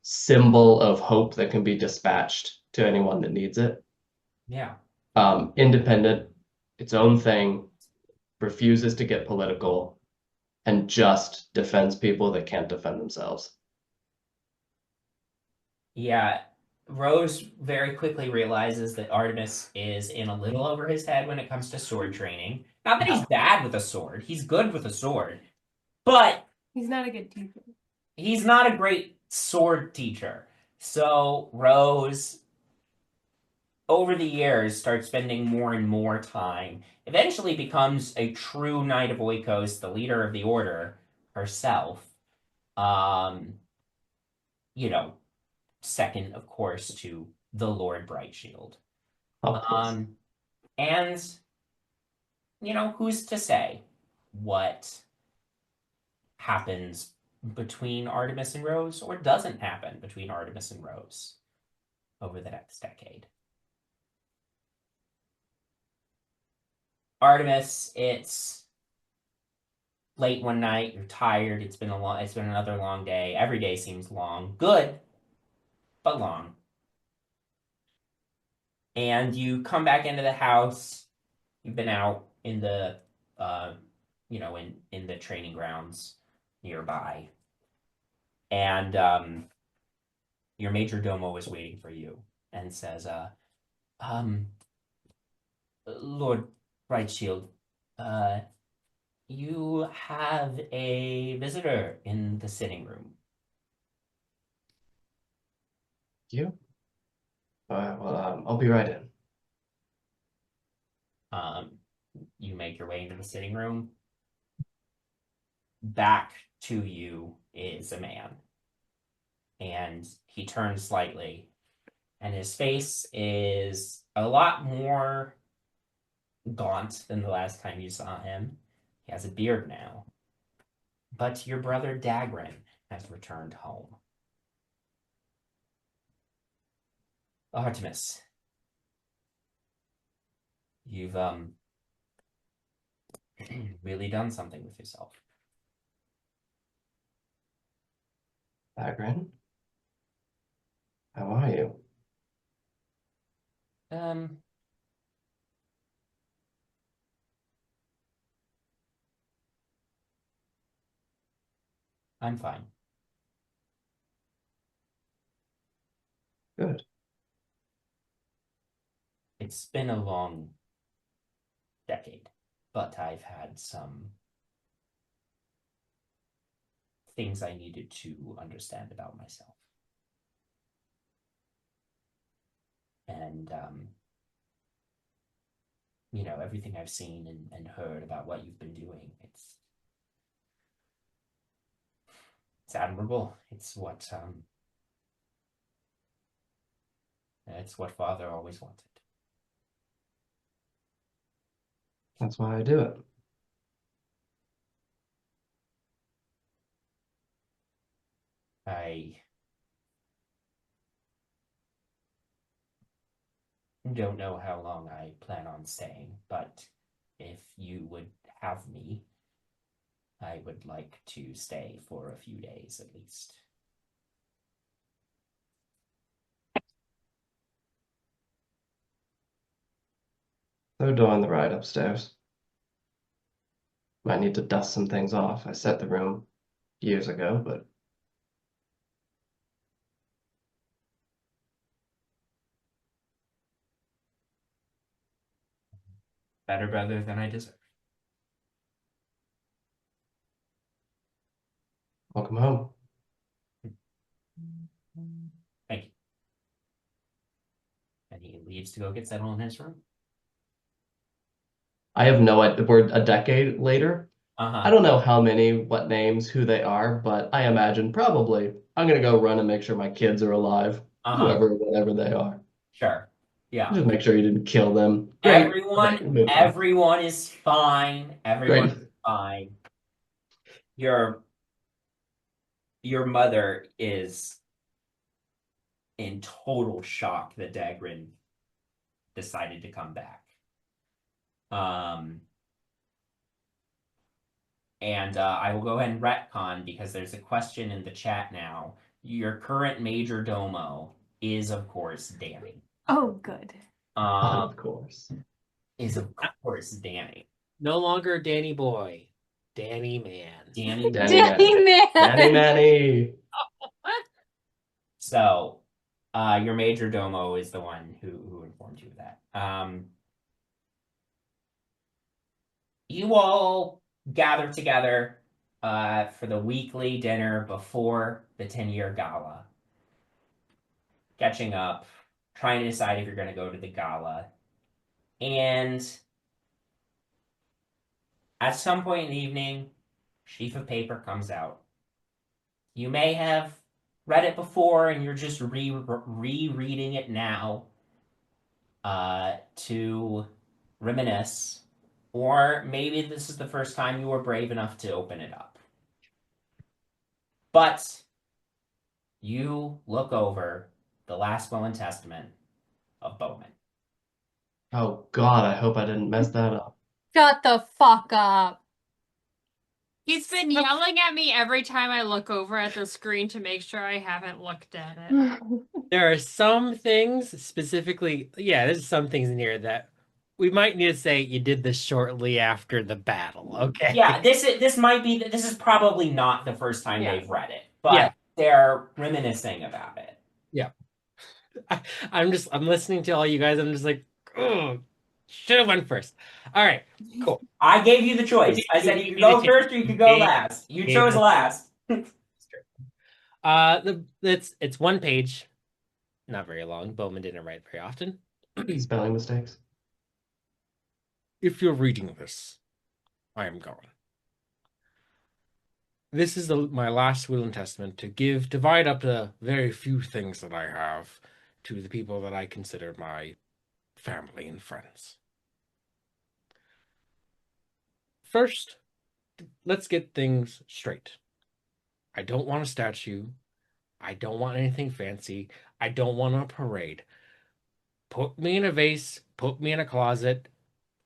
symbol of hope that can be dispatched to anyone that needs it. Yeah. Independent, its own thing, refuses to get political, and just defends people that can't defend themselves. Yeah. Rose very quickly realizes that Artemis is in a little over his head when it comes to sword training. Not that he's bad with a sword. He's good with a sword. But He's not a good teacher. He's not a great sword teacher. So Rose, over the years, starts spending more and more time. Eventually becomes a true Knight of Oikos, the leader of the Order herself. You know, second, of course, to the Lord Brightshield. And, you know, who's to say what happens between Artemis and Rose or doesn't happen between Artemis and Rose over the next decade? Artemis, it's late one night, you're tired, it's been another long day. Every day seems long. Good, but long. And you come back into the house. You've been out in the in the training grounds nearby. And your major domo is waiting for you and says, Lord Brightshield, you have a visitor in the sitting room. You? Well, I'll be right in. You make your way into the sitting room. Back to you is a man. And he turns slightly, and his face is a lot more gaunt than the last time you saw him. He has a beard now. But your brother Dagrin has returned home. Artemis, you've really done something with yourself. Dagrin? How are you? I'm fine. Good. It's been a long decade, but I've had some things I needed to understand about myself. And, you know, everything I've seen and heard about what you've been doing, it's admirable. It's what Father always wanted. That's why I do it. I don't know how long I plan on staying, but if you would have me, I would like to stay for a few days at least. So doing the ride upstairs. Might need to dust some things off. I set the room years ago, but Better brother than I deserve. welcome home. Thank you. And he leaves to go get settled in his room. I have no idea. We're a decade later. Uh-huh. I don't know how many, what names, who they are, but I imagine probably I'm gonna go run and make sure my kids are alive, whoever, whatever they are. Sure. Yeah. Just make sure you didn't kill them. Great. Everyone is fine. Everyone Great. is fine. Your mother is in total shock that Dagrin decided to come back. And I will go ahead and retcon because there's a question in the chat now. Your current major domo is, of course, Danny. Oh, good. Of course. Is, of course, Danny. No longer Danny boy, Danny man. Danny Man. Danny Manny. So, your major domo is the one who informed you of that. You all gather together for the weekly dinner before the 10-year gala. Catching up, trying to decide if you're going to go to the gala. And at some point in the evening, sheaf of paper comes out. You may have read it before and you're just rereading it now to reminisce. Or maybe this is the first time you were brave enough to open it up. But you look over the last will and testament of Bowmin. Oh God, I hope I didn't mess that up. Shut the fuck up. He's been yelling at me every time I look over at the screen to make sure I haven't looked at it. There are some things specifically, there's some things in here that we might need to say you did this shortly after the battle, okay? Yeah, this is probably not the first time they've read it, but they're reminiscing about it. Yeah. I'm listening to all you guys, I'm just like, oh, should have went first. All right, cool. I gave you the choice. I said you could go first or you could go last. You chose last. It's one page, not very long. Bowmin didn't write very often. Spelling mistakes. If you're reading this, I am gone. This is my last will and testament to divide up the very few things that I have to the people that I consider my family and friends. First, let's get things straight. I don't want a statue. I don't want anything fancy. I don't want a parade. Put me in a vase, put me in a closet,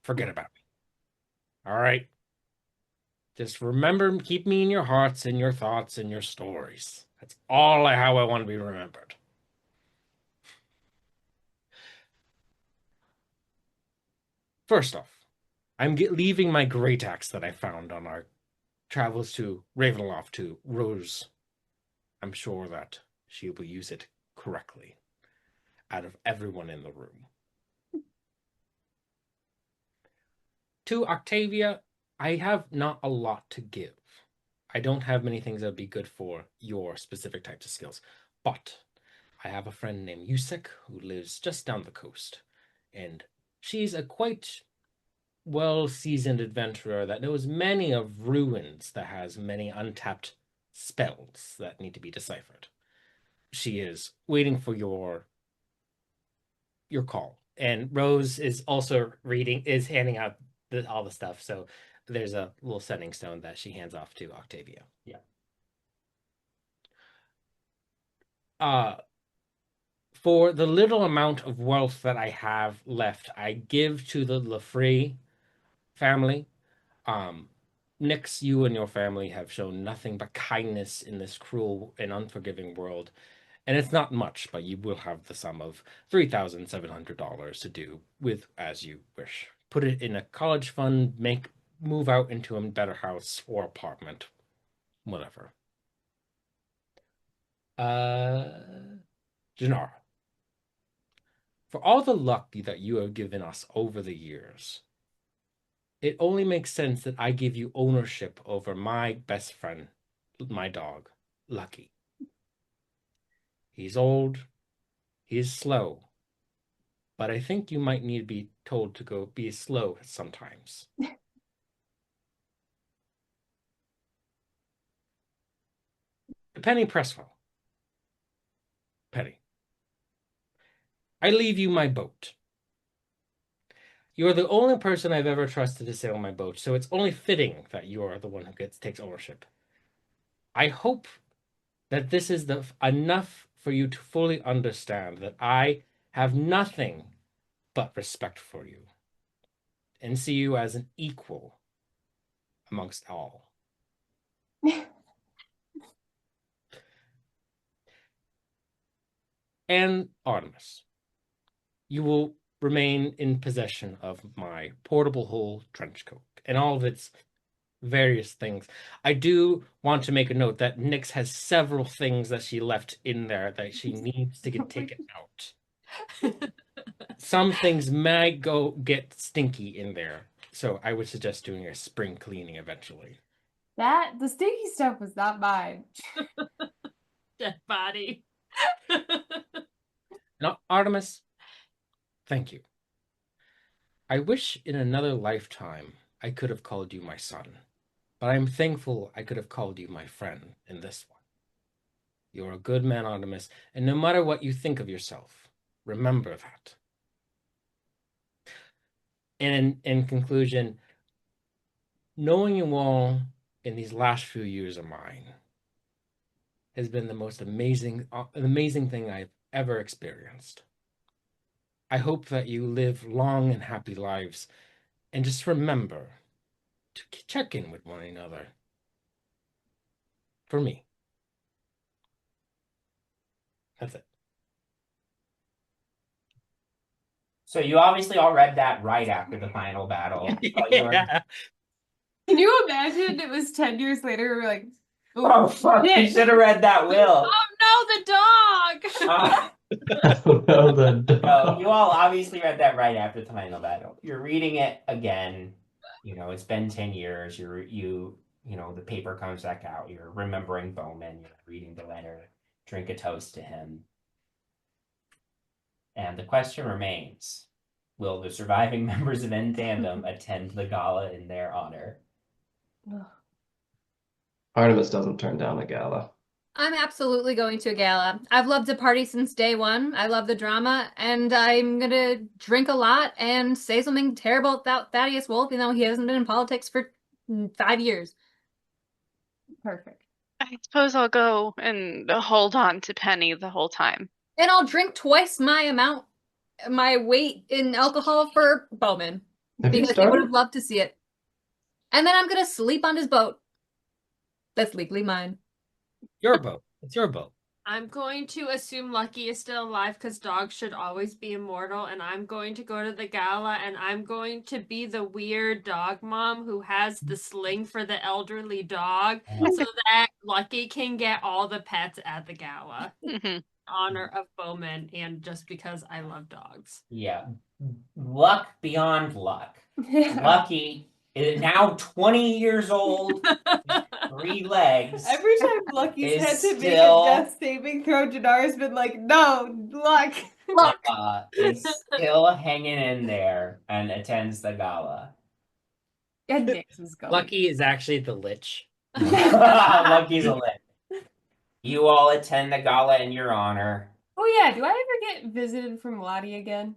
forget about me. All right? Just remember, keep me in your hearts and your thoughts and your stories. That's how I want to be remembered. First off, I'm leaving my great axe that I found on our travels to Ravenloft to Rose. I'm sure that she will use it correctly out of everyone in the room. To Octavia, I have not a lot to give. I don't have many things that would be good for your specific types of skills, but I have a friend named Yusek who lives just down the coast, and she's a quite well-seasoned adventurer that knows many of ruins that has many untapped spells that need to be deciphered. She is waiting for your call. And Rose is also handing out all the stuff. So there's a little setting stone that she hands off to Octavia. Yeah. For the little amount of wealth that I have left, I give to the Leffery family. Nyx, you and your family have shown nothing but kindness in this cruel and unforgiving world. And it's not much, but you will have the sum of $3,700 to do with as you wish. Put it in a college fund, move out into a better house or apartment, whatever. Jinarra, for all the luck that you have given us over the years, it only makes sense that I give you ownership over my best friend, my dog, Lucky. He's old, he's slow, but I think you might need to be told to go be slow sometimes. Penny Presswell. Penny, I leave you my boat. You're the only person I've ever trusted to sail my boat, so it's only fitting that you are the one who takes ownership. I hope that this is enough for you to fully understand that I have nothing but respect for you and see you as an equal amongst all. And Artemis, you will remain in possession of my portable hull trench coat and all of its various things. I do want to make a note that Nyx has several things that she left in there that she needs to get taken out. Some things might get stinky in there, so I would suggest doing a spring cleaning eventually. The stinky stuff was not mine. Dead body. Now, Artemis, thank you. I wish in another lifetime I could have called you my son, but I'm thankful I could have called you my friend in this one. You're a good man, Artemis, and no matter what you think of yourself, remember that. And in conclusion, knowing you all in these last few years of mine has been the most amazing thing I've ever experienced. I hope that you live long and happy lives, and just remember to check in with one another. For me. That's it. So you obviously all read that right after the final battle. Yeah. Can you imagine it was 10 years later, we're like, Oh, fuck, you should have read that will. Oh no, the dog! No, you all obviously read that right after the final battle. You're reading it again. You know, it's been 10 years. You know, the paper comes back out. You're remembering Bowmin. You're reading the letter. Drink a toast to him. And the question remains, will the surviving members of N Tandem attend the gala in their honor? Artemis doesn't turn down a gala. I'm absolutely going to a gala. I've loved a party since day one. I love the drama, and I'm gonna drink a lot and say something terrible about Thaddeus Wolf, even though he hasn't been in politics for 5 years. Perfect. I suppose I'll go and hold on to Penny the whole time. And I'll drink twice my weight in alcohol for Bowmin. Have you Because he would have started? loved to see it. And then I'm gonna sleep on his boat. That's legally mine. Your boat. It's your boat. I'm going to assume Lucky is still alive because dogs should always be immortal, and I'm going to go to the gala and I'm going to be the weird dog mom who has the sling for the elderly dog so that Lucky can get all the pets at the gala. Mhm. Honor of Bowmin, and just because I love dogs. Yeah. Luck beyond luck. Lucky is now 20 years old, 3 legs. Every time Lucky's Is had to make a still- death saving throw, Jinarra's been like, no, luck. Is still hanging in there and attends the gala. And Nyx is going. Lucky is actually the lich. Lucky's a lit. You all attend the gala in your honor. Oh yeah, do I ever get visited from Lottie again?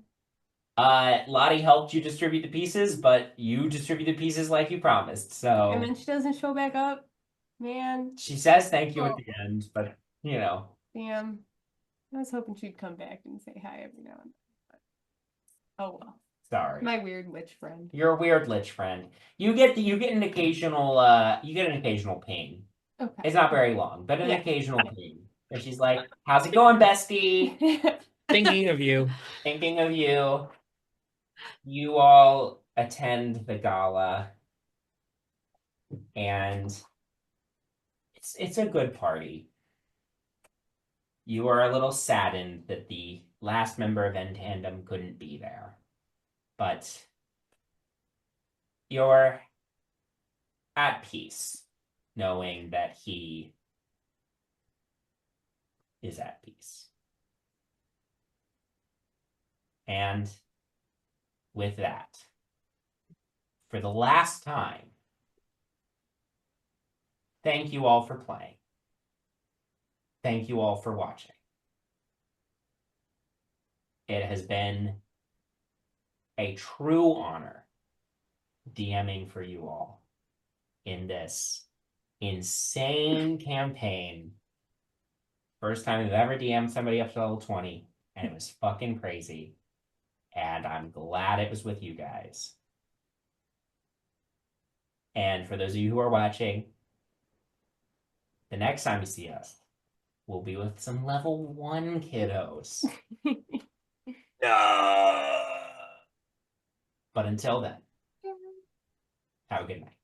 Lottie helped you distribute the pieces, but you distribute the pieces like you promised. So And then she doesn't show back up. Man, she says thank you at the end, but you know. damn. I was hoping she'd come back and say hi every now and then. But... oh well. Sorry. My weird witch friend. You're a weird lich friend. You get an occasional ping. Okay. It's not very long, but an Yeah. occasional ping. And she's like, "How's it going, bestie? Thinking of you. Thinking of you." You all attend the gala, and it's a good party. You are a little saddened that the last member of N Tandem couldn't be there, but you're at peace knowing that he is at peace. And with that, for the last time, thank you all for playing. Thank you all for watching. It has been a true honor DMing for you all in this insane campaign. First time I've ever DM'd somebody up to level 20, and it was fucking crazy. And I'm glad it was with you guys. And for those of you who are watching, the next time you see us, we'll be with some level 1 kiddos. But until then, have a good night.